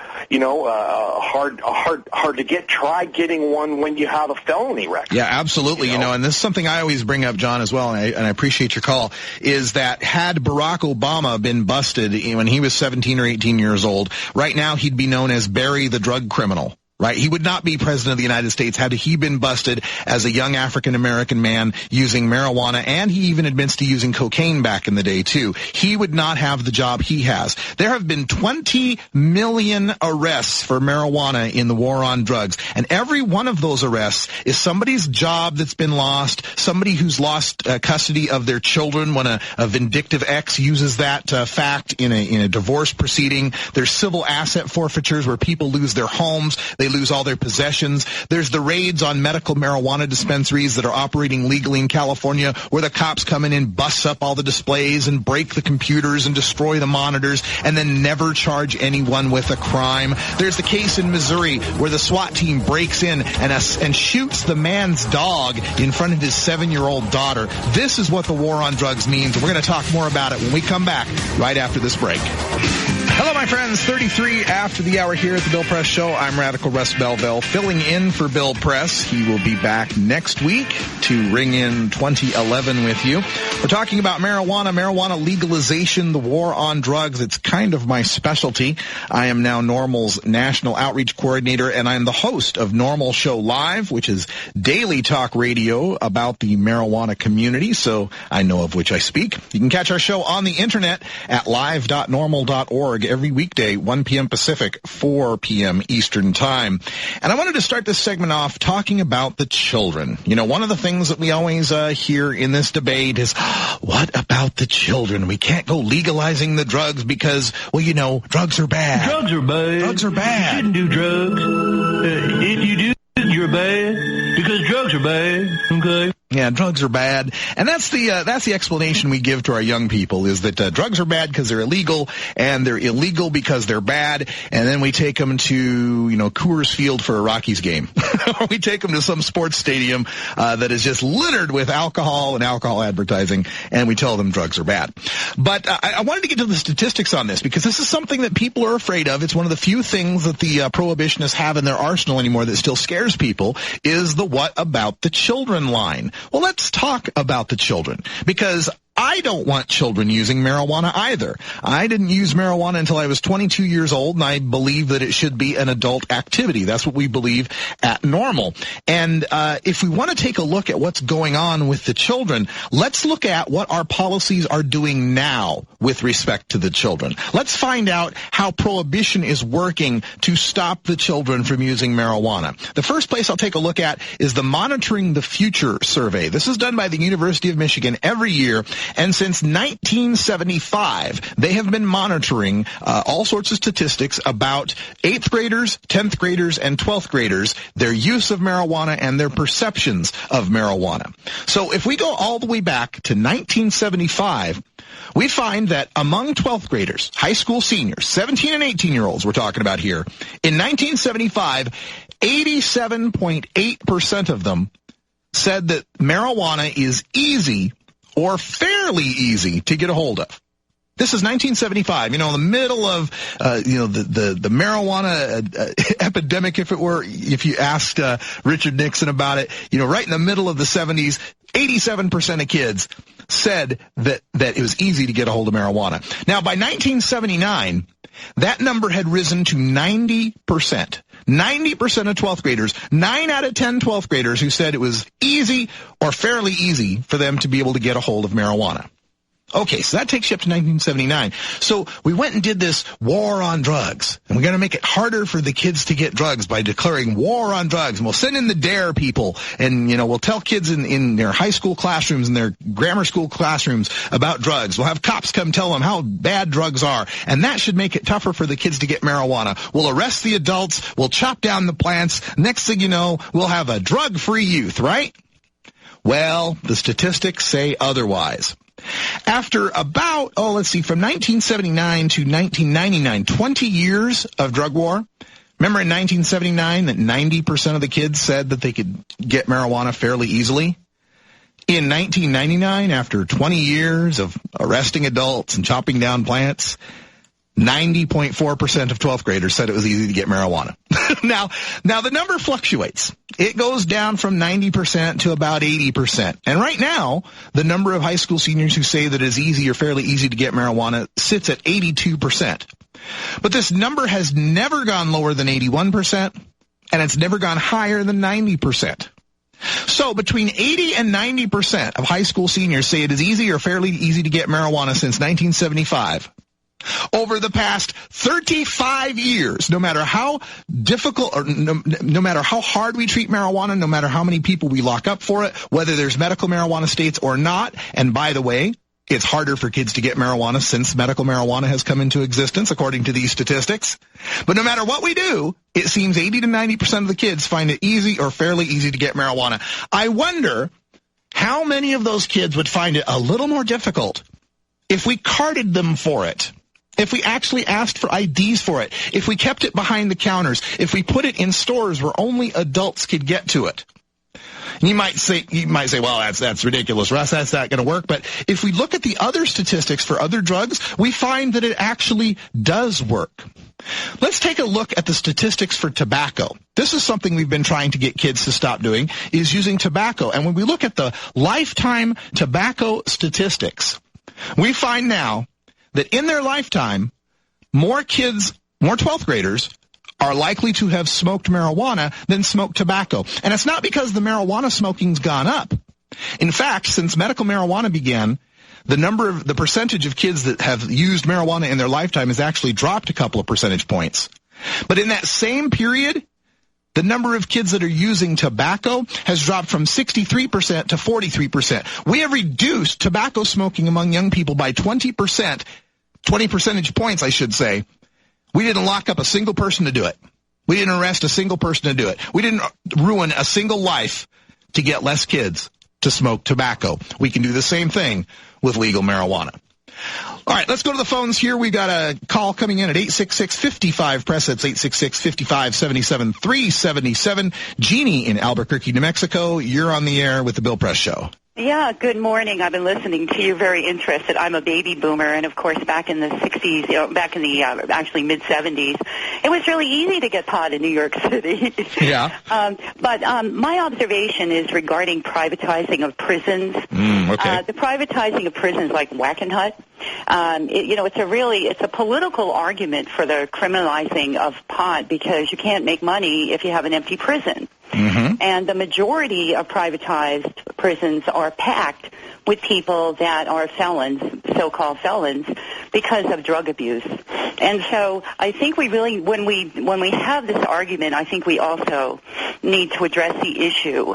S9: hard to get. Try getting one when you have a felony record.
S11: Yeah, absolutely. And this is something I always bring up, John, as well, and I appreciate your call, is that had Barack Obama been busted when he was 17 or 18 years old, right now he'd be known as Barry the drug criminal. Right? He would not be president of the United States had he been busted as a young African-American man using marijuana, and he even admits to using cocaine back in the day, too. He would not have the job he has. There have been 20 million arrests for marijuana in the war on drugs, and every one of those arrests is somebody's job that's been lost, somebody who's lost custody of their children when a vindictive ex uses that fact in a divorce proceeding. There's civil asset forfeitures where people lose their homes. They lose all their possessions. There's the raids on medical marijuana dispensaries that are operating legally in California where the cops come in and bust up all the displays and break the computers and destroy the monitors and then never charge anyone with a crime. There's the case in Missouri where the SWAT team breaks in and shoots the man's dog in front of his 7-year-old daughter. This is what the war on drugs means. We're going to talk more about it when we come back right after this break. Hello, my friends. 33 after the hour here at the Bill Press Show. I'm Radical Russ Belville, filling in for Bill Press. He will be back next week to ring in 2011 with you. We're talking about marijuana legalization, the war on drugs. It's kind of my specialty. I am now NORML's National Outreach Coordinator, and I'm the host of NORML Show Live, which is daily talk radio about the marijuana community, so I know of which I speak. You can catch our show on the internet at live.norml.org every weekday, 1 p.m. Pacific, 4 p.m. Eastern Time. And I wanted to start this segment off talking about the children. One of the things that we always hear in this debate is, what about the children? We can't go legalizing the drugs because, drugs are bad.
S12: Drugs are bad.
S11: Drugs are bad.
S12: You shouldn't do drugs. If you do, you're bad because drugs are bad, okay?
S11: Yeah, drugs are bad. And that's the explanation we give to our young people, is that drugs are bad because they're illegal, and they're illegal because they're bad. And then we take them to, Coors Field for a Rockies game. Or we take them to some sports stadium that is just littered with alcohol and alcohol advertising, and we tell them drugs are bad. But I wanted to get to the statistics on this, because this is something that people are afraid of. It's one of the few things that the prohibitionists have in their arsenal anymore that still scares people, is the what about the children line. Well, let's talk about the children, because I don't want children using marijuana either. I didn't use marijuana until I was 22 years old, and I believe that it should be an adult activity. That's what we believe at NORML. And if we want to take a look at what's going on with the children, let's look at what our policies are doing now with respect to the children. Let's find out how prohibition is working to stop the children from using marijuana. The first place I'll take a look at is the Monitoring the Future survey. This is done by the University of Michigan every year, and since 1975, they have been monitoring all sorts of statistics about 8th graders, 10th graders, and 12th graders, their use of marijuana and their perceptions of marijuana. So if we go all the way back to 1975, we find that among 12th graders, high school seniors, 17 and 18-year-olds we're talking about here, in 1975, 87.8% of them said that marijuana is easy or fairly easy to get a hold of. This is 1975, in the middle of, the marijuana epidemic, if you asked Richard Nixon about it, right in the middle of the 70s, 87% of kids said that it was easy to get a hold of marijuana. Now, by 1979, that number had risen to 90%. 90% of 12th graders, 9 out of 10 12th graders who said it was easy or fairly easy for them to be able to get a hold of marijuana. Okay, so that takes you up to 1979. So we went and did this war on drugs, and we're going to make it harder for the kids to get drugs by declaring war on drugs. And we'll send in the DARE people, and, we'll tell kids in their high school classrooms and their grammar school classrooms about drugs. We'll have cops come tell them how bad drugs are, and that should make it tougher for the kids to get marijuana. We'll arrest the adults. We'll chop down the plants. Next thing you know, we'll have a drug-free youth, right? Well, the statistics say otherwise. After about, from 1979 to 1999, 20 years of drug war. Remember in 1979 that 90% of the kids said that they could get marijuana fairly easily? In 1999, after 20 years of arresting adults and chopping down plants, 90.4% of 12th graders said it was easy to get marijuana. Now the number fluctuates. It goes down from 90% to about 80%. And right now, the number of high school seniors who say that it is easy or fairly easy to get marijuana sits at 82%. But this number has never gone lower than 81%, and it's never gone higher than 90%. So between 80 and 90% of high school seniors say it is easy or fairly easy to get marijuana since 1975. Over the past 35 years, no matter how difficult or no matter how hard we treat marijuana, no matter how many people we lock up for it, whether there's medical marijuana states or not, and by the way, it's harder for kids to get marijuana since medical marijuana has come into existence, according to these statistics. But no matter what we do, it seems 80 to 90% of the kids find it easy or fairly easy to get marijuana. I wonder how many of those kids would find it a little more difficult if we carded them for it. If we actually asked for IDs for it, if we kept it behind the counters, if we put it in stores where only adults could get to it. And you might say, well, that's ridiculous, Russ. That's not going to work. But if we look at the other statistics for other drugs, we find that it actually does work. Let's take a look at the statistics for tobacco. This is something we've been trying to get kids to stop doing, is using tobacco. And when we look at the lifetime tobacco statistics, we find now that in their lifetime, more 12th graders are likely to have smoked marijuana than smoked tobacco. And it's not because the marijuana smoking's gone up. In fact, since medical marijuana began, the percentage of kids that have used marijuana in their lifetime has actually dropped a couple of percentage points. But in that same period, the number of kids that are using tobacco has dropped from 63% to 43%. We have reduced tobacco smoking among young people by 20 percentage points, I should say. We didn't lock up a single person to do it. We didn't arrest a single person to do it. We didn't ruin a single life to get less kids to smoke tobacco. We can do the same thing with legal marijuana. All right, let's go to the phones here. We got a call coming in at 866-55-PRESS. That's 866-55-77-377. Jeannie in Albuquerque, New Mexico. You're on the air with the Bill Press Show.
S10: Yeah, good morning. I've been listening to you, very interested. I'm a baby boomer, and of course back in the 60s, back in the actually mid-70s, it was really easy to get pot in New York City.
S5: Yeah.
S10: But my observation is regarding privatizing of prisons.
S5: Okay.
S10: The privatizing of prisons like Wackenhut, it's a political argument for the criminalizing of pot because you can't make money if you have an empty prison.
S5: Mm-hmm.
S10: And the majority of privatized prisons are packed with people that are felons, so-called felons, because of drug abuse. And so I think we really, when we have this argument, I think we also need to address the issue.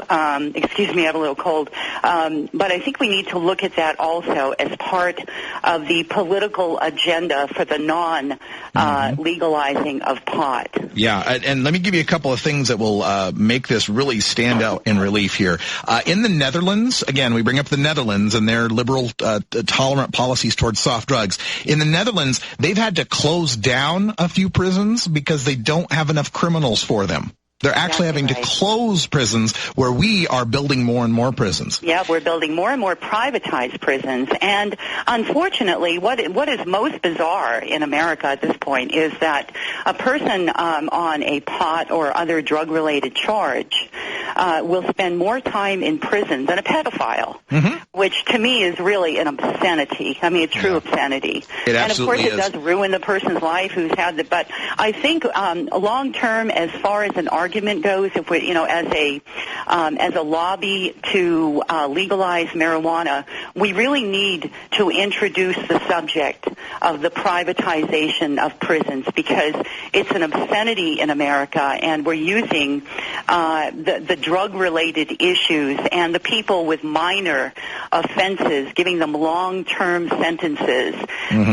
S10: Excuse me, I have a little cold. But I think we need to look at that also as part of the political agenda for the non-legalizing of pot.
S11: Yeah, and let me give you a couple of things that will make this really stand out in relief here. In the Netherlands, again, we bring up the Netherlands and their liberal, tolerant policies towards soft drugs. In the Netherlands, they've had to close down a few prisons because they don't have enough criminals for them. They're actually having to close prisons where we are building more and more prisons.
S10: Yeah, we're building more and more privatized prisons. And unfortunately, what is most bizarre in America at this point is that a person on a pot or other drug-related charge will spend more time in prison than a pedophile, which to me is really an obscenity. I mean, a true obscenity.
S11: It absolutely
S10: and of course,
S11: is.
S10: it does ruin the person's life who's had the. But I think long-term, as far as an argument goes, if we, as a lobby to legalize marijuana, we really need to introduce the subject of the privatization of prisons because it's an obscenity in America, and we're using the drug-related issues and the people with minor offenses, giving them long-term sentences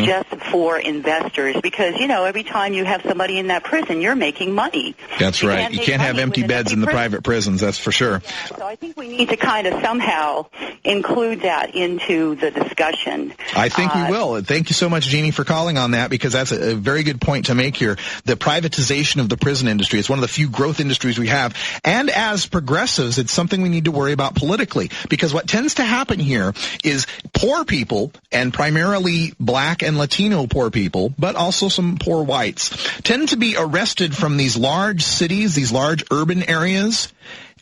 S10: just for investors because, every time you have somebody in that prison, you're making money.
S11: That's right. You can't have empty beds in the private prisons, that's for sure.
S10: Yeah, so I think we need to kind of somehow include that into the discussion.
S11: I think we will. Thank you so much, Jeannie, for calling on that because that's a very good point to make here. The privatization of the prison industry is one of the few growth industries we have. And as progressives, it's something we need to worry about politically because what tends to happen here is poor people, and primarily black and Latino poor people, but also some poor whites, tend to be arrested from these large cities, these large urban areas,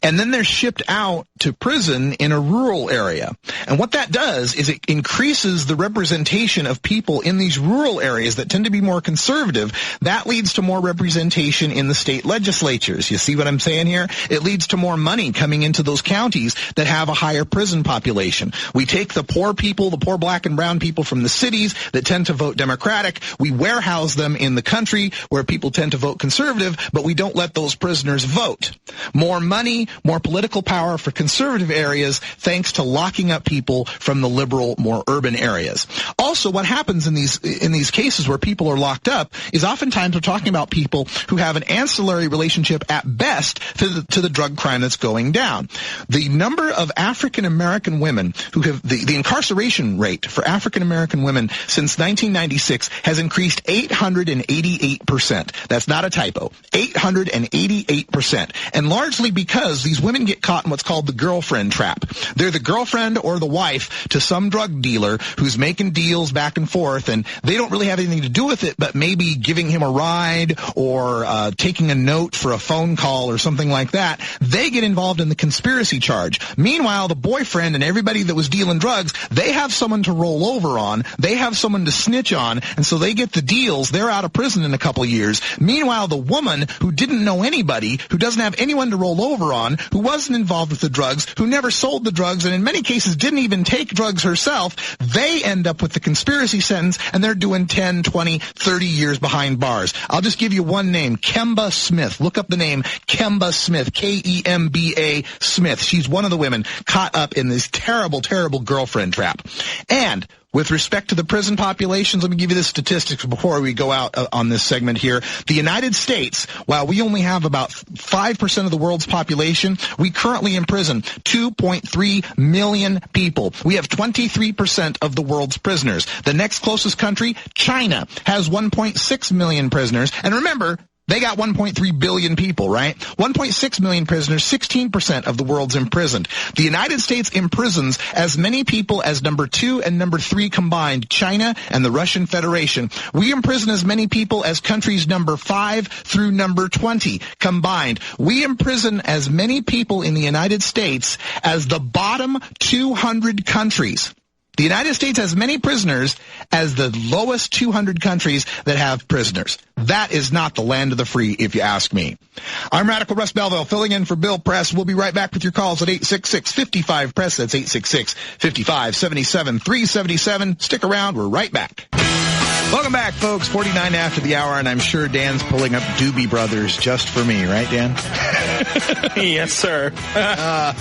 S11: and then they're shipped out to prison in a rural area. And what that does is it increases the representation of people in these rural areas that tend to be more conservative. That leads to more representation in the state legislatures. You see what I'm saying here? It leads to more money coming into those counties that have a higher prison population. We take the poor people, the poor black and brown people from the cities that tend to vote Democratic. We warehouse them in the country where people tend to vote conservative, but we don't let those prisoners vote. More money, more political power for conservative areas thanks to locking up people from the liberal, more urban areas. Also, what happens in these cases where people are locked up is oftentimes we're talking about people who have an ancillary relationship at best to the drug crime that's going down. The number of African American women who have the incarceration rate for African American women since 1996 has increased 888%. That's not a typo. 888%. And largely because these women get caught in what's called the girlfriend trap. They're the girlfriend or the wife to some drug dealer who's making deals back and forth, and they don't really have anything to do with it, but maybe giving him a ride or taking a note for a phone call or something like that. They get involved in the conspiracy charge. Meanwhile, the boyfriend and everybody that was dealing drugs, they have someone to roll over on. They have someone to snitch on, and so they get the deals. They're out of prison in a couple of years. Meanwhile, the woman who didn't know anybody, who doesn't have anyone to roll over on, who wasn't involved with the drugs, who never sold the drugs, and in many cases didn't even take drugs herself, they end up with the conspiracy sentence, and they're doing 10, 20, 30 years behind bars. I'll just give you one name, Kemba Smith. Look up the name Kemba Smith, Kemba Smith. She's one of the women caught up in this terrible, terrible girlfriend trap. And with respect to the prison populations, let me give you the statistics before we go out on this segment here. The United States, while we only have about 5% of the world's population, we currently imprison 2.3 million people. We have 23% of the world's prisoners. The next closest country, China, has 1.6 million prisoners. And remember, They got 1.3 billion people, right? 1.6 million prisoners, 16% of the world's imprisoned. The United States imprisons as many people as number 2 and number 3 combined, China and the Russian Federation. We imprison as many people as countries number 5 through number 20 combined. We imprison as many people in the United States as the bottom 200 countries. The United States has many prisoners as the lowest 200 countries that have prisoners. That is not the land of the free, if you ask me. I'm Radical Russ Belville, filling in for Bill Press. We'll be right back with your calls at 866-55-PRESS. That's 866-55-77-377. Stick around. We're right back. Welcome back, folks. 49 after the hour, and I'm sure Dan's pulling up Doobie Brothers just for me, right, Dan?
S5: Yes, sir.
S11: Yeah,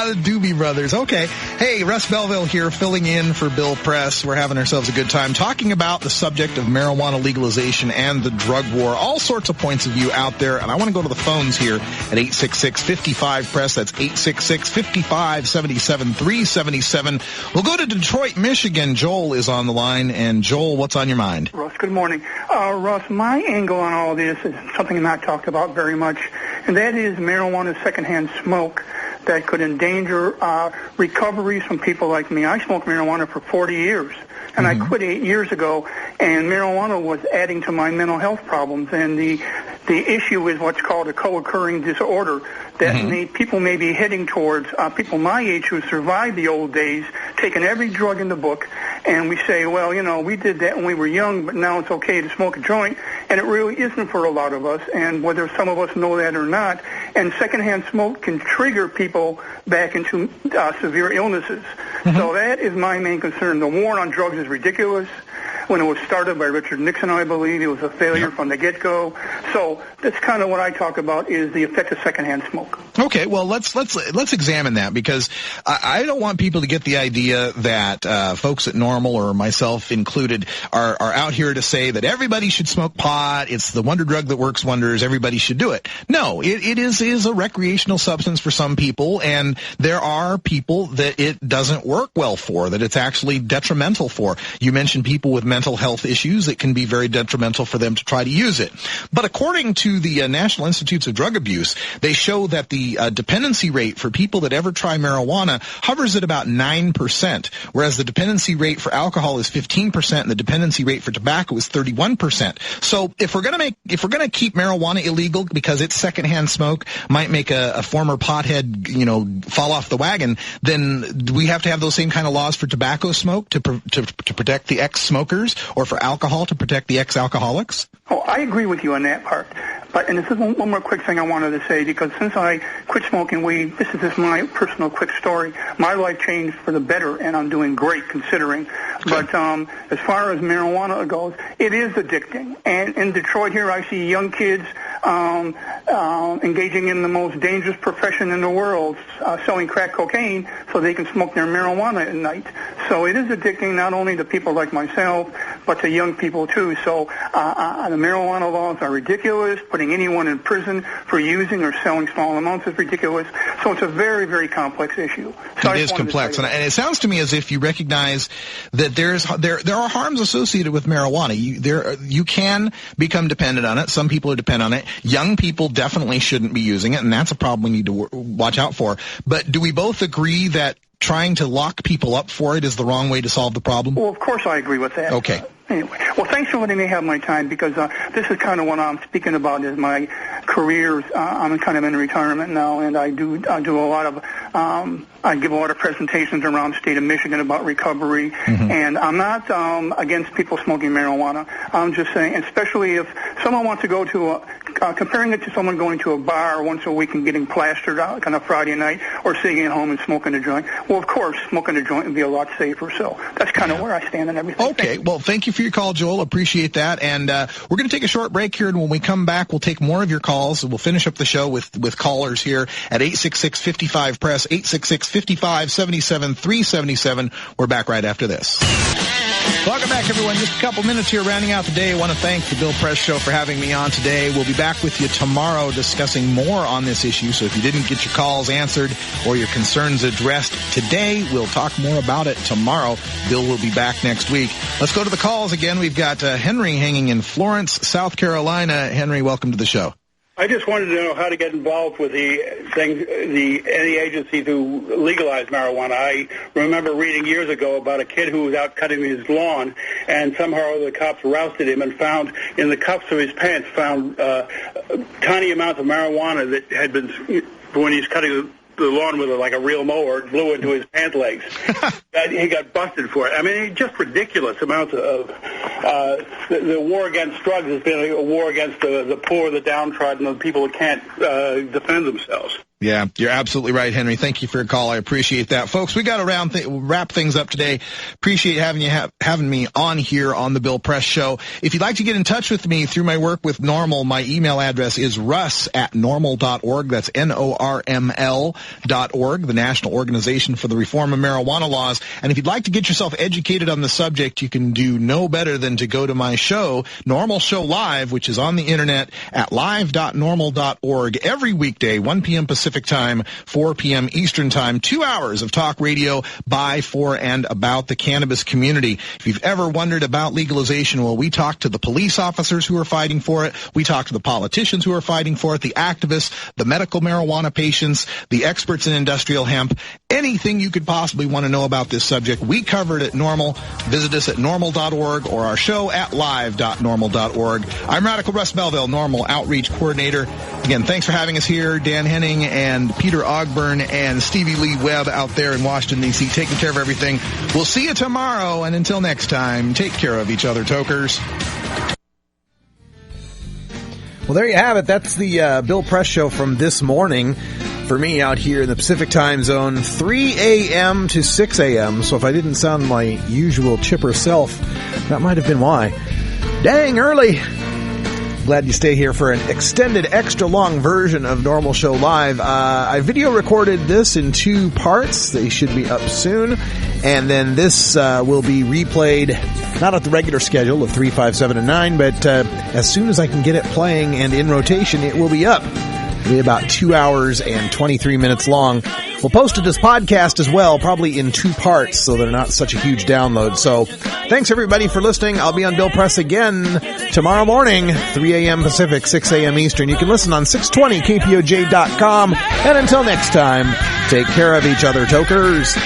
S11: the Doobie Brothers. Okay. Hey, Russ Belville here, filling in for Bill Press. We're having ourselves a good time talking about the subject of marijuana legalization and the drug war. All sorts of points of view out there, and I want to go to the phones here at 866-55-PRESS. That's 866-55-77-377. We'll go to Detroit, Michigan. Joel is on the line, and Joel, what's on your mind?
S3: Russ, good morning. Russ, my angle on all this is something not talked about very much, and that is marijuana secondhand smoke that could endanger recoveries from people like me. I smoked marijuana for 40 years, and I quit 8 years ago, and marijuana was adding to my mental health problems, and the issue is what's called a co-occurring disorder that people may be heading towards, people my age who survived the old days, taking every drug in the book, and we say, well, you know, we did that when we were young, but now it's okay to smoke a joint, and it really isn't for a lot of us, and whether some of us know that or not, and secondhand smoke can trigger people back into severe illnesses. So that is my main concern. The war on drugs is ridiculous. When it was started by Richard Nixon, I believe, it was a failure from the get-go. So that's kind of what I talk about is the effect of secondhand smoke.
S11: Okay, well, let's examine that, because I don't want people to get the idea that folks at NORML, or myself included, are out here to say that everybody should smoke pot. It's the wonder drug that works wonders. Everybody should do it. No, it is a recreational substance for some people, and there are people that it doesn't work well for, that it's actually detrimental for. You mentioned people with mental health issues. It can be very detrimental for them to try to use it. But according to the National Institutes of Drug Abuse, they show that the dependency rate for people that ever try marijuana hovers at about 9%, whereas the dependency rate for alcohol is 15% and the dependency rate for tobacco is 31%. So if we're going to keep marijuana illegal because it's secondhand smoke, might make a former pothead, fall off the wagon, then we have to have those same kind of laws for tobacco smoke to protect the ex-smokers, or for alcohol to protect the ex-alcoholics?
S3: Oh, I agree with you on that part. And this is one more quick thing I wanted to say, because since I quit smoking weed, this is just my personal quick story. My life changed for the better, and I'm doing great considering. But as far as marijuana goes, it is addicting. And in Detroit here, I see young kids engaging in the most dangerous profession in the world, selling crack cocaine so they can smoke their marijuana at night. So it is addicting not only to people like myself, but to young people too. So the marijuana laws are ridiculous. Putting anyone in prison for using or selling small amounts is ridiculous. So it's a very, very complex issue. So
S11: it is complex, and it sounds to me as if you recognize that there are harms associated with marijuana. You can become dependent on it. Some people are dependent on it. Young people definitely shouldn't be using it, and that's a problem we need to watch out for. But do we both agree that trying to lock people up for it is the wrong way to solve the problem?
S3: Well, of course I agree with that.
S11: Okay.
S3: Anyway, well, thanks for letting me have my time, because this is kind of what I'm speaking about is my career. I'm kind of in retirement now, and I do a lot of I give a lot of presentations around the state of Michigan about recovery, and I'm not against people smoking marijuana. I'm just saying, especially if someone wants to go to comparing it to someone going to a bar once a week and getting plastered out on a Friday night, or sitting at home and smoking a joint. Well, of course, smoking a joint would be a lot safer. So that's kind of where I stand on everything.
S11: Okay. Well, thank you for your call, Joel. Appreciate that. And we're going to take a short break here, and when we come back, we'll take more of your calls. We'll finish up the show with callers here at 866-55-PRESS, 866-55-77-377. We're back right after this. Welcome back, everyone. Just a couple minutes here rounding out the day. I want to thank the Bill Press Show for having me on today. We'll be back with you tomorrow discussing more on this issue. So if you didn't get your calls answered or your concerns addressed today, we'll talk more about it tomorrow. Bill will be back next week. Let's go to the calls again. We've got Henry hanging in Florence, South Carolina. Henry, welcome to the show.
S15: I just wanted to know how to get involved with any agency to legalize marijuana. I remember reading years ago about a kid who was out cutting his lawn, and somehow the cops rousted him and found in the cuffs of his pants tiny amounts of marijuana that had been, when he's cutting the lawn with like a real mower, blew into his pant legs. He got busted for it. I mean, just ridiculous amounts of the war against drugs has been a war against the poor, the downtrodden, the people that can't defend themselves.
S11: Yeah, you're absolutely right, Henry. Thank you for your call. I appreciate that. Folks, we got to wrap things up today. Appreciate having me on here on the Bill Press Show. If you'd like to get in touch with me through my work with NORML, my email address is russ@norml.org. That's NORML.org, the National Organization for the Reform of Marijuana Laws. And if you'd like to get yourself educated on the subject, you can do no better than to go to my show, NORML Show Live, which is on the internet at live.norml.org every weekday, 1 p.m. Pacific Time, 4 p.m. Eastern Time, 2 hours of talk radio by, for, and about the cannabis community. If you've ever wondered about legalization, well, we talk to the police officers who are fighting for it. We talk to the politicians who are fighting for it, the activists, the medical marijuana patients, the experts in industrial hemp, anything you could possibly want to know about this subject. We cover it at NORML. Visit us at norml.org or our show at live.norml.org. I'm Radical Russ Belville, NORML Outreach Coordinator. Again, thanks for having us here, Dan Henning and Peter Ogburn and Stevie Lee Webb out there in Washington, D.C., taking care of everything. We'll see you tomorrow, and until next time, take care of each other, tokers.
S5: Well, there you have it. That's the Bill Press Show from this morning. For me out here in the Pacific Time Zone, 3 a.m. to 6 a.m. So if I didn't sound my usual chipper self, that might have been why. Dang, early. Glad you stay here for an extended, extra-long version of NORML Show Live. I video recorded this in 2 parts. They should be up soon. And then this will be replayed, not at the regular schedule of 3, 5, 7, and 9, but as soon as I can get it playing and in rotation, it will be up. It'll be about 2 hours and 23 minutes long. We'll post it as podcast as well, probably in 2 parts, so they're not such a huge download. So thanks, everybody, for listening. I'll be on Bill Press again tomorrow morning, 3 a.m. Pacific, 6 a.m. Eastern. You can listen on 620kpoj.com. And until next time, take care of each other, tokers.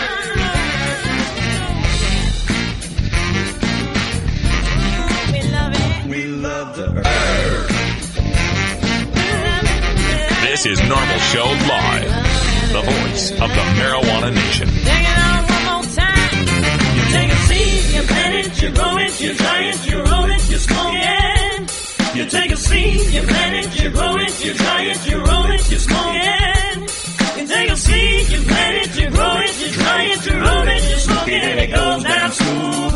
S17: This is NORML Show Live, the voice of the marijuana nation.
S23: Take it out one more time. You take a seed, you plant it, you grow it, you dry it, you roll it, you smoke it. You take a seed, you plant it, you grow it, you dry it, you roll it, you smoke it. You take a seed, you plant it, you grow it, you dry it, you roll it, you smoke it, and it goes down smooth.